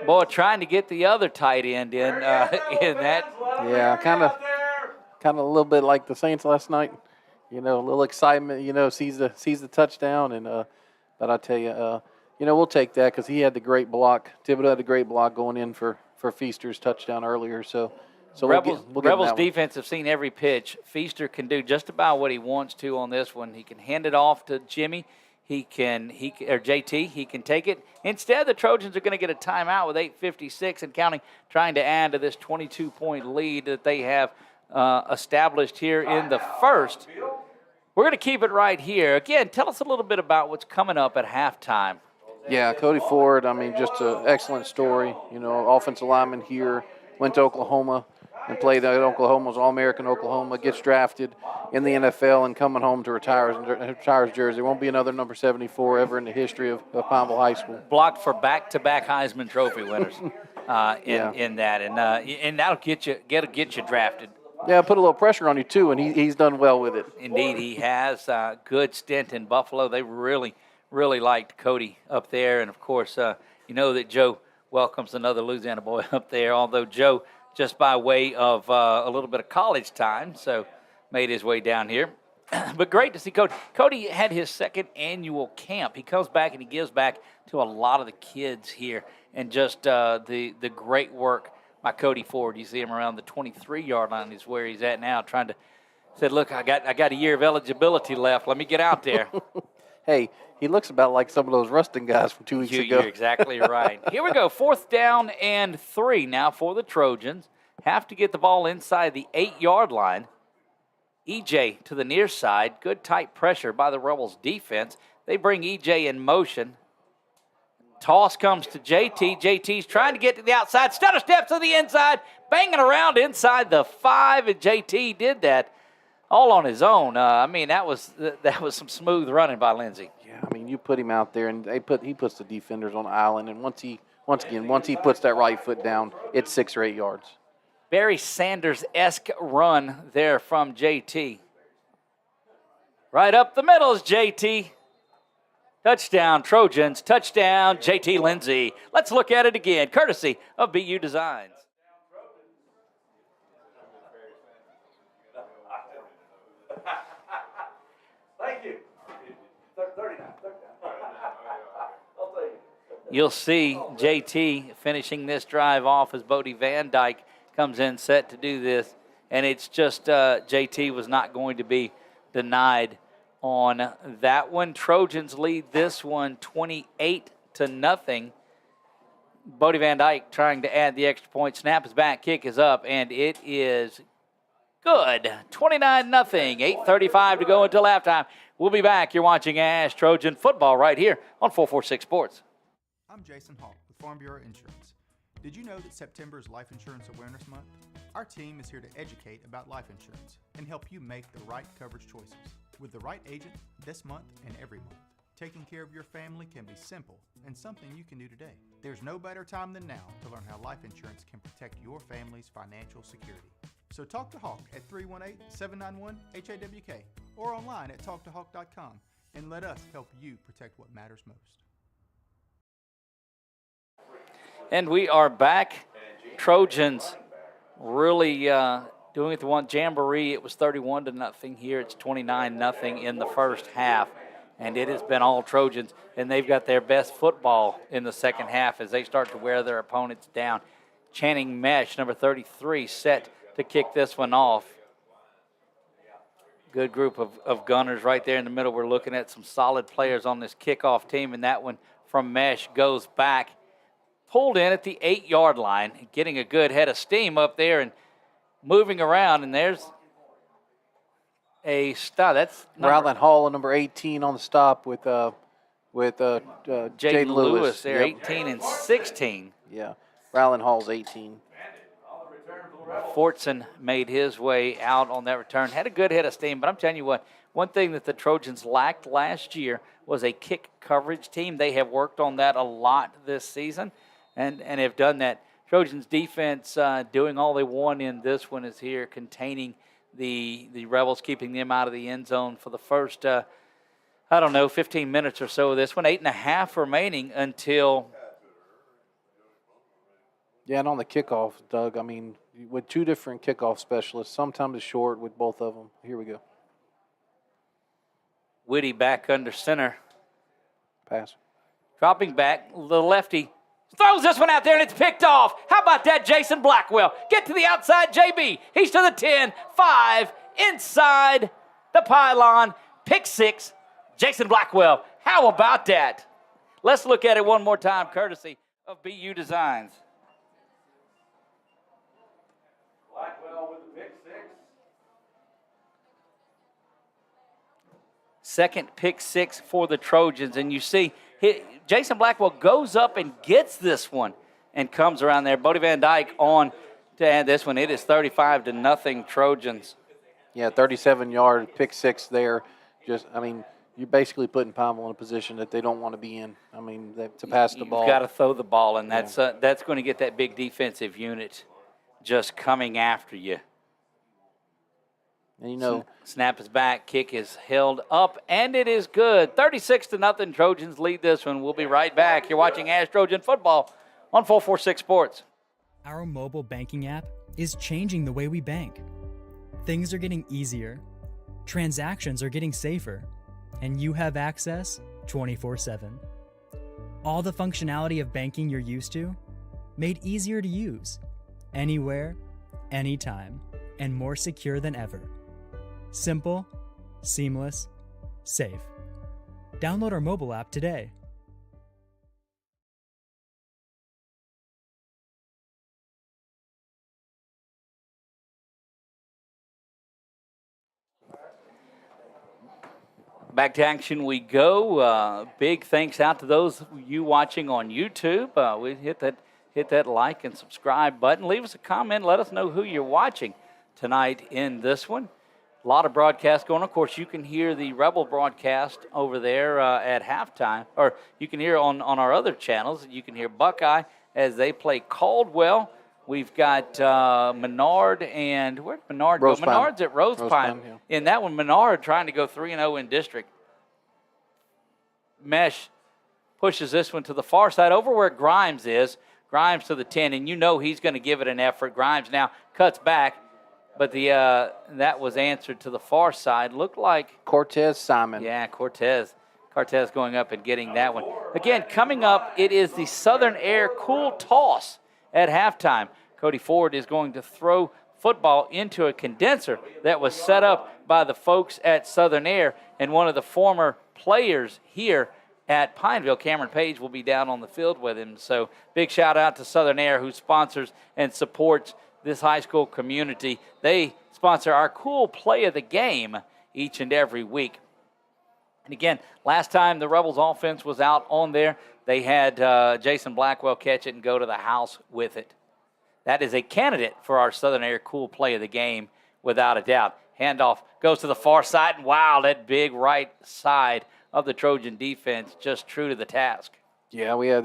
Boy, trying to get the other tight end in that. Yeah, kind of a little bit like the Saints last night. A little excitement. Sees the touchdown, and but I tell you, we'll take that because he had the great block. Thibodeau had a great block going in for Feaster's touchdown earlier. So Rebels defense have seen every pitch. Feaster can do just about what he wants to on this one. He can hand it off to Jimmy. JT, he can take it. Instead, the Trojans are going to get a timeout with 8:56 and counting, trying to add to this 22-point lead that they have established here in the first. We're going to keep it right here. Again, tell us a little bit about what's coming up at halftime. Yeah, Cody Ford, just an excellent story. Offensive lineman here, went to Oklahoma and played at Oklahoma's All-American Oklahoma, gets drafted in the NFL and coming home to retire his jersey. Won't be another number 74 ever in the history of Pineville High School. Blocked for back-to-back Heisman Trophy winners in that, and that'll get you drafted. Yeah, put a little pressure on you, too, and he's done well with it. Indeed, he has. Good stint in Buffalo. They really, really liked Cody up there. And, of course, you know that Joe welcomes another Louisiana boy up there, although Joe just by way of a little bit of college time, so made his way down here. But great to see Cody. Cody had his second annual camp. He comes back and he gives back to a lot of the kids here, and just the great work by Cody Ford. You see him around the 23-yard line is where he's at now, trying to said, look, I got a year of eligibility left. Let me get out there. Hey, he looks about like some of those Rustin guys from 2 weeks ago. You're exactly right. Here we go, 4th down and 3 now for the Trojans. Have to get the ball inside the 8-yard line. EJ to the near side. Good tight pressure by the Rebels defense. They bring EJ in motion. Toss comes to JT. JT's trying to get to the outside. Stutter steps to the inside. Banging around inside the 5, and JT did that all on his own. I mean, that was some smooth running by Lindsey. Yeah, I mean, you put him out there, and he puts the defenders on the island, and once he puts that right foot down, it's 6 or 8 yards. Barry Sanders-esque run there from JT. Right up the middle is JT. Touchdown, Trojans. Touchdown, JT Lindsey. Let's look at it again, courtesy of BU Designs. Thank you. 39. You'll see JT finishing this drive off as Bodie Van Dyke comes in set to do this. And it's just JT was not going to be denied on that one. Trojans lead this one 28-0. Bodie Van Dyke trying to add the extra point. Snap is back, kick is up, and it is good. 29-0, 8:35 to go until halftime. We'll be back. You're watching ASH Trojan football right here on 446 Sports. I'm Jason Hawk with Farm Bureau Insurance. Did you know that September is Life Insurance Awareness Month? Our team is here to educate about life insurance and help you make the right coverage choices with the right agent this month and every month. Taking care of your family can be simple and something you can do today. There's no better time than now to learn how life insurance can protect your family's financial security. So talk to Hawk at 318-791-HAWK or online at talktohawk.com and let us help you protect what matters most. And we are back. Trojans really doing it the one jamboree. It was 31-0 here. It's 29-0 in the first half. And it has been all Trojans. And they've got their best football in the second half as they start to wear their opponents down. Channing Mesh, number 33, set to kick this one off. Good group of gunners right there in the middle. We're looking at some solid players on this kickoff team. And that one from Mesh goes back. Pulled in at the 8-yard line, getting a good head of steam up there and moving around. And there's a stop. That's Ryland Hall, number 18, on the stop with Jaden Lewis there, yep. 18 and 16. Yeah, Ryland Hall's 18. Fortson made his way out on that return. Had a good head of steam, but I'm telling you what, one thing that the Trojans lacked last year was a kick coverage team. They have worked on that a lot this season. And have done that. Trojans defense doing all they want in this one is here, containing the Rebels, keeping them out of the end zone for the first, 15 minutes or so of this one. 8.5 remaining until. Yeah, and on the kickoff, Doug, I mean, with 2 different kickoff specialists, sometimes it's short with both of them. Here we go. Whitty back under center. Pass. Dropping back, the lefty. Throws this one out there, and it's picked off. How about that, Jason Blackwell? Get to the outside, JB. He's to the 10, 5, inside the pylon. Pick 6, Jason Blackwell. How about that? Let's look at it one more time, courtesy of BU Designs. Blackwell with the pick 6. Second pick 6 for the Trojans, and you see Jason Blackwell goes up and gets this one and comes around there. Bodie Van Dyke on to add this one. It is 35-0 Trojans. Yeah, 37-yard pick 6 there. You're basically putting Pineville in a position that they don't want to be in. I mean, to pass the ball. You've got to throw the ball, and that's going to get that big defensive unit just coming after you. And snap is back, kick is held up, and it is good. 36-0, Trojans lead this one. We'll be right back. You're watching ASH Trojan football on 446 Sports. Our mobile banking app is changing the way we bank. Things are getting easier, transactions are getting safer, and you have access 24/7. All the functionality of banking you're used to, made easier to use, anywhere, anytime, and more secure than ever. Simple, seamless, safe. Download our mobile app today. Back to action we go. Big thanks out to those of you watching on YouTube. We hit that like and subscribe button. Leave us a comment. Let us know who you're watching tonight in this one. A lot of broadcasts going. Of course, you can hear the Rebel broadcast over there at halftime, or you can hear on our other channels. You can hear Buckeye as they play Caldwell. We've got Menard and where did Menard go? Menard's at Rose Pine. Yeah. In that one, Menard trying to go 3-0 in district. Mesh pushes this one to the far side over where Grimes is. Grimes to the 10, and he's going to give it an effort. Grimes now cuts back, but that was answered to the far side. Looked like Cortez Simon. Yeah, Cortez going up and getting that one. Again, coming up, it is the Southern Air Cool Toss at halftime. Cody Ford is going to throw football into a condenser that was set up by the folks at Southern Air, and one of the former players here at Pineville, Cameron Page, will be down on the field with him. So big shout out to Southern Air, who sponsors and supports this high school community. They sponsor our cool play of the game each and every week. And again, last time the Rebels offense was out on there, they had Jason Blackwell catch it and go to the house with it. That is a candidate for our Southern Air cool play of the game, without a doubt. Handoff goes to the far side, and wow, that big right side of the Trojan defense just true to the task. Yeah, we had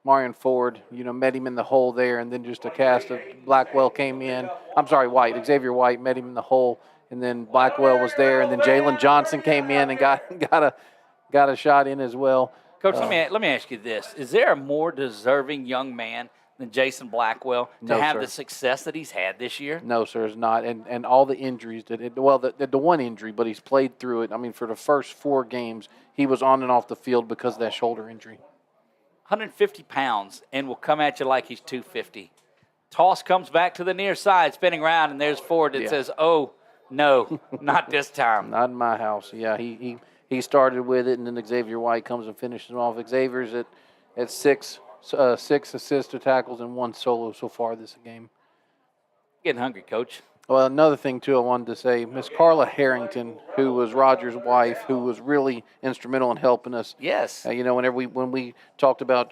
Marion Ford, met him in the hole there, and then just a cast of Blackwell came in. White, Xavier White met him in the hole, and then Blackwell was there, and then Jalen Johnson came in and got a shot in as well. Coach, let me ask you this. Is there a more deserving young man than Jason Blackwell to have the success that he's had this year? No, sir, it's not. And all the injuries the one injury, but he's played through it. I mean, for the first 4 games, he was on and off the field because of that shoulder injury. 150 pounds and will come at you like he's 250. Toss comes back to the near side, spinning around, and there's Ford that says, oh, no, not this time. Not in my house. Yeah, he started with it, and then Xavier White comes and finishes him off. Xavier's at 6 assists to tackles and 1 solo so far this game. Getting hungry, Coach. Well, another thing, too, I wanted to say, Miss Carla Harrington, who was Roger's wife, who was really instrumental in helping us. Yes. When we talked about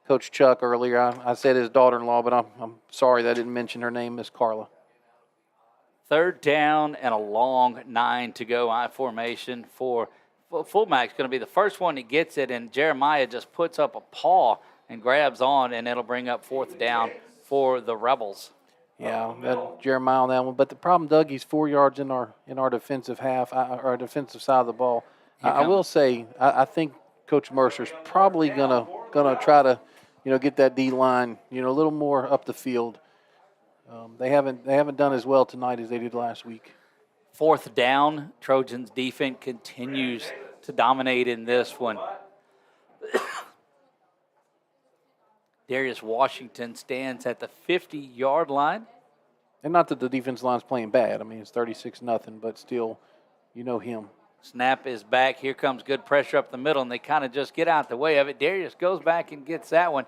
Coach Chuck earlier, I said his daughter-in-law, but I'm sorry that I didn't mention her name, Miss Carla. 3rd down and a long 9 to go. I formation for fullback's going to be the first one that gets it, and Jeremiah just puts up a paw and grabs on, and it'll bring up 4th down for the Rebels. Yeah, Jeremiah on that one. But the problem, Doug, he's 4 yards in our defensive half, our defensive side of the ball. I will say, I think Coach Mercer's probably gonna try to, get that D line, a little more up the field. They haven't done as well tonight as they did last week. 4th down, Trojans defense continues to dominate in this one. Darius Washington stands at the 50-yard line. And not that the defense line's playing bad. I mean, it's 36-0, but still, him. Snap is back. Here comes good pressure up the middle, and they kind of just get out the way of it. Darius goes back and gets that one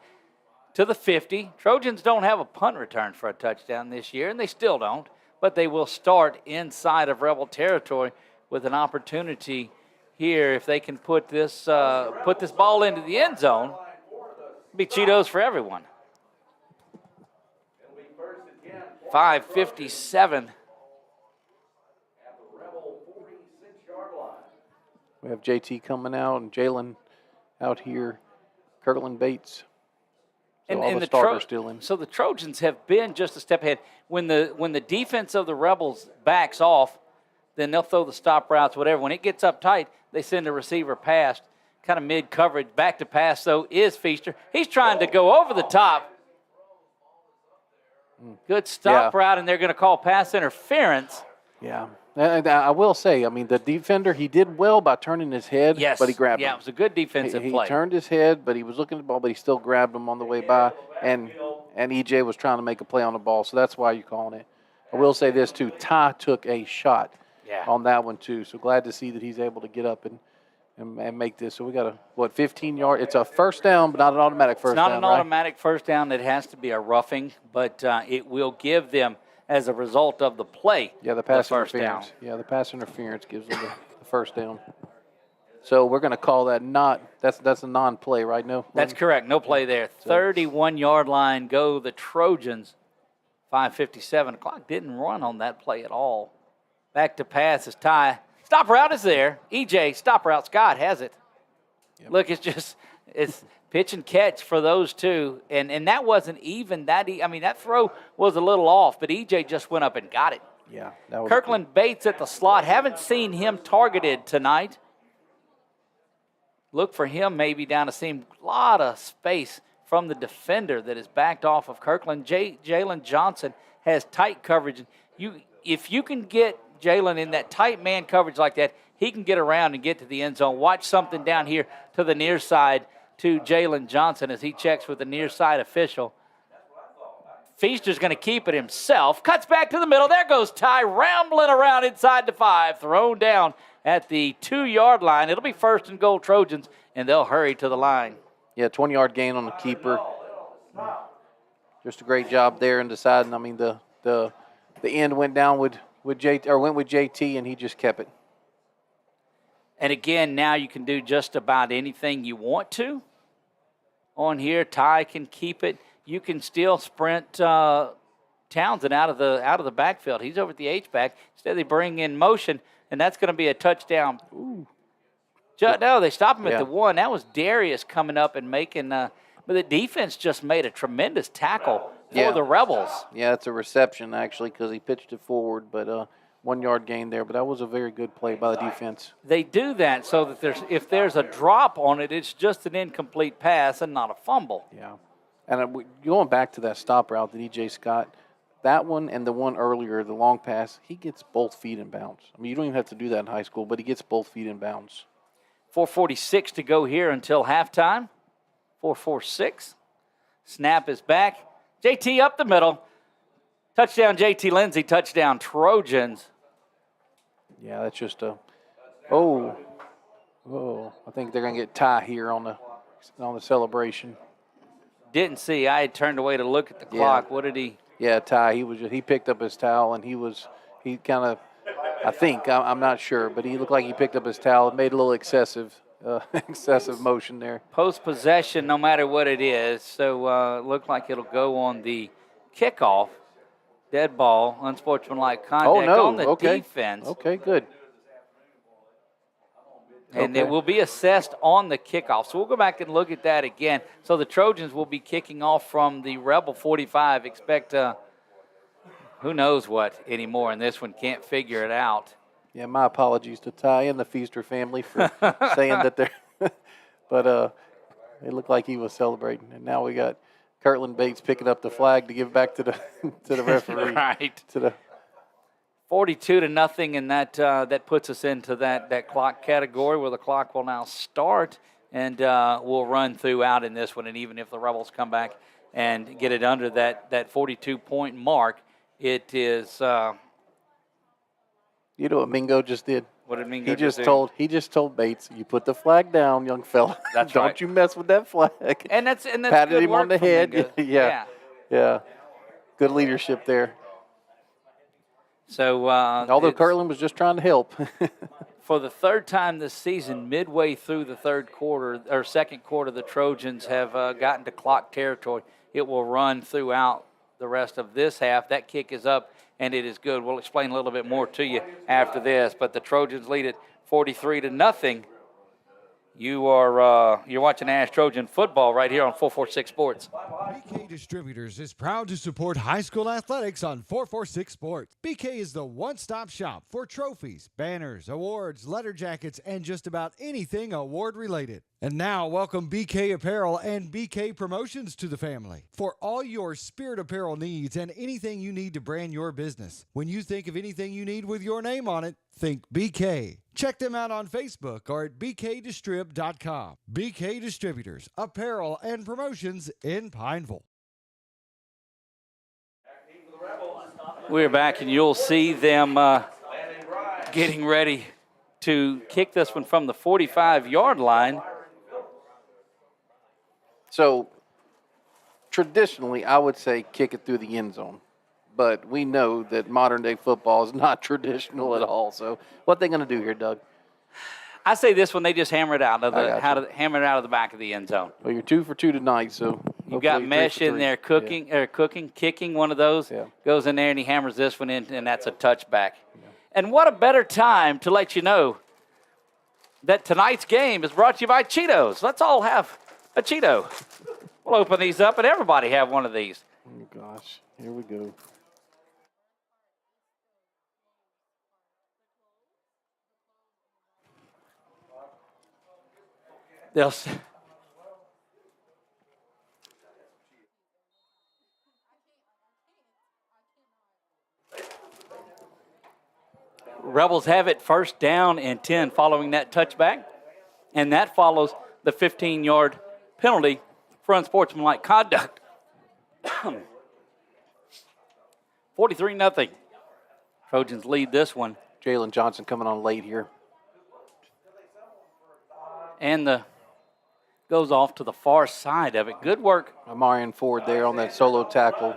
to the 50. Trojans don't have a punt return for a touchdown this year, and they still don't, but they will start inside of Rebel territory with an opportunity here. If they can put this ball into the end zone, it'll be Cheetos for everyone. 5:57. We have JT coming out and Jalen out here, Kirtland Bates. So all the starters still in. So the Trojans have been just a step ahead. When the defense of the Rebels backs off, then they'll throw the stop routes, whatever. When it gets up tight, they send the receiver past, kind of mid-coverage. Back to pass, though, is Feaster. He's trying to go over the top. Good stop route, and they're going to call pass interference. Yeah. And I will say, I mean, the defender, he did well by turning his head, but he grabbed him. Yeah, it was a good defensive play. He turned his head, but he was looking at the ball, but he still grabbed him on the way by, and EJ was trying to make a play on the ball, so that's why you're calling it. I will say this, too. Ty took a shot on that one, too, so glad to see that he's able to get up and make this. So we got 15-yard. It's a first down, but not an automatic first down, It's not an automatic first down. It has to be a roughing, but it will give them, as a result of the play, the pass first interference. down. Yeah, the pass interference gives them the first down. So we're going to call that that's a non-play, right? No. That's correct. No play there. 31-yard line go the Trojans. 5:57. The clock didn't run on that play at all. Back to pass is Ty. Stop route is there. EJ, stop route. Scott has it. Yep. Look, it's pitch and catch for those two. And that wasn't even that. I mean, that throw was a little off, but EJ just went up and got it. Yeah. That was Kirkland Bates at the slot. Haven't seen him targeted tonight. Look for him maybe down the seam. A lot of space from the defender that is backed off of Kirkland. Jalen Johnson has tight coverage. If you can get Jalen in that tight man coverage like that, he can get around and get to the end zone. Watch something down here to the near side to Jalen Johnson as he checks with the near side official. Feaster's going to keep it himself. Cuts back to the middle. There goes Ty rambling around inside the 5. Thrown down at the 2-yard line. It'll be first and goal Trojans, and they'll hurry to the line. Yeah, 20-yard gain on the keeper. Just a great job there in deciding. I mean, the end went down with JT, or went with JT, and he just kept it. And again, now you can do just about anything you want to. On here, Ty can keep it. You can still sprint Townsend out of the backfield. He's over at the H-back. Instead, they bring in motion, and that's going to be a touchdown. Ooh. No, they stop him at the 1. That was Darius coming up and making but the defense just made a tremendous tackle for the Rebels. Yeah, it's a reception, actually, because he pitched it forward, but 1-yard gain there. But that was a very good play by the defense. They do that so that if there's a drop on it, it's just an incomplete pass and not a fumble. Yeah. And going back to that stop route that E.J. Scott, that one and the one earlier, the long pass, he gets both feet in bounds. I mean, you don't even have to do that in high school, but he gets both feet in bounds. 4:46 to go here until halftime. 4:46. Snap is back. JT up the middle. Touchdown JT Lindsay, touchdown Trojans. Yeah, that's just I think they're going to get Ty here on the celebration. Didn't see. I had turned away to look at the clock. What did he? Yeah, Ty. He picked up his towel and he kind of, I think, I'm not sure, but he looked like he picked up his towel and made a little excessive motion there. Post possession, no matter what it is. So it looked like it'll go on the kickoff. Dead ball, unsportsmanlike contact on the defense. Okay, good. And it will be assessed on the kickoff. So we'll go back and look at that again. So the Trojans will be kicking off from the Rebel 45. Expect who knows what anymore in this one. Can't figure it out. Yeah, my apologies to Ty and the Feaster family for saying that they're – but it looked like he was celebrating. And now we got Kirtland Bates picking up the flag to give back to the referee. Right. To the 42-0, and that puts us into that clock category where the clock will now start and we'll run throughout in this one. And even if the Rebels come back and get it under that 42-point mark, it is. You know what Mingo just did? What did Mingo He just do? told Bates, "You put the flag down, young fella. That's Don't right. you mess with that flag." And that's patted good him work on the from head. Mingo. Yeah. Good leadership there. So although Kirtland was just trying to help. For the third time this season, midway through the second quarter, the Trojans have gotten to clock territory. It will run throughout the rest of this half. That kick is up, and it is good. We'll explain a little bit more to you after this. But the Trojans lead it 43-0 You're watching ASH Trojan football right here on 446 Sports. BK Distributors is proud to support high school athletics on 446 Sports. BK is the one-stop shop for trophies, banners, awards, letter jackets, and just about anything award-related. And now, welcome BK Apparel and BK Promotions to the family for all your spirit apparel needs and anything you need to brand your business. When you think of anything you need with your name on it, think BK. Check them out on Facebook or at bkdistrib.com. BK Distributors, apparel and promotions in Pineville. We're back, and you'll see them getting ready to kick this one from the 45-yard line. So, traditionally, I would say kick it through the end zone. But we know that modern-day football is not traditional at all. So, what are they going to do here, Doug? I say this one, they just hammer it out of the back of the end zone. Well, you're 2 for 2 tonight, so you got Mesh in there kicking one of those. Yeah. Goes in there and he hammers this one in, and that's a touchback. Yeah. And what a better time to let you know that tonight's game is brought to you by Cheetos. Let's all have a Cheeto. We'll open these up and everybody have one of these. Oh, gosh. Here we go. Rebels have it first down and 10 following that touchback, and that follows the 15-yard penalty for unsportsmanlike conduct. 43-0. Trojans lead this one. Jalen Johnson coming on late here. And goes off to the far side of it. Good work. Amarian Ford there on that solo tackle.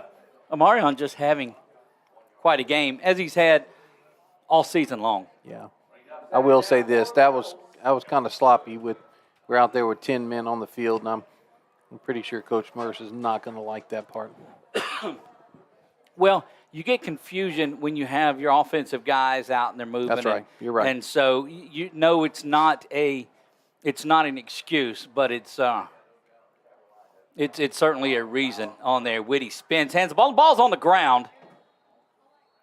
Amarian just having quite a game, as he's had all season long. Yeah. I will say this. That was kind of sloppy. We're out there with 10 men on the field, and I'm pretty sure Coach Merce is not going to like that part. Well, you get confusion when you have your offensive guys out and they're moving. That's right. You're right. And so you know it's not an excuse, but it's certainly a reason on there. Whitty spins, hands the ball. The ball's on the ground.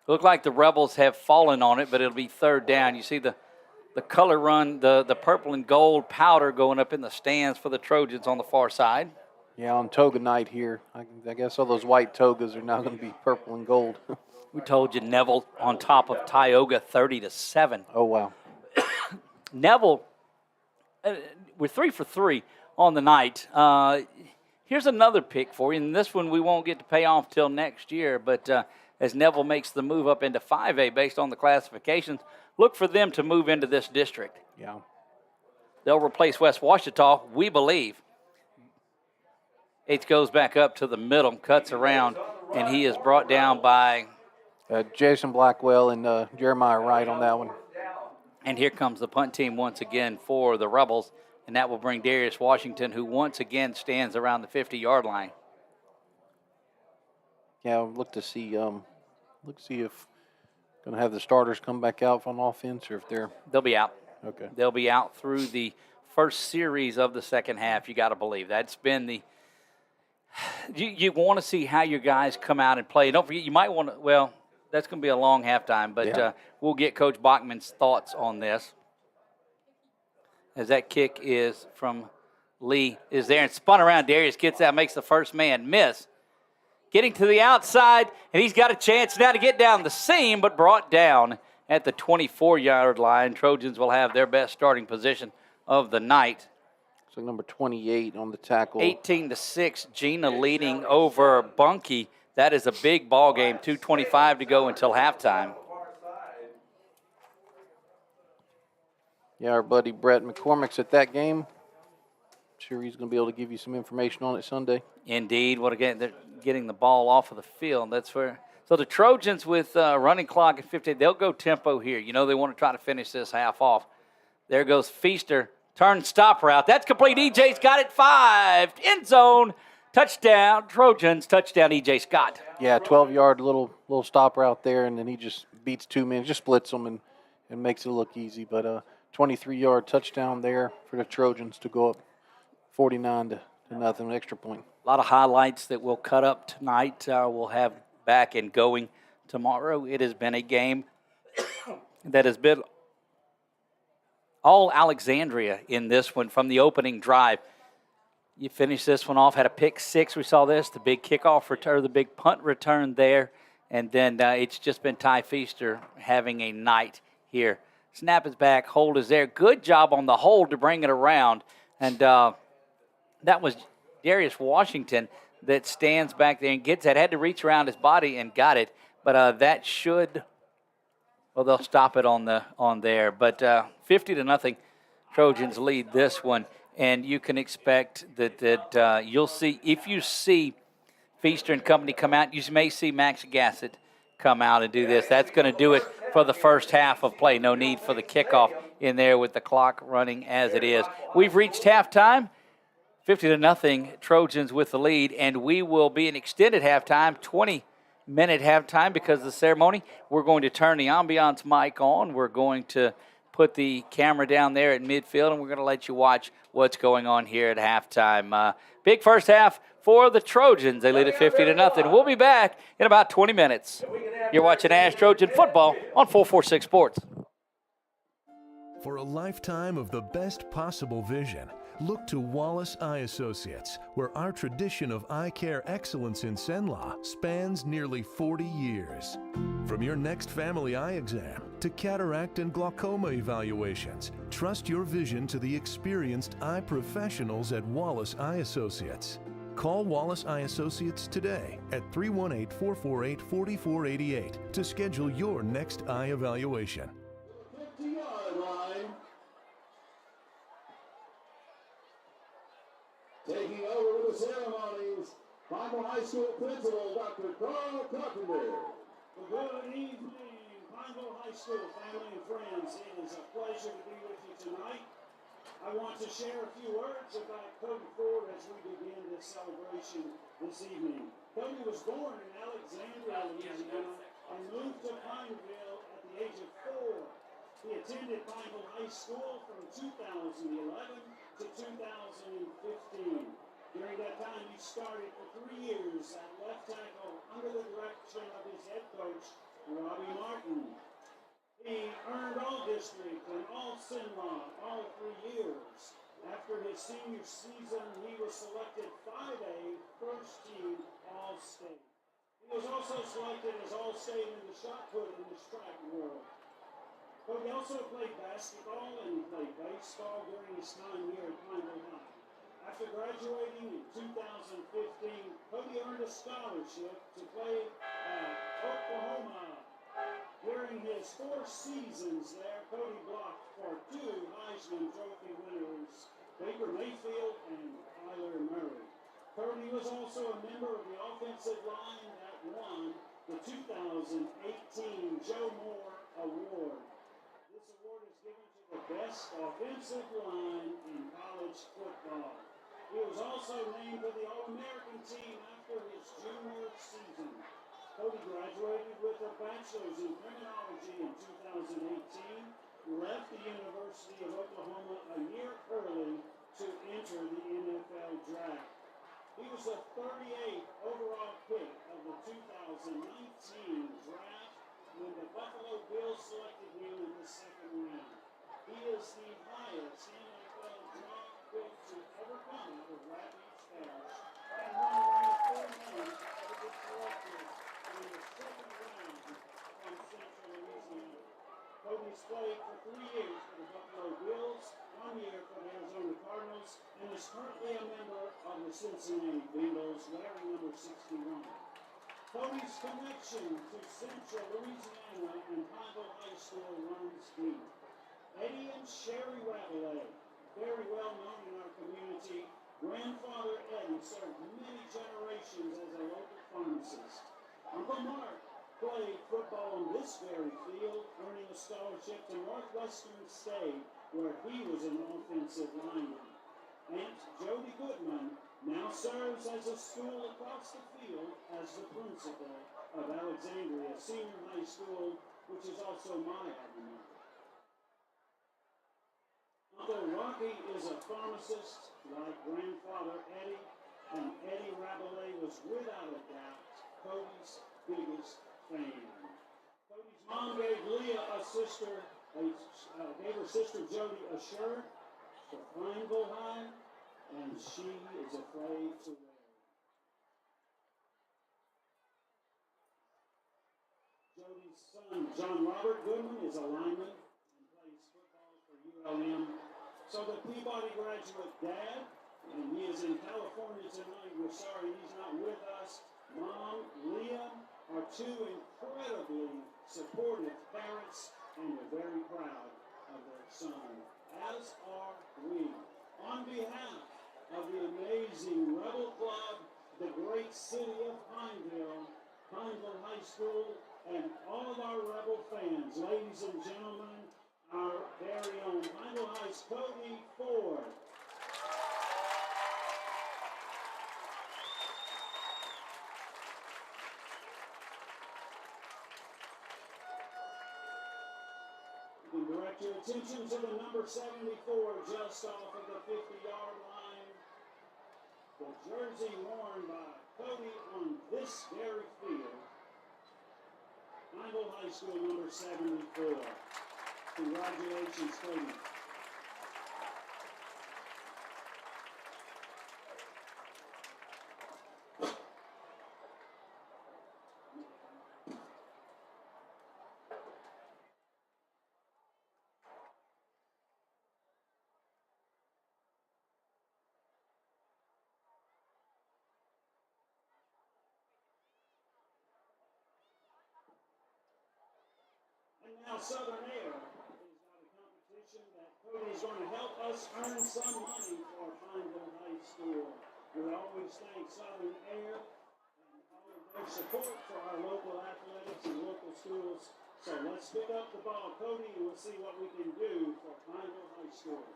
Look like the Rebels have fallen on it, but it'll be third down. You see the color run, the purple and gold powder going up in the stands for the Trojans on the far side. Yeah, on toga night here. I guess all those white togas are now going to be purple and gold. We told you Neville on top of Tioga 30-7. Oh, wow. Neville, we're 3 for 3 on the night. Here's another pick for you, and this one we won't get to pay off till next year, but as Neville makes the move up into 5A based on the classifications, look for them to move into this district. Yeah. They'll replace West Washita, we believe. H goes back up to the middle, cuts around, and he is brought down by Jason Blackwell and Jeremiah Wright on that one. And here comes the punt team once again for the Rebels, and that will bring Darius Washington, who once again stands around the 50-yard line. Yeah, look to see if going to have the starters come back out on offense, or if they'll be out. Okay. They'll be out through the first series of the second half. You got to believe that's been the. You want to see how your guys come out and play. Don't forget, you might want to. Well, that's going to be a long halftime, but we'll get Coach Bachman's thoughts on this. As that kick is from Lee is there and spun around. Darius gets out, makes the first man miss. Getting to the outside, and he's got a chance now to get down the seam, but brought down at the 24-yard line. Trojans will have their best starting position of the night. So number 28 on the tackle. 18-6, Gina leading over Bunkie. That is a big ball game. 2:25 to go until halftime. Yeah, our buddy Brett McCormick's at that game. Sure he's going to be able to give you some information on it Sunday. Indeed. What again? They're getting the ball off of the field. That's where. So the Trojans with running clock at 15, they'll go tempo here. You know they want to try to finish this half off. There goes Feaster. Turn stop route. That's complete. EJ's got it 5. End zone. Touchdown. Trojans. Touchdown EJ Scott. Yeah, 12-yard little stop route there, and then he just beats 2 men, just splits them and makes it look easy. But 23-yard touchdown there for the Trojans to go up 49 to nothing, an extra point. A lot of highlights that we'll cut up tonight. We'll have back and going tomorrow. It has been a game that has been all Alexandria in this one from the opening drive. You finish this one off, had a pick six. We saw this, the big kickoff return, the big punt return there. And then it's just been Ty Feaster having a night here. Snap is back, hold is there. Good job on the hold to bring it around. And that was Darius Washington that stands back there and gets that. Had to reach around his body and got it. But that should, well, they'll stop it on there. But 50 to nothing, Trojans lead this one. And you can expect that you'll see, if you see Feaster and company come out, you may see Max Gassett come out and do this. That's going to do it for the first half of play. No need for the kickoff in there with the clock running as it is. We've reached halftime. 50 to nothing, Trojans with the lead, and we will be an extended halftime, 20-minute halftime because of the ceremony. We're going to turn the ambiance mic on. We're going to put the camera down there at midfield, and we're going to let you watch what's going on here at halftime. Big first half for the Trojans. They lead at 50 to nothing. We'll be back in about 20 minutes. You're watching ASH Trojan football on 446 Sports. For a lifetime of the best possible vision, look to Wallace Eye Associates, where our tradition of eye care excellence in Cenla spans nearly 40 years. From your next family eye exam to cataract and glaucoma evaluations, trust your vision to the experienced eye professionals at Wallace Eye Associates. Call Wallace Eye Associates today at 318-448-4488 to schedule your next eye evaluation. 50-yard line. Taking over with the ceremonies, Pineville High School Principal, Dr. Carl Carpenter. Good evening, Pineville High School family and friends. It is a pleasure to be with you tonight. I want to share a few words about Cody Ford as we begin this celebration this evening. Cody was born in Alexandria, Louisiana, and moved to Pineville at the age of 4. He attended Pineville High School from 2011 to 2015. During that time, he started for 3 years at left tackle under the direction of his head coach, Robbie Martin. He earned All-District and All-Cenla all 3 years. After his senior season, he was selected 5A first-team All-State. He was also selected as All-State in the shot put in the track world. But he also played basketball and he played baseball during his time here at Pineville High. After graduating in 2015, Cody earned a scholarship to play at Oklahoma. During his 4 seasons there, Cody blocked for 2 Heisman Trophy winners, Baker Mayfield and Tyler Murray. Cody was also a member of the offensive line that won the 2018 Joe Moore Award. This award is given to the best offensive line in college football. He was also named to the All-American team after his junior season. Cody graduated with a bachelor's in criminology in 2018, left the University of Oklahoma a year early to enter the NFL draft. He was the 38th overall pick of the 2019 draft when the Buffalo Bills selected him in the 2nd round. He is the highest NFL draft pick to ever come out of Rapids Parish and one of only 4 men to ever get selected in the 2nd round from Central Louisiana. Cody's played for 3 years for the Buffalo Bills, 1 year for the Arizona Cardinals, and is currently a member of the Cincinnati Bengals, wearing number 61. Cody's connection to Central Louisiana and Pineville High School runs deep. Eddie and Sherry Rabelais, very well known in our community. Grandfather Eddie served many generations as a local pharmacist. Uncle Mark played football on this very field, earning a scholarship to Northwestern State, where he was an offensive lineman. Aunt Jody Goodman now serves as a school across the field as the principal of Alexandria Senior High School, which is also my alma mater. Uncle Rocky is a pharmacist like grandfather Eddie, and Eddie Rabelais was without a doubt Cody's biggest fan. Cody's mom gave Leah gave her sister Jody a shirt for Pineville High, and she is afraid to wear it. Jody's son, John Robert Goodman, is a lineman and plays football for ULM. So the Peabody graduate dad, and he is in California tonight. We're sorry he's not with us. Mom, Leah, are two incredibly supportive parents, and we're very proud of their son, as are we. On behalf of the amazing Rebel Club, the great city of Pineville, Pineville High School, and all of our Rebel fans, ladies and gentlemen, our very own Pineville High's Cody Ford. You can direct your attention to the number 74 just off of the 50-yard line. The jersey worn by Cody on this very field. Pineville High School number 74. Congratulations, Cody. And now Southern Air has got a competition that Cody's going to help us earn some money for Pineville High School. We always thank Southern Air and all of their support for our local athletics and local schools. So let's pick up the ball, Cody, and we'll see what we can do for Pineville High School.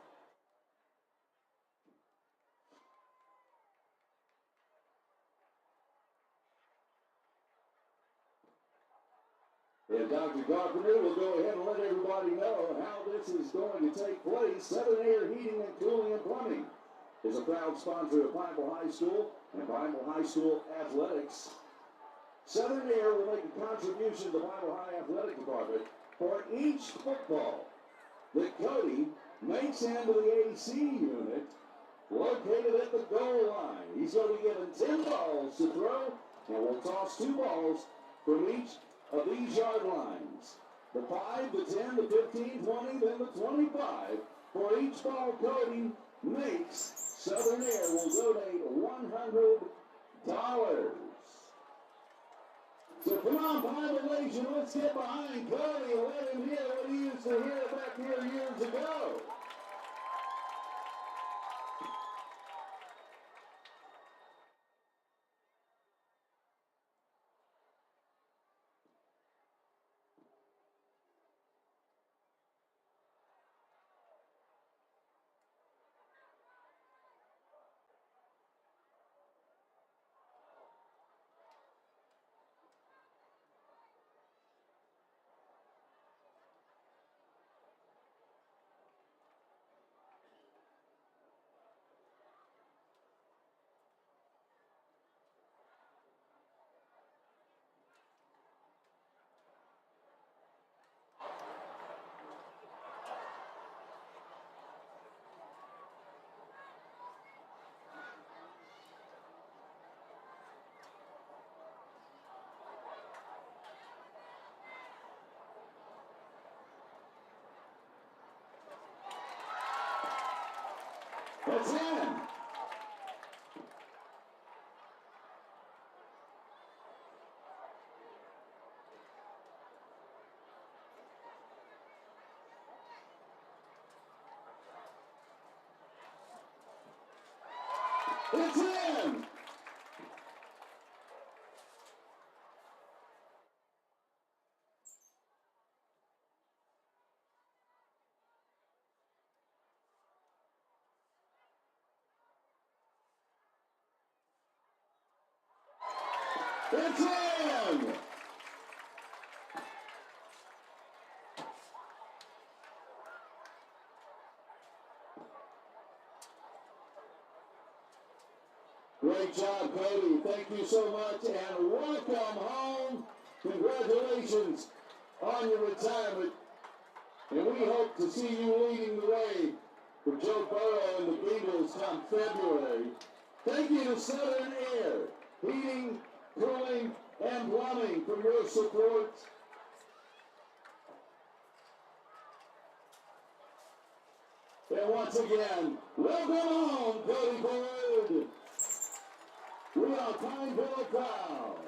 And Dr. Carpenter will go ahead and let everybody know how this is going to take place. Southern Air Heating and Cooling and Plumbing is a proud sponsor of Pineville High School and Pineville High School Athletics. Southern Air will make a contribution to the Pineville High Athletic Department for each football that Cody makes into the AC unit located at the goal line. He's going to be given 10 balls to throw, and we'll toss 2 balls from each of these yard lines. The 5, the 10, the 15, 20, then the 25. For each ball Cody makes, Southern Air will donate $100. So come on, Pineville Nation, let's get behind Cody and let him hear what he used to hear back here years ago. That's in. It's in. It's in! Great job, Cody. Thank you so much, and welcome home. Congratulations on your retirement, and we hope to see you leading the way for Joe Burrow and the Beagles come February. Thank you to Southern Air, Heating, Cooling, and Plumbing for your support. And once again, welcome home, Cody Ford. We are Pineville proud.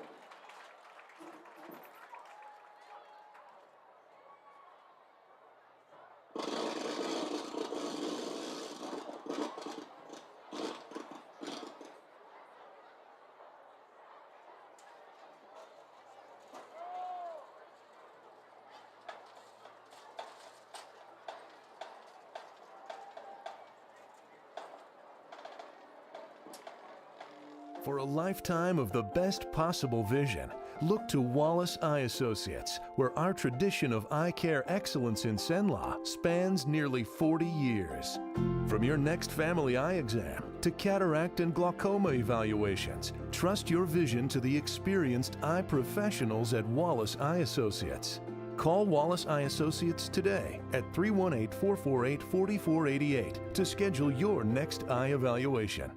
For a lifetime of the best possible vision, look to Wallace Eye Associates, where our tradition of eye care excellence in Cenla spans nearly 40 years. From your next family eye exam to cataract and glaucoma evaluations, trust your vision to the experienced eye professionals at Wallace Eye Associates. Call Wallace Eye Associates today at 318-448-4488 to schedule your next eye evaluation.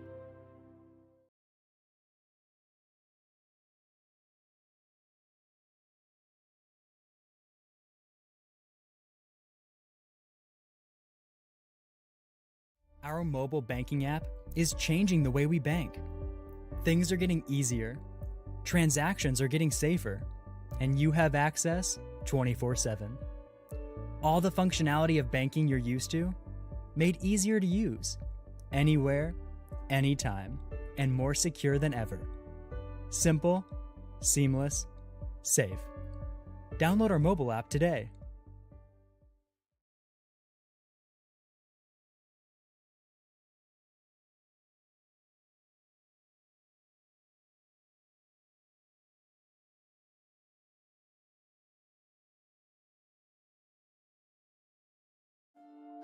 Our mobile banking app is changing the way we bank. Things are getting easier, transactions are getting safer, and you have access 24/7. All the functionality of banking you're used to, made easier to use, anywhere, anytime, and more secure than ever. Simple, seamless, safe. Download our mobile app today.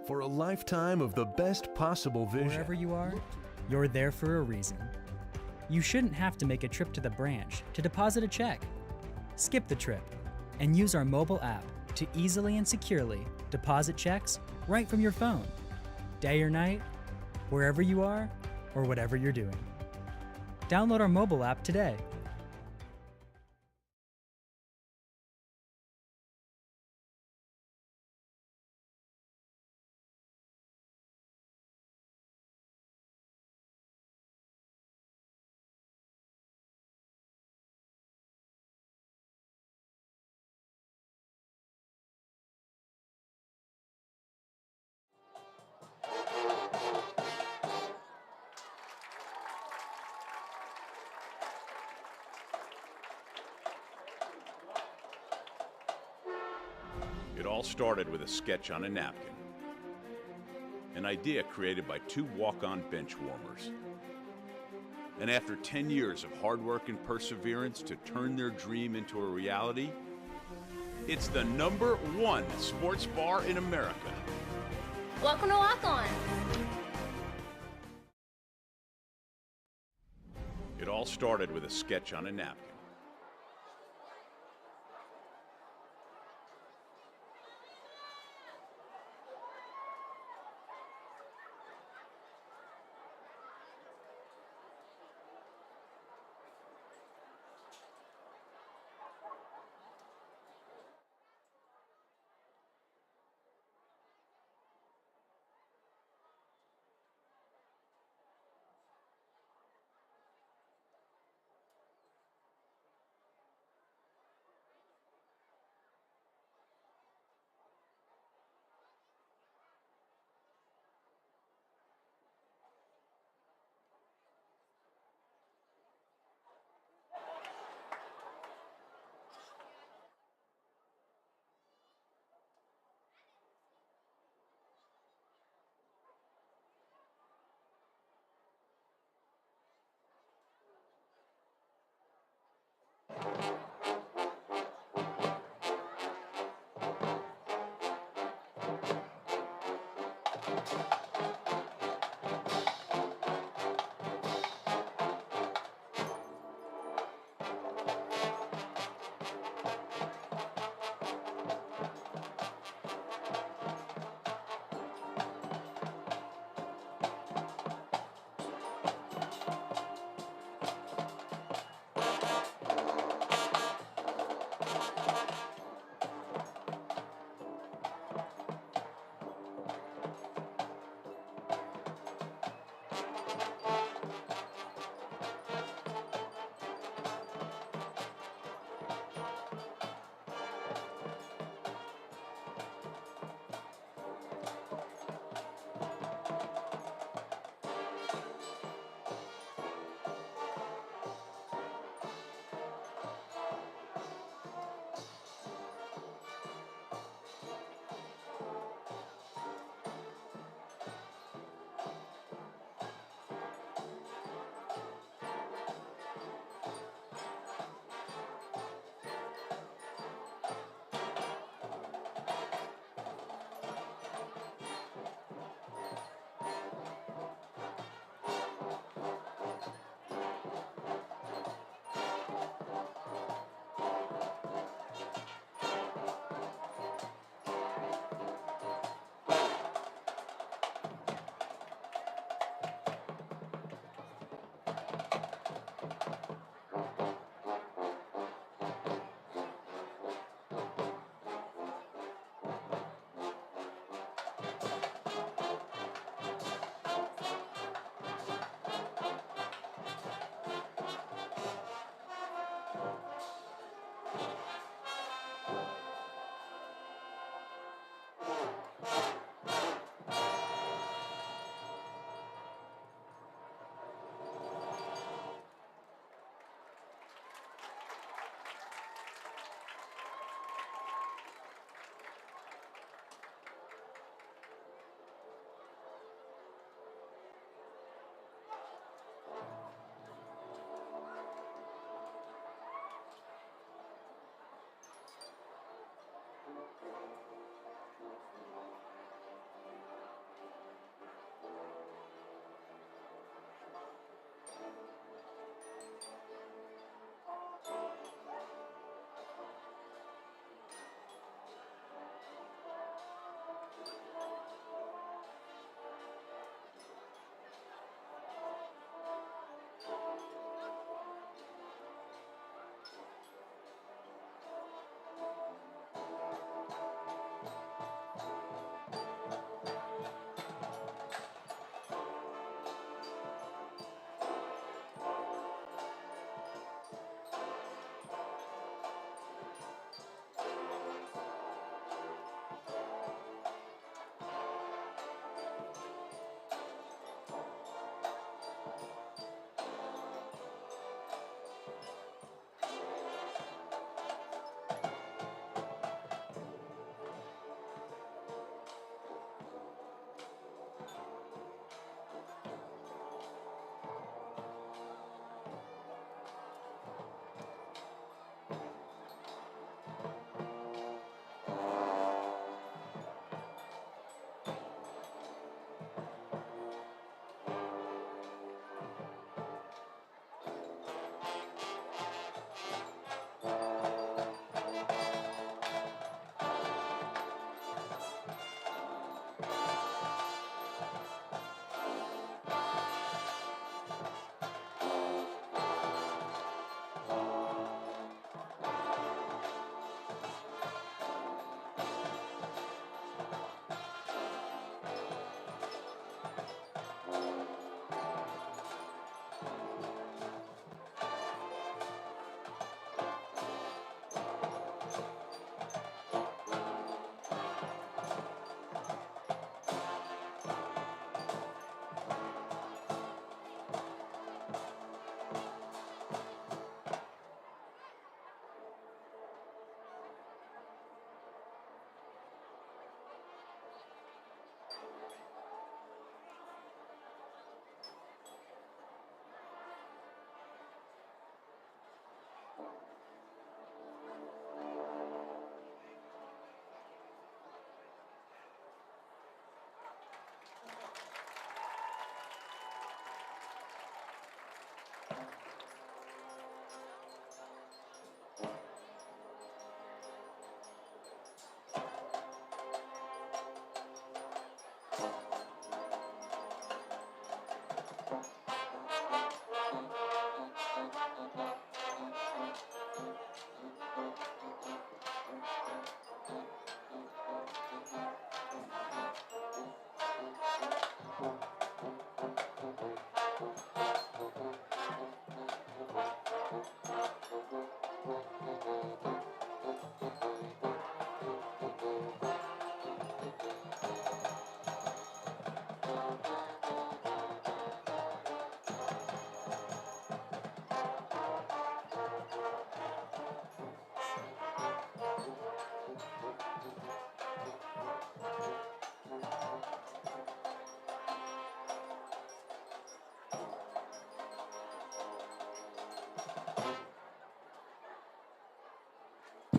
For a lifetime of the best possible vision. Wherever you are, you're there for a reason. You shouldn't have to make a trip to the branch to deposit a check. Skip the trip and use our mobile app to easily and securely deposit checks right from your phone, day or night, wherever you are or whatever you're doing. Download our mobile app today. It all started with a sketch on a napkin. An idea created by two walk-on bench warmers. And after 10 years of hard work and perseverance to turn their dream into a reality, it's the #1 sports bar in America. Welcome to Walk On. It all started with a sketch on a napkin.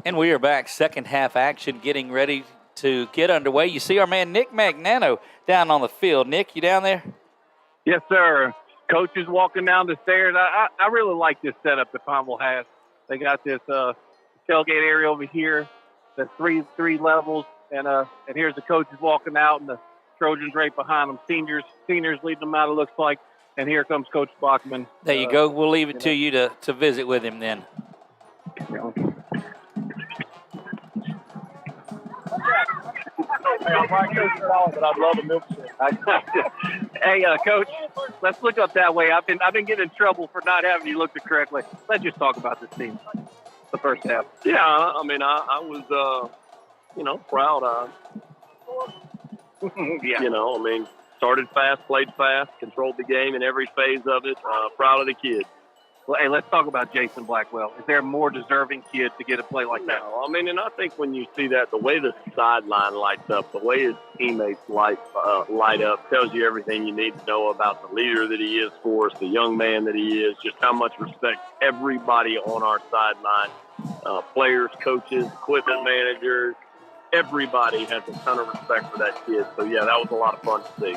And we are back, second half action, getting ready to get underway. You see our man Nick Magnano down on the field. Nick, you down there? Yes, sir. Coach is walking down the stairs. I really like this setup that Pineville has. They got this tailgate area over here. That's three levels, and here's the coaches walking out, and the Trojans right behind them. Seniors leading them out, it looks like. And here comes Coach Bachman. There you go. We'll leave it to you to visit with him then. Hey, I'm right Coach but I'd love a milkshake. Hey, Coach, let's look up that way. I've been getting in trouble for not having you looked it correctly. Let's just talk about this team, the first half. Yeah, I mean, I was, proud. Yeah. I mean, started fast, played fast, controlled the game in every phase of it. Proud of the kids. Well, hey, let's talk about Jason Blackwell. Is there a more deserving kid to get a play like that? No, I mean, and I think when you see that, the way the sideline lights up, the way his teammates light up, tells you everything you need to know about the leader that he is for us, the young man that he is, just how much respect everybody on our sideline, players, coaches, equipment managers, everybody has a ton of respect for that kid. So, yeah, that was a lot of fun to see.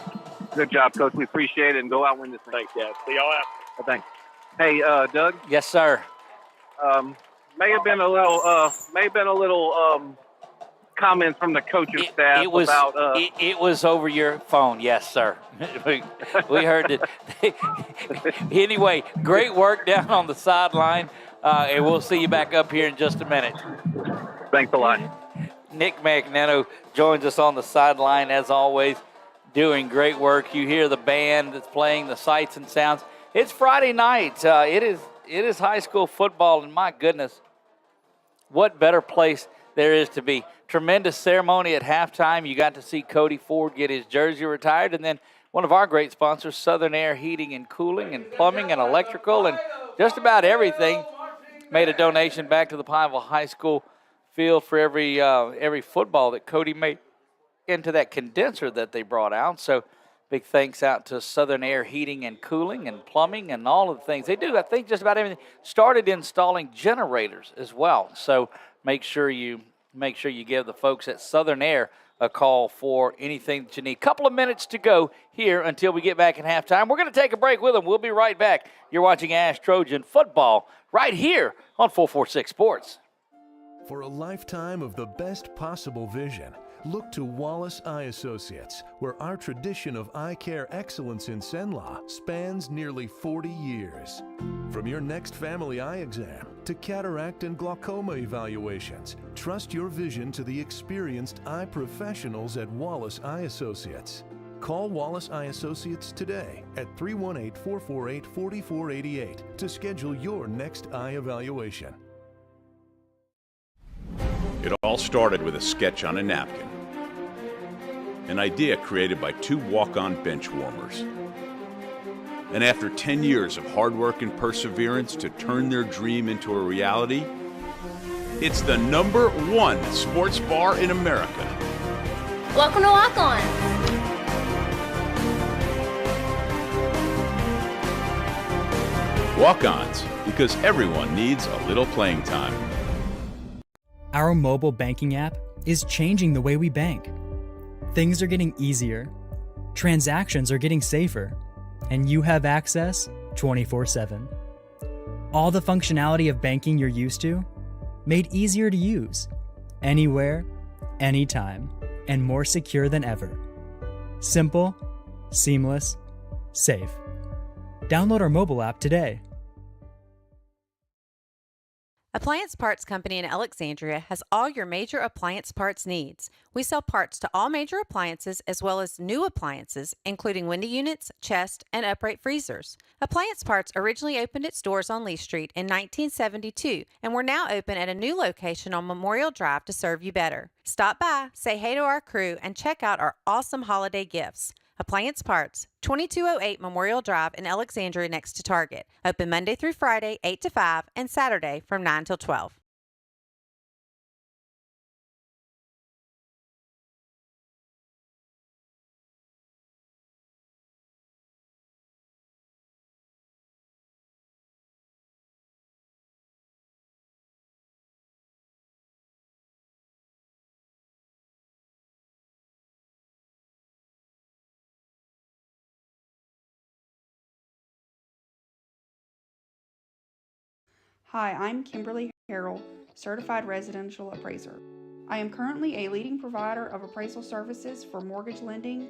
Good job, Coach. We appreciate it, and go out and win this thing. Thanks, guys. See y'all out. Thanks. Hey, Doug. Yes, sir. May have been a little comments from the coaching staff It was about. it was over your phone. Yes, sir. we heard it. Anyway, great work down on the sideline, and we'll see you back up here in just a minute. Thanks a lot. Nick McNenno joins us on the sideline as always, doing great work. You hear the band that's playing the sights and sounds. It's Friday night. It is high school football, and my goodness, what better place there is to be. Tremendous ceremony at halftime. You got to see Cody Ford get his jersey retired, and then one of our great sponsors, Southern Air Heating and Cooling and Plumbing and Electrical and just about everything, made a donation back to the Pineville High School field for every football that Cody made into that condenser that they brought out. So big thanks out to Southern Air Heating and Cooling and Plumbing and all of the things. They do, I think, just about everything. Started installing generators as well. So make sure you give the folks at Southern Air a call for anything that you need. Couple of minutes to go here until we get back at halftime. We're going to take a break with them. We'll be right back. You're watching ASH Trojan football right here on 446 Sports. For a lifetime of the best possible vision, look to Wallace Eye Associates, where our tradition of eye care excellence in Cenla spans nearly 40 years. From your next family eye exam to cataract and glaucoma evaluations, trust your vision to the experienced eye professionals at Wallace Eye Associates. Call Wallace Eye Associates today at 318-448-4488 to schedule your next eye evaluation. It all started with a sketch on a napkin. An idea created by two walk-on bench warmers. And after 10 years of hard work and perseverance to turn their dream into a reality, it's the #1 sports bar in America. Welcome to Walk On. Walk-ons, because everyone needs a little playing time. Our mobile banking app is changing the way we bank. Things are getting easier, transactions are getting safer, and you have access 24/7. All the functionality of banking you're used to, made easier to use, anywhere, anytime, and more secure than ever. Simple, seamless, safe. Download our mobile app today. Appliance Parts Company in Alexandria has all your major appliance parts needs. We sell parts to all major appliances as well as new appliances, including window units, chest, and upright freezers. Appliance Parts originally opened its doors on Lee Street in 1972, and we're now open at a new location on Memorial Drive to serve you better. Stop by, say hey to our crew, and check out our awesome holiday gifts. Appliance Parts, 2208 Memorial Drive in Alexandria next to Target. Open Monday through Friday, 8 to 5, and Saturday from 9 till 12. Hi, I'm Kimberly Harrell, Certified Residential Appraiser. I am currently a leading provider of appraisal services for mortgage lending,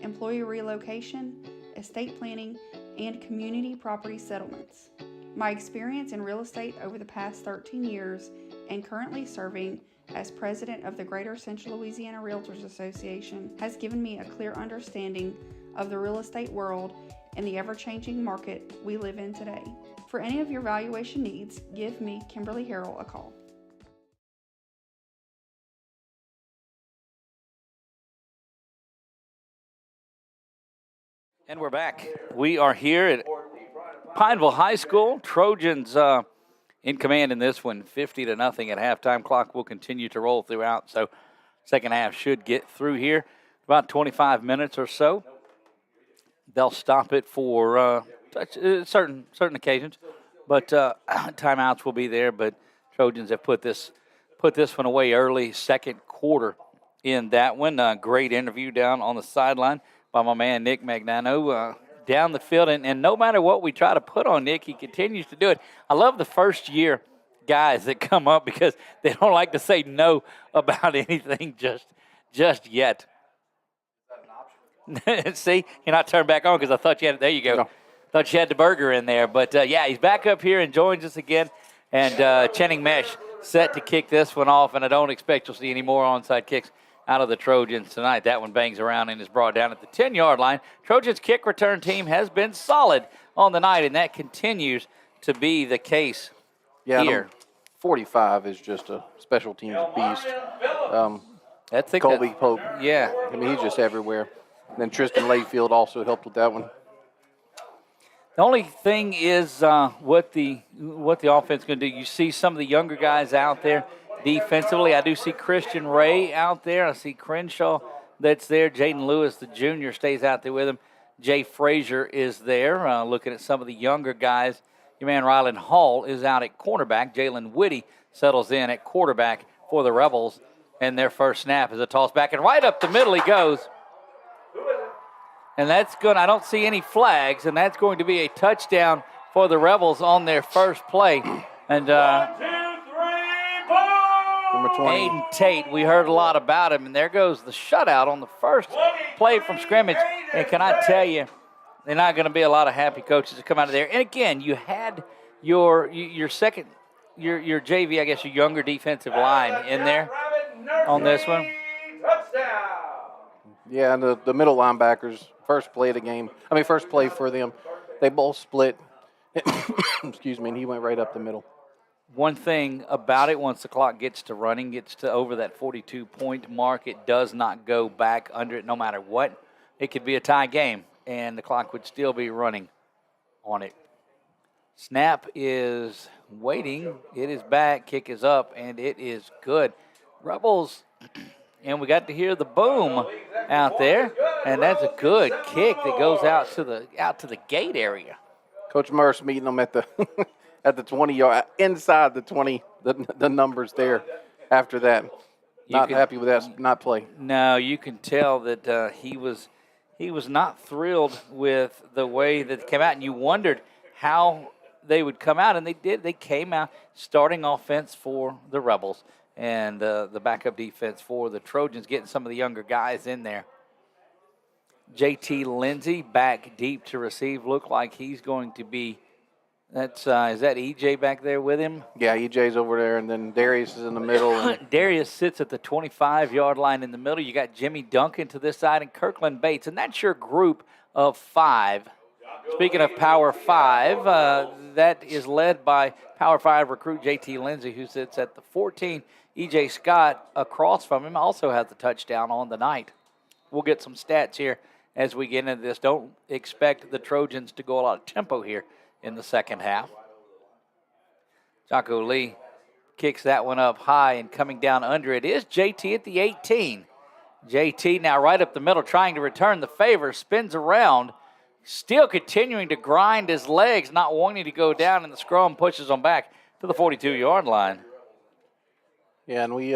employee relocation, estate planning, and community property settlements. My experience in real estate over the past 13 years and currently serving as president of the Greater Central Louisiana Realtors Association has given me a clear understanding of the real estate world and the ever-changing market we live in today. For any of your valuation needs, give me, Kimberly Harrell, a call. And we're back. We are here at Pineville High School. Trojans in command in this one, 50-0 at halftime. Clock will continue to roll throughout, so second half should get through here. About 25 minutes or so. They'll stop it for certain occasions, but timeouts will be there. But Trojans have put this one away early, second quarter in that one. Great interview down on the sideline by my man Nick Magnano down the field. And no matter what we try to put on Nick, he continues to do it. I love the first-year guys that come up because they don't like to say no about anything just yet. See, you're not turned back on because I thought you had it. There you go. No. Thought you had the burger in there. But, yeah, he's back up here and joins us again. And Channing Mesh set to kick this one off, and I don't expect you'll see any more onside kicks out of the Trojans tonight. That one bangs around and is brought down at the 10-yard line. Trojans kick return team has been solid on the night, and that continues to be the case here. 45 is just a special teams beast. That's Colby Pope. Yeah. I mean, he's just everywhere. And then Tristan Layfield also helped with that one. The only thing is what the offense is going to do. You see some of the younger guys out there defensively. I do see Christian Ray out there. I see Crenshaw that's there. Jaden Lewis, the junior, stays out there with him. Jay Frazier is there. Looking at some of the younger guys, your man Rylan Hall is out at cornerback. Jalen Whitty settles in at quarterback for the Rebels. And their first snap is a toss back. And right up the middle he goes. And that's good. I don't see any flags, and that's going to be a touchdown for the Rebels on their first play. And number 20. Aiden Tate, we heard a lot about him, and there goes the shutout on the first play from scrimmage. And can I tell you, they're not going to be a lot of happy coaches that come out of there. And again, you had your second, your JV, I guess, your younger defensive line in there on this one. Yeah, and the middle linebackers, first play for them, they both split. Excuse me, and he went right up the middle. One thing about it, once the clock gets to running, gets to over that 42-point mark, it does not go back under it no matter what. It could be a tie game, and the clock would still be running on it. Snap is waiting. It is back. Kick is up, and it is good. Rebels, and we got to hear the boom out there, and that's a good kick that goes out to the gate area. Coach Murse meeting them at the at the 20-yard, inside the 20, the numbers there after that. Not happy with that not play. No, you can tell that he was not thrilled with the way that it came out, and you wondered how they would come out, and they did. They came out starting offense for the Rebels and the backup defense for the Trojans, getting some of the younger guys in there. JT Lindsay back deep to receive. Look like he's going to be – is that EJ back there with him? Yeah, EJ's over there, and then Darius is in the middle. Darius sits at the 25-yard line in the middle. You got Jimmy Duncan to this side and Kirkland Bates, and that's your group of five. Speaking of Power 5, that is led by Power 5 recruit JT Lindsay, who sits at the 14. EJ Scott across from him also has the touchdown on the night. We'll get some stats here as we get into this. Don't expect the Trojans to go a lot of tempo here in the second half. Jocko Lee kicks that one up high, and coming down under it is JT at the 18. JT now right up the middle trying to return the favor, spins around, still continuing to grind his legs, not wanting to go down, and the scrum pushes him back to the 42-yard line. Yeah, and we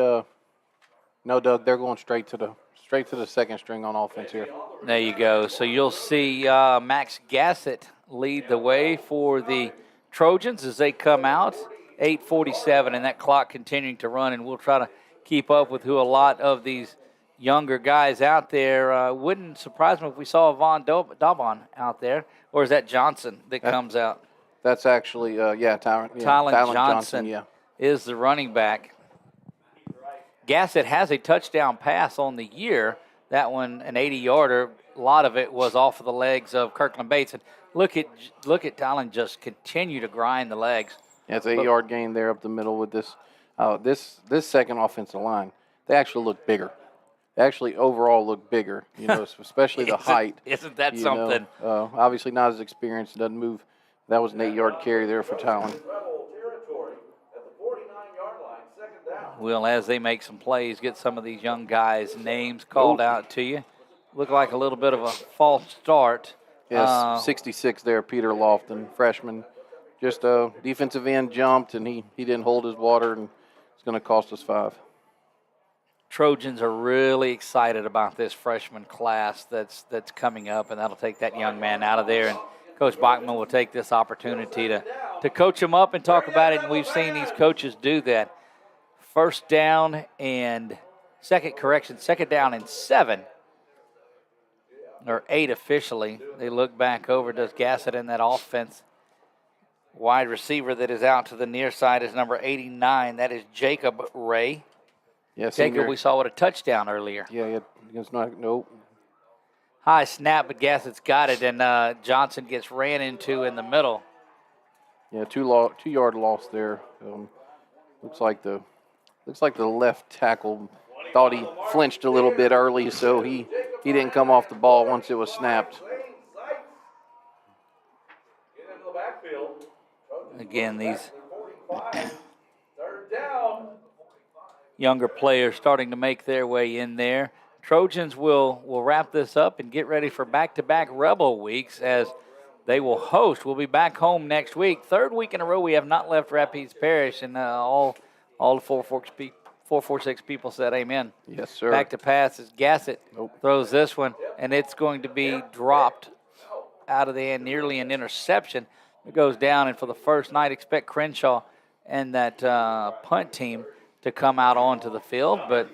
no, Doug, they're going straight to the second string on offense here. There you go. So you'll see Max Gassett lead the way for the Trojans as they come out. 8:47, and that clock continuing to run, and we'll try to keep up with who a lot of these younger guys out there. Wouldn't surprise me if we saw Von Daubon out there, or is that Johnson that comes out? That's actually, Tylen Johnson is the running back. Gassett has a touchdown pass on the year. That one, an 80-yarder. A lot of it was off of the legs of Kirkland Bates. And look at Tylen just continue to grind the legs. Yeah, it's an 8-yard gain there up the middle with this. This second offensive line, they actually look bigger. They actually overall look bigger, especially the height. Isn't that something? Obviously not as experienced, doesn't move. That was an 8-yard carry there for Tylen. Well, as they make some plays, get some of these young guys' names called out to you. Look like a little bit of a false start. Yes, 66 there, Peter Lofton, freshman. Just a defensive end jumped, and he didn't hold his water, and it's going to cost us 5. Trojans are really excited about this freshman class that's coming up, and that'll take that young man out of there. And Coach Bachman will take this opportunity to coach him up and talk about it, and we've seen these coaches do that. Second down and 7, or 8 officially. They look back over, does Gassett in that offense. Wide receiver that is out to the near side is number 89. That is Jacob Ray. Yes, Jacob, we saw with a touchdown earlier. Yeah, it's not, nope. High snap, but Gassett's got it, and Johnson gets ran into in the middle. Yeah, 2-yard loss there. Looks like the left tackle thought he flinched a little bit early, so he didn't come off the ball once it was snapped. Again, these younger players starting to make their way in there. Trojans will wrap this up and get ready for back-to-back Rebel weeks as they will host. We'll be back home next week. 3rd week in a row we have not left Rapides Parish, and all the 446 people said amen. Yes, sir. Back to pass as Gassett throws this one, and it's going to be dropped out of the end, nearly an interception. It goes down, and for the first night, expect Crenshaw and that punt team to come out onto the field. But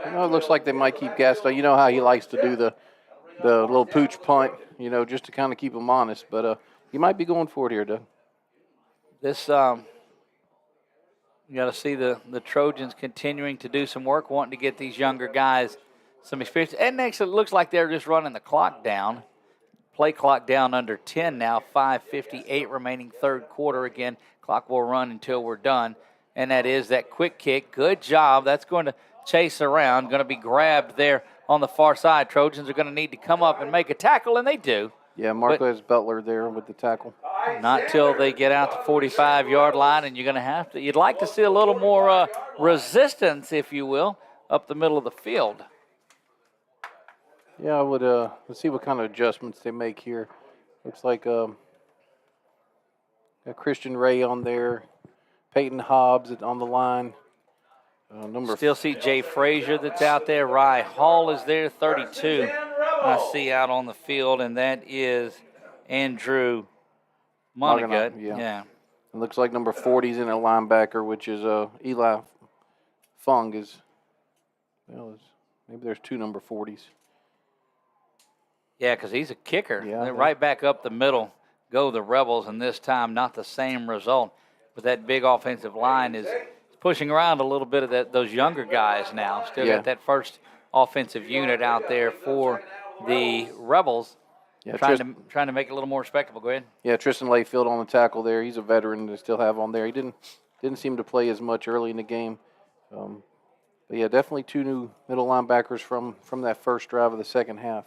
it looks like they might keep Gasto. You know how he likes to do the little pooch punt, just to kind of keep him honest. But he might be going for it here, Doug. This, you got to see the Trojans continuing to do some work, wanting to get these younger guys some experience. And next, it looks like they're just running the clock down. Play clock down under 10 now, 5:58 remaining 3rd quarter. Again, clock will run until we're done. And that is that quick kick. Good job. That's going to chase around, going to be grabbed there on the far side. Trojans are going to need to come up and make a tackle, and they do. Yeah, Marquez Butler there with the tackle. Not till they get out the 45-yard line, and you're going to you'd like to see a little more resistance, if you will, up the middle of the field. Yeah, I would. Let's see what kind of adjustments they make here. Looks like a Christian Ray on there, Peyton Hobbs on the line. Still see Jay Frazier that's out there. Rye Hall is there, 32. I see out on the field, and that is Andrew Monaghan. Yeah. It looks like number 40 is in a linebacker, which is Eli Fung. Maybe there's 2 number 40s. Yeah, because he's a kicker. Yeah, right back up the middle go the Rebels, and this time not the same result. But that big offensive line is pushing around a little bit of those younger guys now. Still got that first offensive unit out there for the Rebels. Yeah, trying to make it a little more respectable. Go ahead. Yeah, Tristan Layfield on the tackle there. He's a veteran to still have on there. He didn't seem to play as much early in the game. But yeah, definitely 2 new middle linebackers from that first drive of the second half.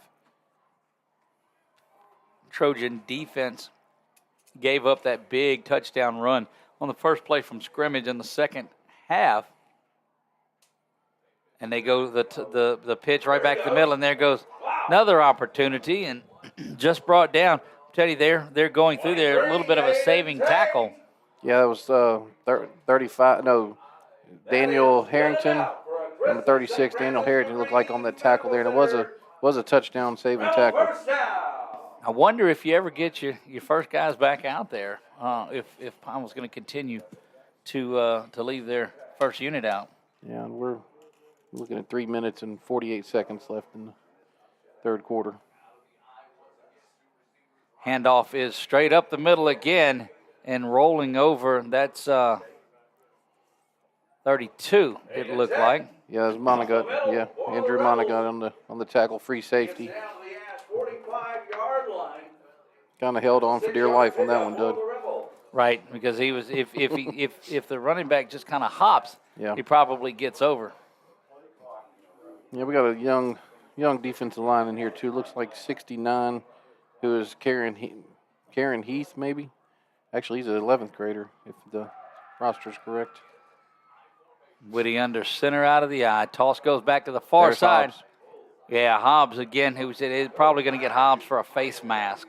Trojan defense gave up that big touchdown run on the first play from scrimmage in the second half. And they go the pitch right back to the middle, and there goes another opportunity, and just brought down. I'll tell you, they're going through there a little bit of a saving tackle. Yeah, it was 35. No, Daniel Harrington, number 36. Daniel Harrington looked like on that tackle there, and it was a touchdown saving tackle. I wonder if you ever get your first guys back out there, if Pineville's going to continue to leave their first unit out. Yeah, and we're looking at 3 minutes and 48 seconds left in the 3rd quarter. Handoff is straight up the middle again and rolling over. That's 32, it looked like. Yeah, it's Monaghan. Yeah, Andrew Monaghan on the tackle, free safety. Kind of held on for dear life on that one, Doug. Right, because he was if the running back just kind of hops, he probably gets over. Yeah, we got a young defensive line in here too. Looks like 69, who is Karen Heath, maybe. Actually, he's an 11th grader, if the roster's correct. Whitty under center out of the eye. Toss goes back to the far side. Hobbs. Yeah, Hobbs again, who said he's probably going to get Hobbs for a face mask.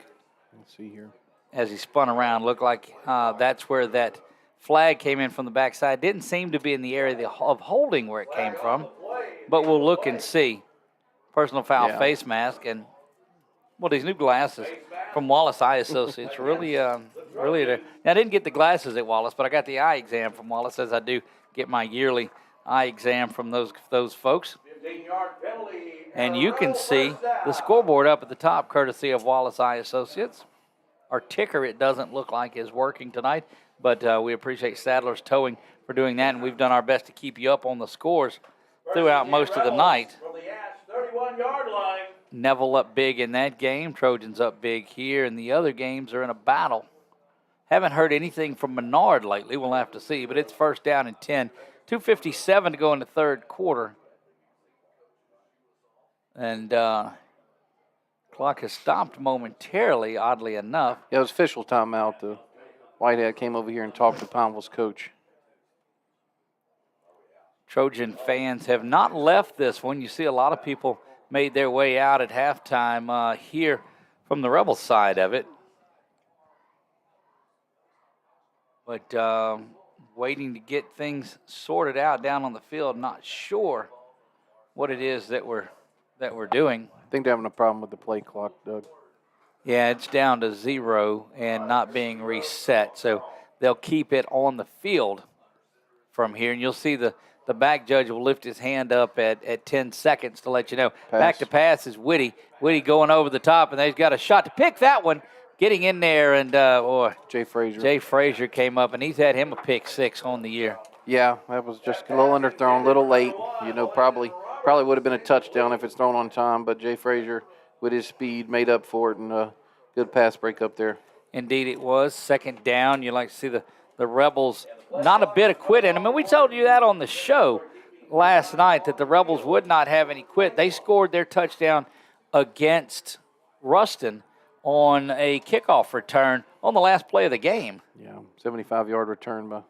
Let's see here. As he spun around, looked like that's where that Flag came in from the backside. Didn't seem to be in the area of holding where it came from, but we'll look and see. Personal foul face mask, and these new glasses from Wallace Eye Associates really. Now, I didn't get the glasses at Wallace, but I got the eye exam from Wallace, as I do get my yearly eye exam from those folks. And you can see the scoreboard up at the top, courtesy of Wallace Eye Associates. Our ticker, it doesn't look like, is working tonight, but we appreciate Sadler's Towing for doing that, and we've done our best to keep you up on the scores throughout most of the night. Neville up big in that game. Trojans up big here, and the other games are in a battle. Haven't heard anything from Menard lately. We'll have to see, but it's first down and 10. 2:57 to go in the third quarter. And clock has stopped momentarily, oddly enough. Yeah, it was official timeout. The Whitehead came over here and talked to Pineville's coach. Trojan fans have not left this one. You see a lot of people made their way out at halftime here from the Rebels side of it. But waiting to get things sorted out down on the field. Not sure what it is that we're doing. I think they're having a problem with the play clock, Doug. Yeah, it's down to 0 and not being reset. So they'll keep it on the field from here. And you'll see the back judge will lift his hand up at 10 seconds to let you know. Pass. Back to pass is Whitty. Whitty going over the top, and they've got a shot to pick that one. Getting in there, and Jay Frazier. Jay Frazier came up, and he's had him a pick 6 on the year. Yeah, that was just a little underthrown, a little late. You know, probably would have been a touchdown if it's thrown on time, but Jay Frazier, with his speed, made up for it, and good pass break up there. Indeed it was. Second down. You like to see the Rebels, not a bit of quit in them. And we told you that on the show last night, that the Rebels would not have any quit. They scored their touchdown against Ruston on a kickoff return on the last play of the game. Yeah, 75-yard return by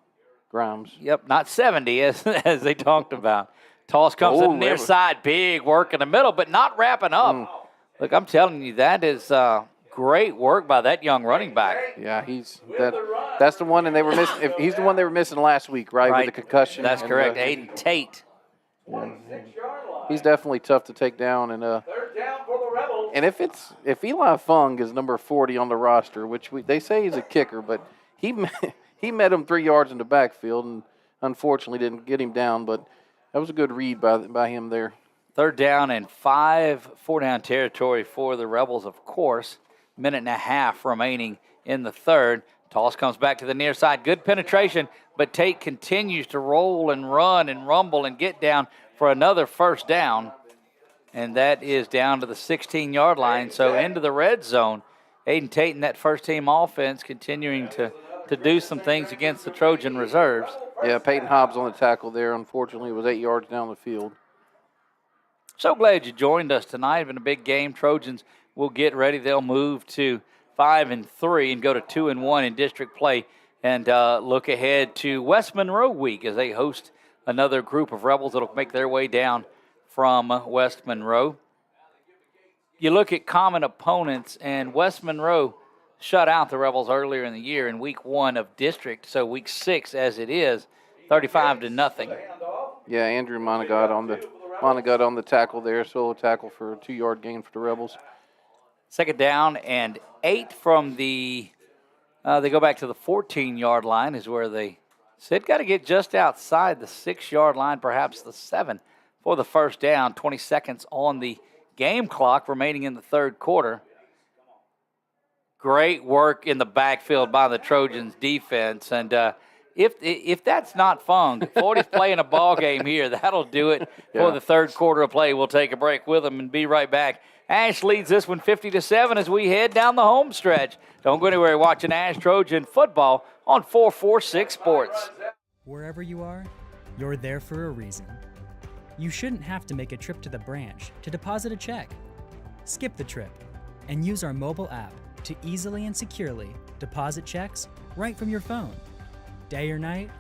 Grimes. Yep, not 70 as they talked about. Toss comes to the near side, big work in the middle, but not wrapping up. Look, I'm telling you, that is great work by that young running back. Yeah, that's the one, and they were missing. He's the one they were missing last week, right? With the concussion. That's correct. Aiden Tate. Yeah, he's definitely tough to take down, and if Eli Fung is number 40 on the roster, which they say he's a kicker, but he met him 3 yards in the backfield, and unfortunately didn't get him down. But that was a good read by him there. Third down and 5, 4-down territory for the Rebels, of course. Minute and a half remaining in the third. Toss comes back to the near side. Good penetration, but Tate continues to roll and run and rumble and get down for another first down. And that is down to the 16-yard line, so into the red zone. Aiden Tate and that first-team offense continuing to do some things against the Trojan reserves. Yeah, Peyton Hobbs on the tackle there. Unfortunately, it was 8 yards down the field. So glad you joined us tonight. It's been a big game. Trojans will get ready. They'll move to 5-3 and go to 2-1 in district play, and look ahead to West Monroe week as they host another group of Rebels that'll make their way down from West Monroe. You look at common opponents, and West Monroe shut out the Rebels earlier in the year in week 1 of district, so week 6 as it is, 35-0. Yeah, Andrew Monaghan on the tackle there, solo tackle for a 2-yard gain for the Rebels. Second down and 8 from they go back to the 14-yard line is where they sit. Got to get just outside the 6-yard line, perhaps the 7 for the first down. 20 seconds on the game clock remaining in the third quarter. Great work in the backfield by the Trojans defense. And if that's not fun, 40th play in a ball game here, that'll do it for the third quarter of play. We'll take a break with them and be right back. Ash leads this one 50-7 as we head down the home stretch. Don't go anywhere. Watching Ash Trojan football on 446 Sports. Wherever you are, you're there for a reason. You shouldn't have to make a trip to the branch to deposit a check. Skip the trip and use our mobile app to easily and securely deposit checks right from your phone. Day or night,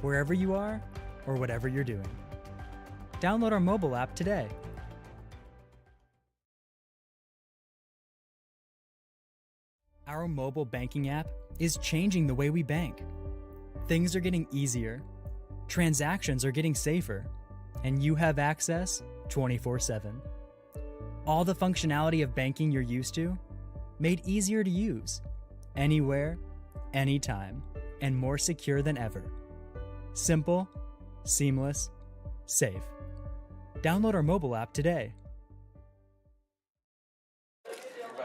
wherever you are, or whatever you're doing. Download our mobile app today. Our mobile banking app is changing the way we bank. Things are getting easier, transactions are getting safer, and you have access 24/7. All the functionality of banking you're used to, made easier to use, anywhere, anytime, and more secure than ever. Simple, seamless, safe. Download our mobile app today.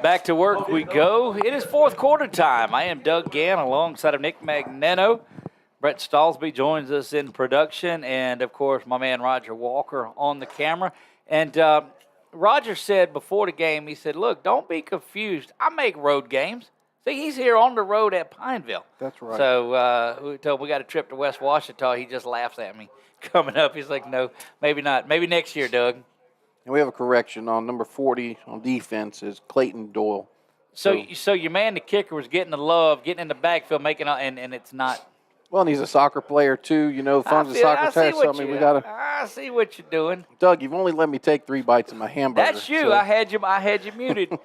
Back to work we go. It is fourth quarter time. I am Doug Gann alongside of Nick Magneno. Brett Stallsby joins us in production, and, of course, my man Roger Walker on the camera. And Roger said before the game, he said, look, don't be confused. I make road games. See, he's here on the road at Pineville. That's right. So we told him we got a trip to West Washita. He just laughs at me coming up. He's like, no, maybe not. Maybe next year, Doug. And we have a correction on number 40 on defense is Clayton Doyle. So your man, the kicker, was getting the love, getting in the backfield, making and it's not. Well, and he's a soccer player, too. You know, funds of soccer test. So, we got to. I see what you're doing. Doug, you've only let me take 3 bites of my hamburger. That's you. So. I had you muted.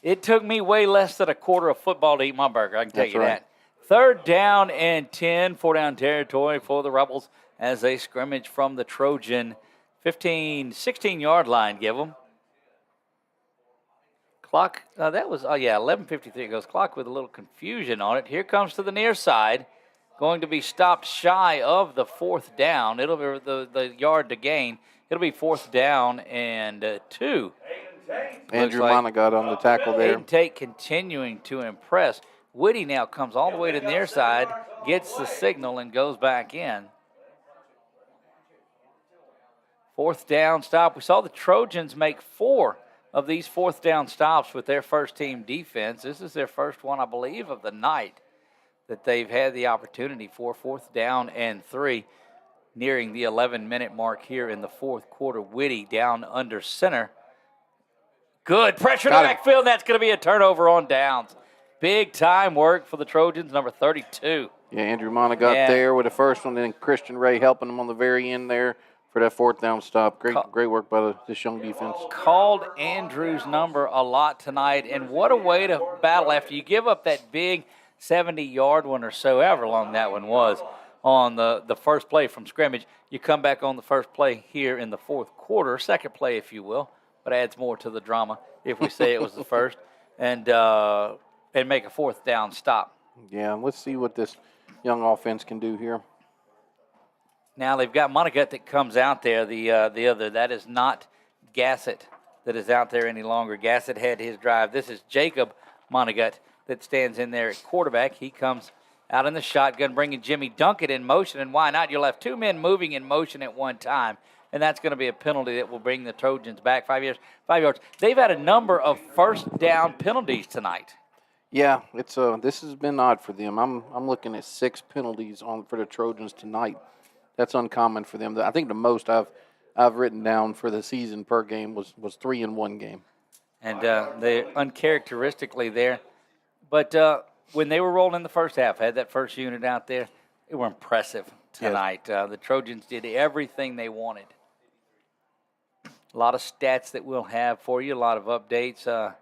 It took me way less than a quarter of football to eat my burger. I can tell you that. Third down and 10, 4-down territory for the Rebels as they scrimmage from the Trojan 16-yard line. Give them. Clock, that was, 11:53 it goes. Clock with a little confusion on it. Here comes to the near side. Going to be stopped shy of the fourth down. It'll be the yard to gain. It'll be 4th down and 2. Andrew Monaghan on the tackle there. Aiden Tate continuing to impress. Whitty now comes all the way to the near side, gets the signal, and goes back in. 4th down stop. We saw the Trojans make 4 of these 4th down stops with their first team defense. This is their first one, I believe, of the night that they've had the opportunity for. 4th down and 3, nearing the 11-minute mark here in the fourth quarter. Whitty down under center. Good pressure to the backfield, and that's going to be a turnover on downs. Big time work for the Trojans, number 32. Yeah, Andrew Monaghan there with the first one, and Christian Ray helping him on the very end there for that 4th down stop. Great work by this young defense. Called Andrew's number a lot tonight, and what a way to battle after you give up that big 70-yard one or so, however long that one was, on the first play from scrimmage. You come back on the first play here in the fourth quarter, second play, if you will, but adds more to the drama if we say it was the first, and make a 4th down stop. Yeah, let's see what this young offense can do here. Now they've got Monaghan that comes out there. The other, that is not Gassett that is out there any longer. Gassett had his drive. This is Jacob Monaghan that stands in there at quarterback. He comes out in the shotgun, bringing Jimmy Dunkett in motion, and why not? You'll have 2 men moving in motion at one time, and that's going to be a penalty that will bring the Trojans back 5 yards. They've had a number of first down penalties tonight. Yeah, it's this has been odd for them. I'm looking at 6 penalties for the Trojans tonight. That's uncommon for them. I think the most I've written down for the season per game was 3 in one game. And they're uncharacteristically there. But when they were rolling in the first half, had that first unit out there, they were impressive tonight. Yes. The Trojans did everything they wanted. A lot of stats that we'll have for you, a lot of updates.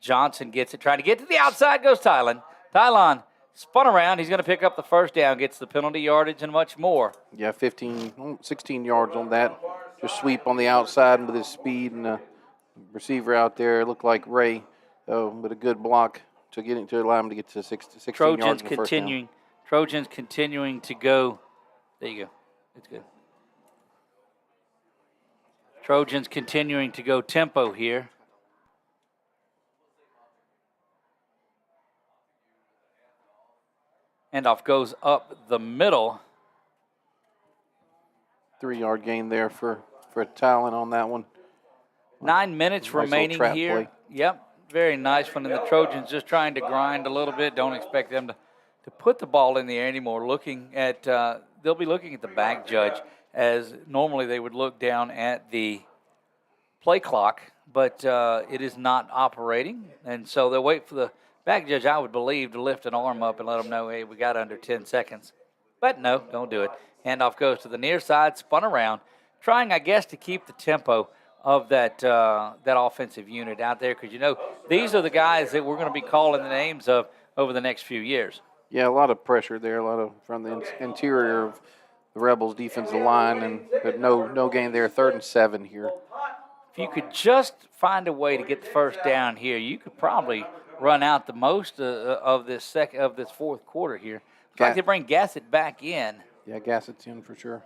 Johnson gets it, trying to get to the outside, goes Tylon. Tylon spun around. He's going to pick up the first down, gets the penalty yardage and much more. Yeah, 16 yards on that. Just sweep on the outside with his speed, and the receiver out there looked like Ray with a good block to allow him to get to 16 yards in the first down. Trojans continuing to go. There you go. It's good. Trojans continuing to go tempo here. Handoff goes up the middle. 3-yard gain there for Talon on that one. 9 minutes remaining here. Play. Yep, very nice one. And the Trojans just trying to grind a little bit. Don't expect them to put the ball in the air anymore. Looking at they'll be looking at the back judge, as normally they would look down at the play clock, but it is not operating, and so they'll wait for the back judge, I would believe, to lift an arm up and let them know, hey, we got under 10 seconds. But no, don't do it. Handoff goes to the near side, spun around, trying, I guess, to keep the tempo of that offensive unit out there, because, these are the guys that we're going to be calling the names of over the next few years. Yeah, a lot of pressure there, a lot of from the interior of the Rebels' defensive line, but no gain there. 3rd and 7 here. If you could just find a way to get the first down here, you could probably run out the most of this fourth quarter here. Looks like they bring Gassett back in. Yeah, Gassett's in for sure.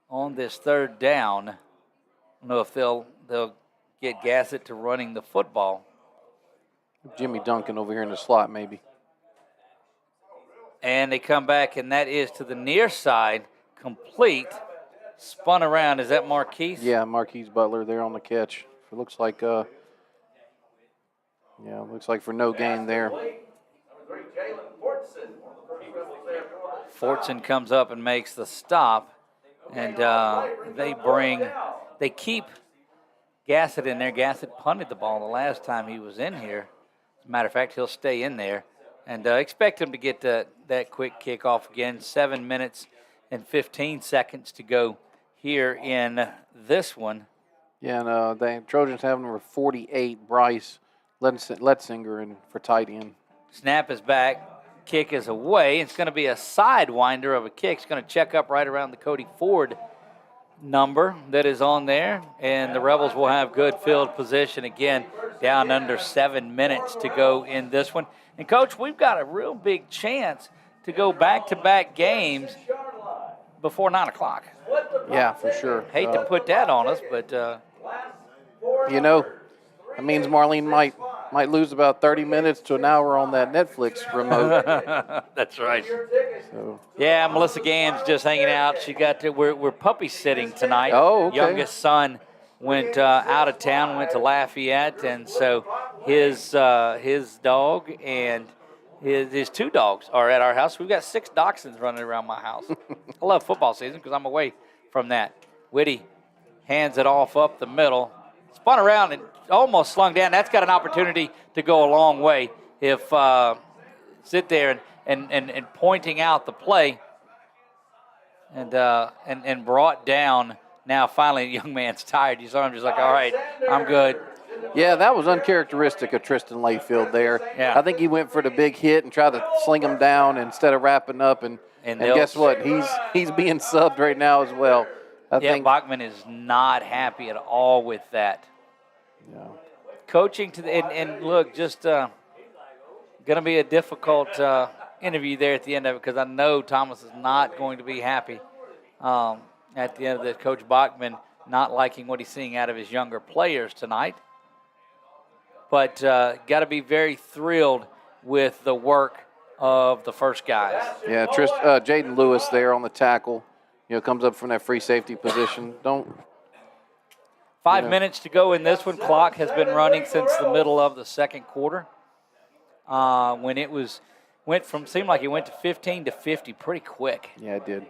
On this 3rd down, I don't know if they'll get Gassett to running the football. Jimmy Duncan over here in the slot, maybe. And they come back, and that is to the near side, complete. Spun around. Is that Marquise? Yeah, Marquise Butler there on the catch. It looks like, looks like for no gain there. Fortson comes up and makes the stop, and they keep Gassett in there. Gassett punted the ball the last time he was in here. As a matter of fact, he'll stay in there, and expect him to get that quick kickoff again. 7 minutes and 15 seconds to go here in this one. Yeah, and the Trojans have number 48, Bryce Letzinger, in for tight end. Snap is back. Kick is away. It's going to be a sidewinder of a kick. It's going to check up right around the Cody Ford number that is on there, and the Rebels will have good field position again, down under 7 minutes to go in this one. And, Coach, we've got a real big chance to go back-to-back games before 9 o'clock. Yeah, for sure. Hate to put that on us, but that means Marlene might lose about 30 minutes to an hour on that Netflix remote. That's right. So. Yeah, Melissa Gann's just hanging out. She got we're puppy sitting tonight. Oh, okay. Youngest son went out of town, went to Lafayette, and so his dog and his 2 dogs are at our house. We've got 6 dachshunds running around my house. I love football season because I'm away from that. Whitty hands it off up the middle. Spun around and almost slung down. That's got an opportunity to go a long way if sit there and pointing out the play and brought down. Now finally the young man's tired. You saw him just like, all right, I'm good. Yeah, that was uncharacteristic of Tristan Layfield there. Yeah. I think he went for the big hit and tried to sling him down instead of wrapping up. And guess what? He's being subbed right now as well. I think Bachman is not happy at all with that. Yeah. Coaching and look, just going to be a difficult interview there at the end of it because I know Thomas is not going to be happy at the end of this. Coach Bachman not liking what he's seeing out of his younger players tonight. But got to be very thrilled with the work of the first guys. Yeah, Jaden Lewis there on the tackle, comes up from that free safety position. 5 minutes to go in this one. Clock has been running since the middle of the second quarter. When it seemed like it went to 15 to 50 pretty quick. Yeah, it did.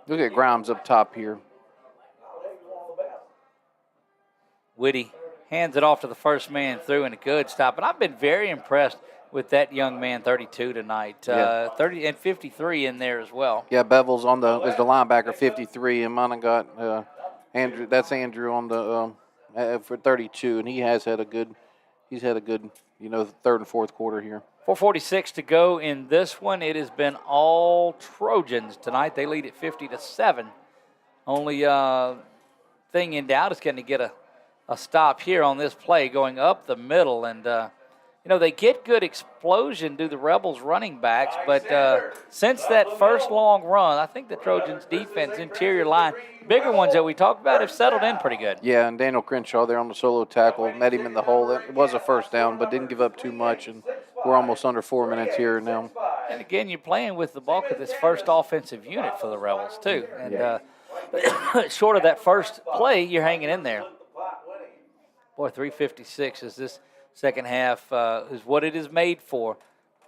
Look at Grimes up top here. Whitty hands it off to the first man through, and a good stop. And I've been very impressed with that young man, 32 tonight. 30 and 53 in there as well. Yeah, Bevel's is the linebacker, 53, and mine got Andrew. That's Andrew on the for 32, and he's had a good third and fourth quarter here. 4:46 to go in this one. It has been all Trojans tonight. They lead at 50-7. Only thing in doubt is going to get a stop here on this play going up the middle. And, they get good explosion to the Rebels running backs, but since that first long run, I think the Trojans defense, interior line, bigger ones that we talked about have settled in pretty good. Yeah, and Daniel Crenshaw there on the solo tackle, met him in the hole. It was a first down, but didn't give up too much, and we're almost under 4 minutes here now. And, again, you're playing with the bulk of this first offensive unit for the Rebels, too. And short of that first play, you're hanging in there. Boy, 3:56 is this second half is what it is made for.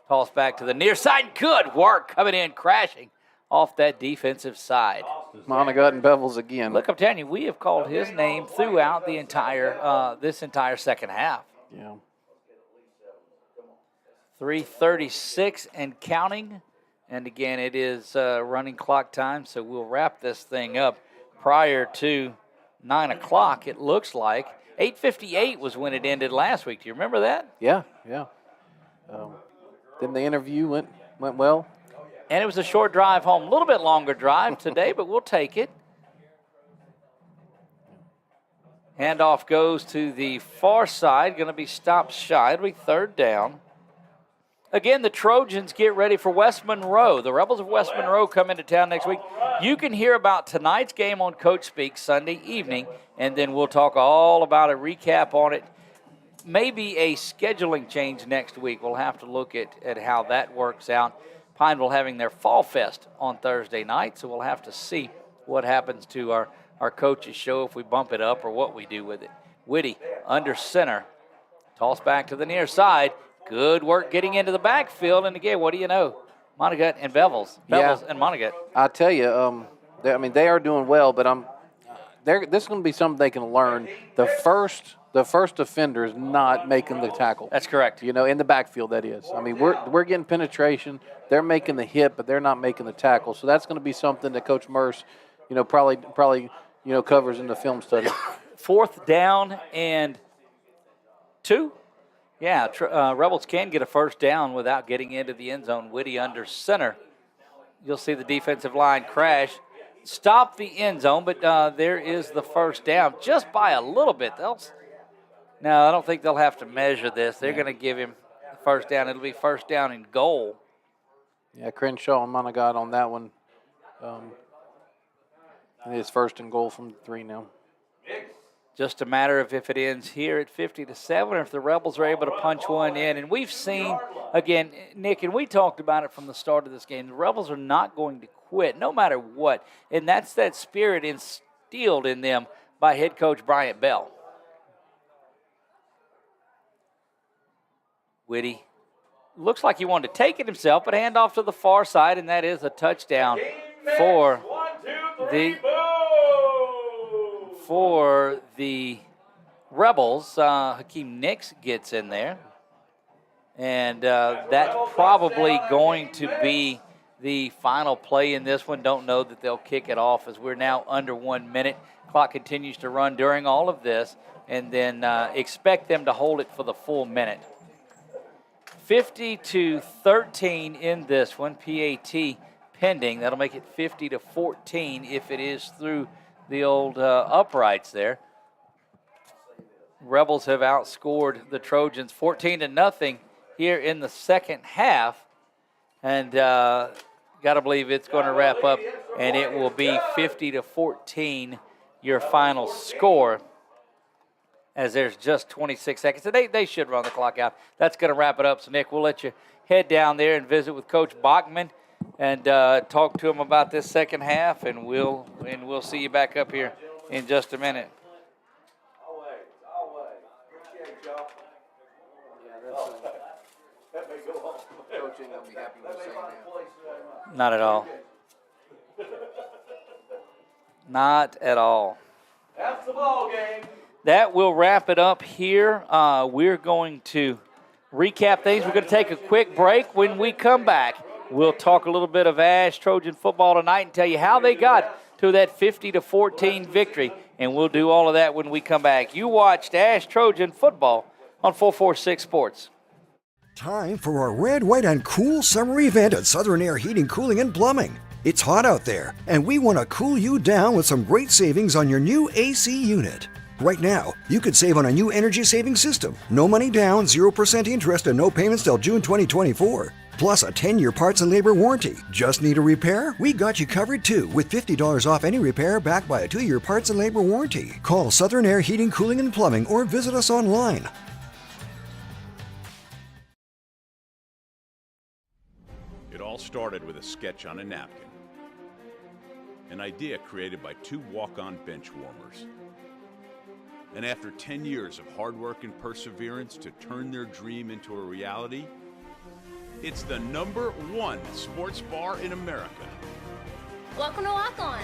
Toss back to the near side. Good work coming in, crashing off that defensive side. Monaghan and Bevels again. Look, I'm telling you, we have called his name throughout the entire this entire second half. Yeah. 3:36 and counting. And, again, it is running clock time, so we'll wrap this thing up prior to 9 o'clock, it looks like. 8:58 was when it ended last week. Do you remember that? Yeah. Then the interview went well. And it was a short drive home. A little bit longer drive today, but we'll take it. Handoff goes to the far side. Going to be stopped shy. It'll be third down. Again, the Trojans get ready for West Monroe. The Rebels of West Monroe come into town next week. You can hear about tonight's game on Coach Speak Sunday evening, and then we'll talk all about a recap on it. Maybe a scheduling change next week. We'll have to look at how that works out. Pineville having their Fall Fest on Thursday night, so we'll have to see what happens to our coaches' show, if we bump it up or what we do with it. Whitty under center. Toss back to the near side. Good work getting into the backfield. And again, what do you know? Montagut and Bevels. Bevels and Montagut. I tell you, they are doing well, but this is going to be something they can learn. The first offender is not making the tackle. That's correct. In the backfield, that is. I mean, we're getting penetration. They're making the hit, but they're not making the tackle. So that's going to be something that Coach Merce, probably covers in the film study. 4th down and 2. Yeah, Rebels can get a first down without getting into the end zone. Whitty under center. You'll see the defensive line crash. Stop the end zone, but there is the first down just by a little bit. No, I don't think they'll have to measure this. They're going to give him the first down. It'll be first down and goal. Yeah, Crenshaw and Montagut on that one. And it's first and goal from 3 now. Just a matter of if it ends here at 50-7 or if the Rebels are able to punch one in. And we've seen, again, Nick, and we talked about it from the start of this game, the Rebels are not going to quit no matter what. And that's that spirit instilled in them by head coach Bryant Bell. Whitty looks like he wanted to take it himself, but hand off to the far side, and that is a touchdown for the Rebels. Hakeem Nix gets in there. And that's probably going to be the final play in this one. Don't know that they'll kick it off as we're now under 1 minute. Clock continues to run during all of this, and then expect them to hold it for the full minute. 50-13 in this one. PAT pending. That'll make it 50-14 if it is through the old uprights there. Rebels have outscored the Trojans 14-0 here in the second half. And got to believe it's going to wrap up, and it will be 50-14, your final score, as there's just 26 seconds. So they should run the clock out. That's going to wrap it up. So, Nick, we'll let you head down there and visit with Coach Bachman and talk to him about this second half, and we'll see you back up here in just a minute. Not at all. Not at all. That's the ball game. That will wrap it up here. We're going to recap things. We're going to take a quick break. When we come back, we'll talk a little bit of ASH Trojan football tonight and tell you how they got to that 50-14 victory. And we'll do all of that when we come back. You watched ASH Trojan football on 446 Sports. Time for our red, white, and cool summer event at Southern Air Heating, Cooling, and Plumbing. It's hot out there, and we want to cool you down with some great savings on your new AC unit. Right now, you could save on a new energy-saving system. No money down, 0% interest, and no payments till June 2024. Plus a 10-year parts and labor warranty. Just need a repair? We got you covered too, with $50 off any repair backed by a 2-year parts and labor warranty. Call Southern Air Heating, Cooling, and Plumbing or visit us online. It all started with a sketch on a napkin. An idea created by 2 walk-on bench warmers. And after 10 years of hard work and perseverance to turn their dream into a reality, it's the #1 sports bar in America. Welcome to Walk On.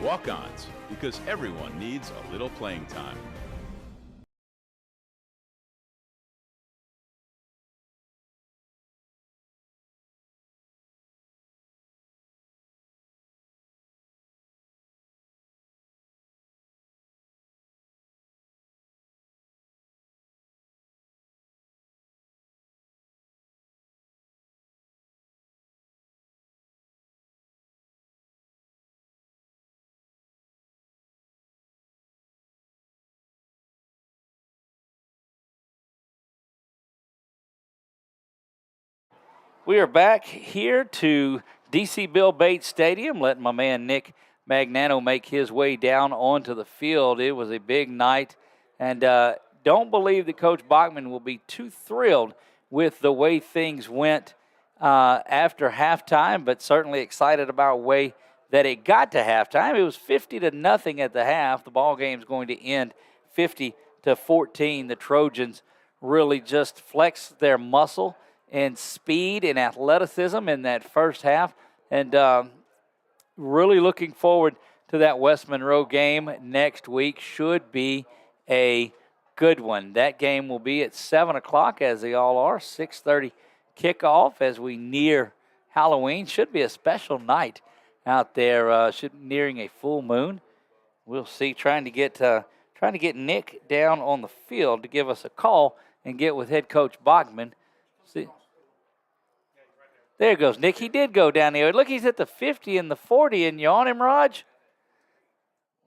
Walk-ons, because everyone needs a little playing time. We are back here to D.C. Bill Bates Stadium, letting my man Nick Magnano make his way down onto the field. It was a big night, and don't believe that Coach Bachman will be too thrilled with the way things went after halftime, but certainly excited about the way that it got to halftime. It was 50-0 at the half. The ball game's going to end 50-14. The Trojans really just flexed their muscle and speed and athleticism in that first half, and really looking forward to that West Monroe game next week. Should be a good one. That game will be at 7 o'clock, as they all are. 6:30 kickoff as we near Halloween. Should be a special night out there, nearing a full moon. We'll see. Trying to get Nick down on the field to give us a call and get with head coach Bachman. See, there goes Nick. He did go down there. Look, he's at the 50 and the 40, and you on him, Raj?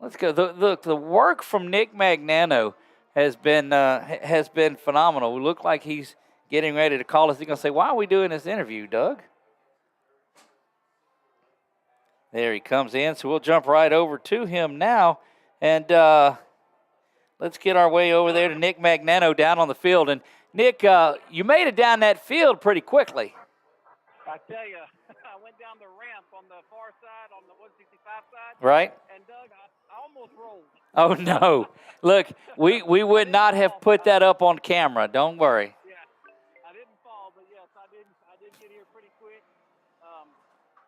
Let's go. The work from Nick Magnano has been phenomenal. We look like he's getting ready to call us. He's going to say, "Why are we doing this interview, Doug?" There he comes in, so we'll jump right over to him now, and let's get our way over there to Nick Magnano down on the field. And Nick, you made it down that field pretty quickly. I tell you, I went down the ramp on the far side, on the 165 side. Right. And, Doug, I almost rolled. Oh, no. Look, we would not have put that up on camera. Don't worry. Yeah, I didn't fall, but, yes, I did get here pretty quick.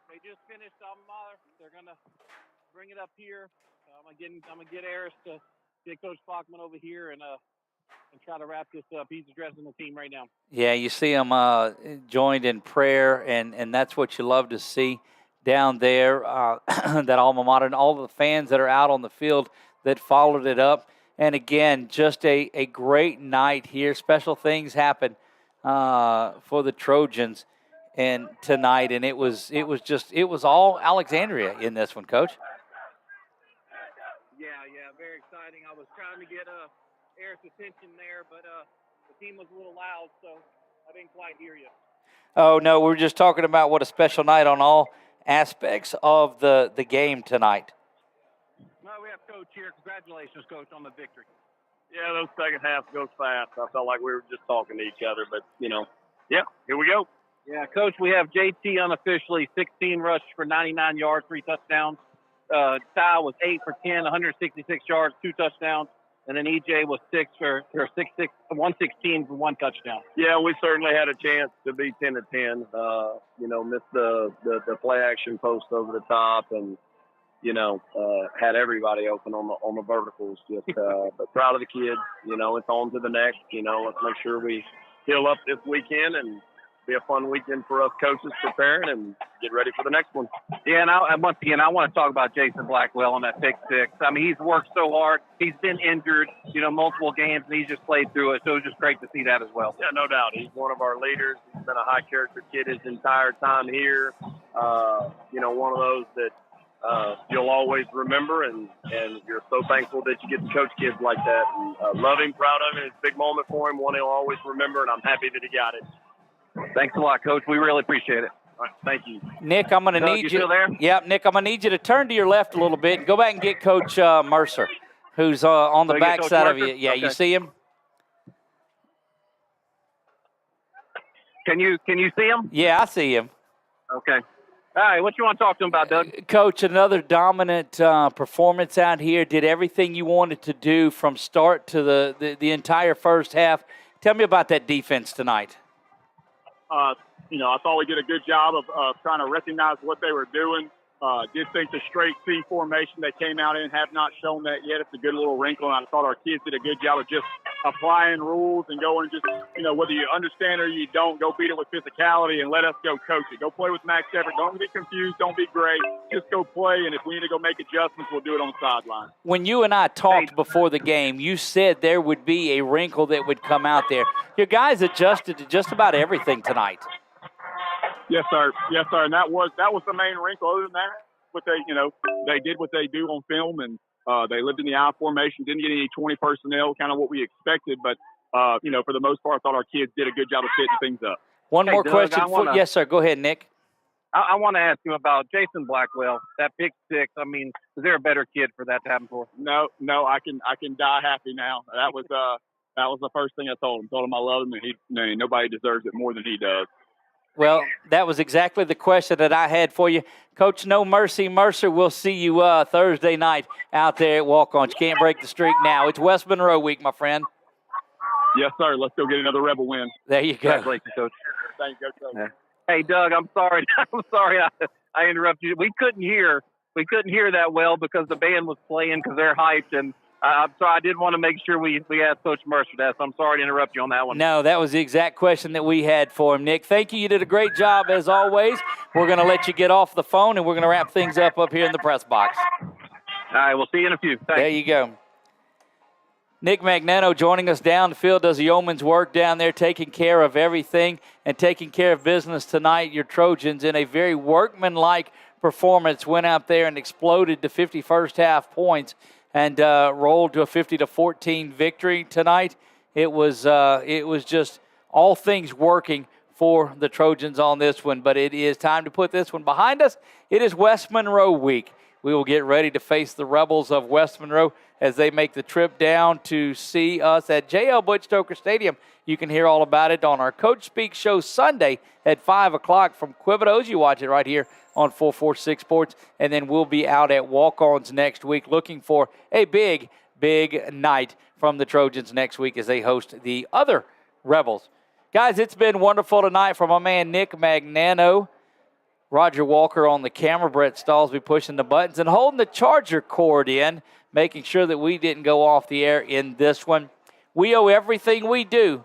They just finished alma mater. They're going to bring it up here. I'm gonna get Harris to get Coach Bachman over here and try to wrap this up. He's addressing the team right now. Yeah, you see them joined in prayer, and that's what you love to see down there, that alma mater, and all the fans that are out on the field that followed it up. And, again, just a great night here. Special things happen for the Trojans and tonight, and it was all Alexandria in this one, Coach. Yeah, very exciting. I was trying to get Eric's attention there, but the team was a little loud, so I didn't quite hear you. Oh, no, we were just talking about what a special night on all aspects of the game tonight. Well, we have Coach here. Congratulations, Coach, on the victory. Yeah, those second half goes fast. I felt like we were just talking to each other, but, yeah, here we go. Yeah, Coach, we have JT unofficially 16 rushes for 99 yards, 3 touchdowns. Ty was 8 for 10, 166 yards, 2 touchdowns. And then EJ was 116 for 1 touchdown. Yeah, we certainly had a chance to be 10-10. Missed the play action post over the top, and had everybody open on the verticals. But proud of the kids. It's on to the next. Let's make sure we heal up this weekend and be a fun weekend for us coaches preparing and get ready for the next one. Yeah, and once again, I want to talk about Jason Blackwell on that pick six. I mean, he's worked so hard. He's been injured, multiple games, and he's just played through it. So it was just great to see that as well. Yeah, no doubt. He's one of our leaders. He's been a high-character kid his entire time here. One of those that you'll always remember, and you're so thankful that you get to coach kids like that. And, love him, proud of him. It's a big moment for him, one he'll always remember, and I'm happy that he got it. Thanks a lot, Coach. We really appreciate it. All right, thank you. Nick, I'm going to need you. Still there? Yep, Nick, I'm going to need you to turn to your left a little bit and go back and get Coach Mercer, who's on the back side of you. Yeah, okay. You see him? Can you see him? Yeah, I see him. Okay. All right, what you want to talk to him about, Doug? Coach, another dominant performance out here. Did everything you wanted to do from start to the entire first half. Tell me about that defense tonight. I thought we did a good job of trying to recognize what they were doing. Did think the straight C formation they came out in have not shown that yet. It's a good little wrinkle, and I thought our kids did a good job of just applying rules and going just, whether you understand or you don't, go beat it with physicality and let us go coach it. Go play with Max Everett. Don't be confused. Don't be gray. Just go play, and if we need to go make adjustments, we'll do it on the sideline. When you and I talked before the game, you said there would be a wrinkle that would come out there. Your guys adjusted to just about everything tonight. Yes, sir. Yes, sir. And that was the main wrinkle. Other than that, they did what they do on film, and they lived in the I formation. Didn't get any 20 personnel, kind of what we expected. But for the most part, I thought our kids did a good job of fitting things up. One Hey, more Doug, question. Yes, sir. Go ahead, Nick. I want to ask you about Jason Blackwell, that pick six. I mean, is there a better kid for that to happen for? No, I can die happy now. That was the first thing I told him. Told him I love him, and nobody deserves it more than he does. Well, that was exactly the question that I had for you. Coach No Mercy Mercer, we'll see you Thursday night out there at Walk-Ons. You can't break the streak now. It's West Monroe week, my friend. Yes, sir. Let's go get another Rebel win. There you go. Congratulations, Coach. Thank you, Coach. Yeah. Hey, Doug, I'm sorry. I'm sorry I interrupted you. We couldn't hear that well because the band was playing because they're hyped, and I'm sorry. I did want to make sure we asked Coach Mercer that, so I'm sorry to interrupt you on that one. No, that was the exact question that we had for him, Nick. Thank you. You did a great job, as always. We're going to let you get off the phone, and we're going to wrap things up here in the press box. All right, we'll see you in a few. Thanks. There you go. Nick Magnano joining us down the field, does yeoman's work down there, taking care of everything and taking care of business tonight. Your Trojans, in a very workmanlike performance, went out there and exploded to 50 first half points and rolled to a 50-14 victory tonight. It was just all things working for the Trojans on this one, but it is time to put this one behind us. It is West Monroe week. We will get ready to face the Rebels of West Monroe as they make the trip down to see us at J.L. Butch Stoker Stadium. You can hear all about it on our Coach Speak show Sunday at 5 o'clock from Quibitos. You watch it right here on 446 Sports. And then we'll be out at Walk-Ons next week looking for a big, big night from the Trojans next week as they host the other Rebels. Guys, it's been wonderful tonight from my man Nick Magnano. Roger Walker on the camera, Brett Stallsby pushing the buttons and holding the charger cord in, making sure that we didn't go off the air in this one. We owe everything we do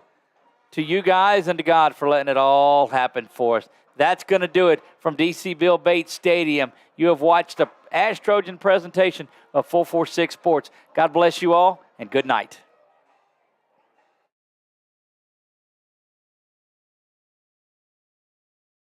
to you guys and to God for letting it all happen for us. That's going to do it from DC Bill Bates Stadium. You have watched the ASH Trojan presentation of 446 Sports. God bless you all, and good night.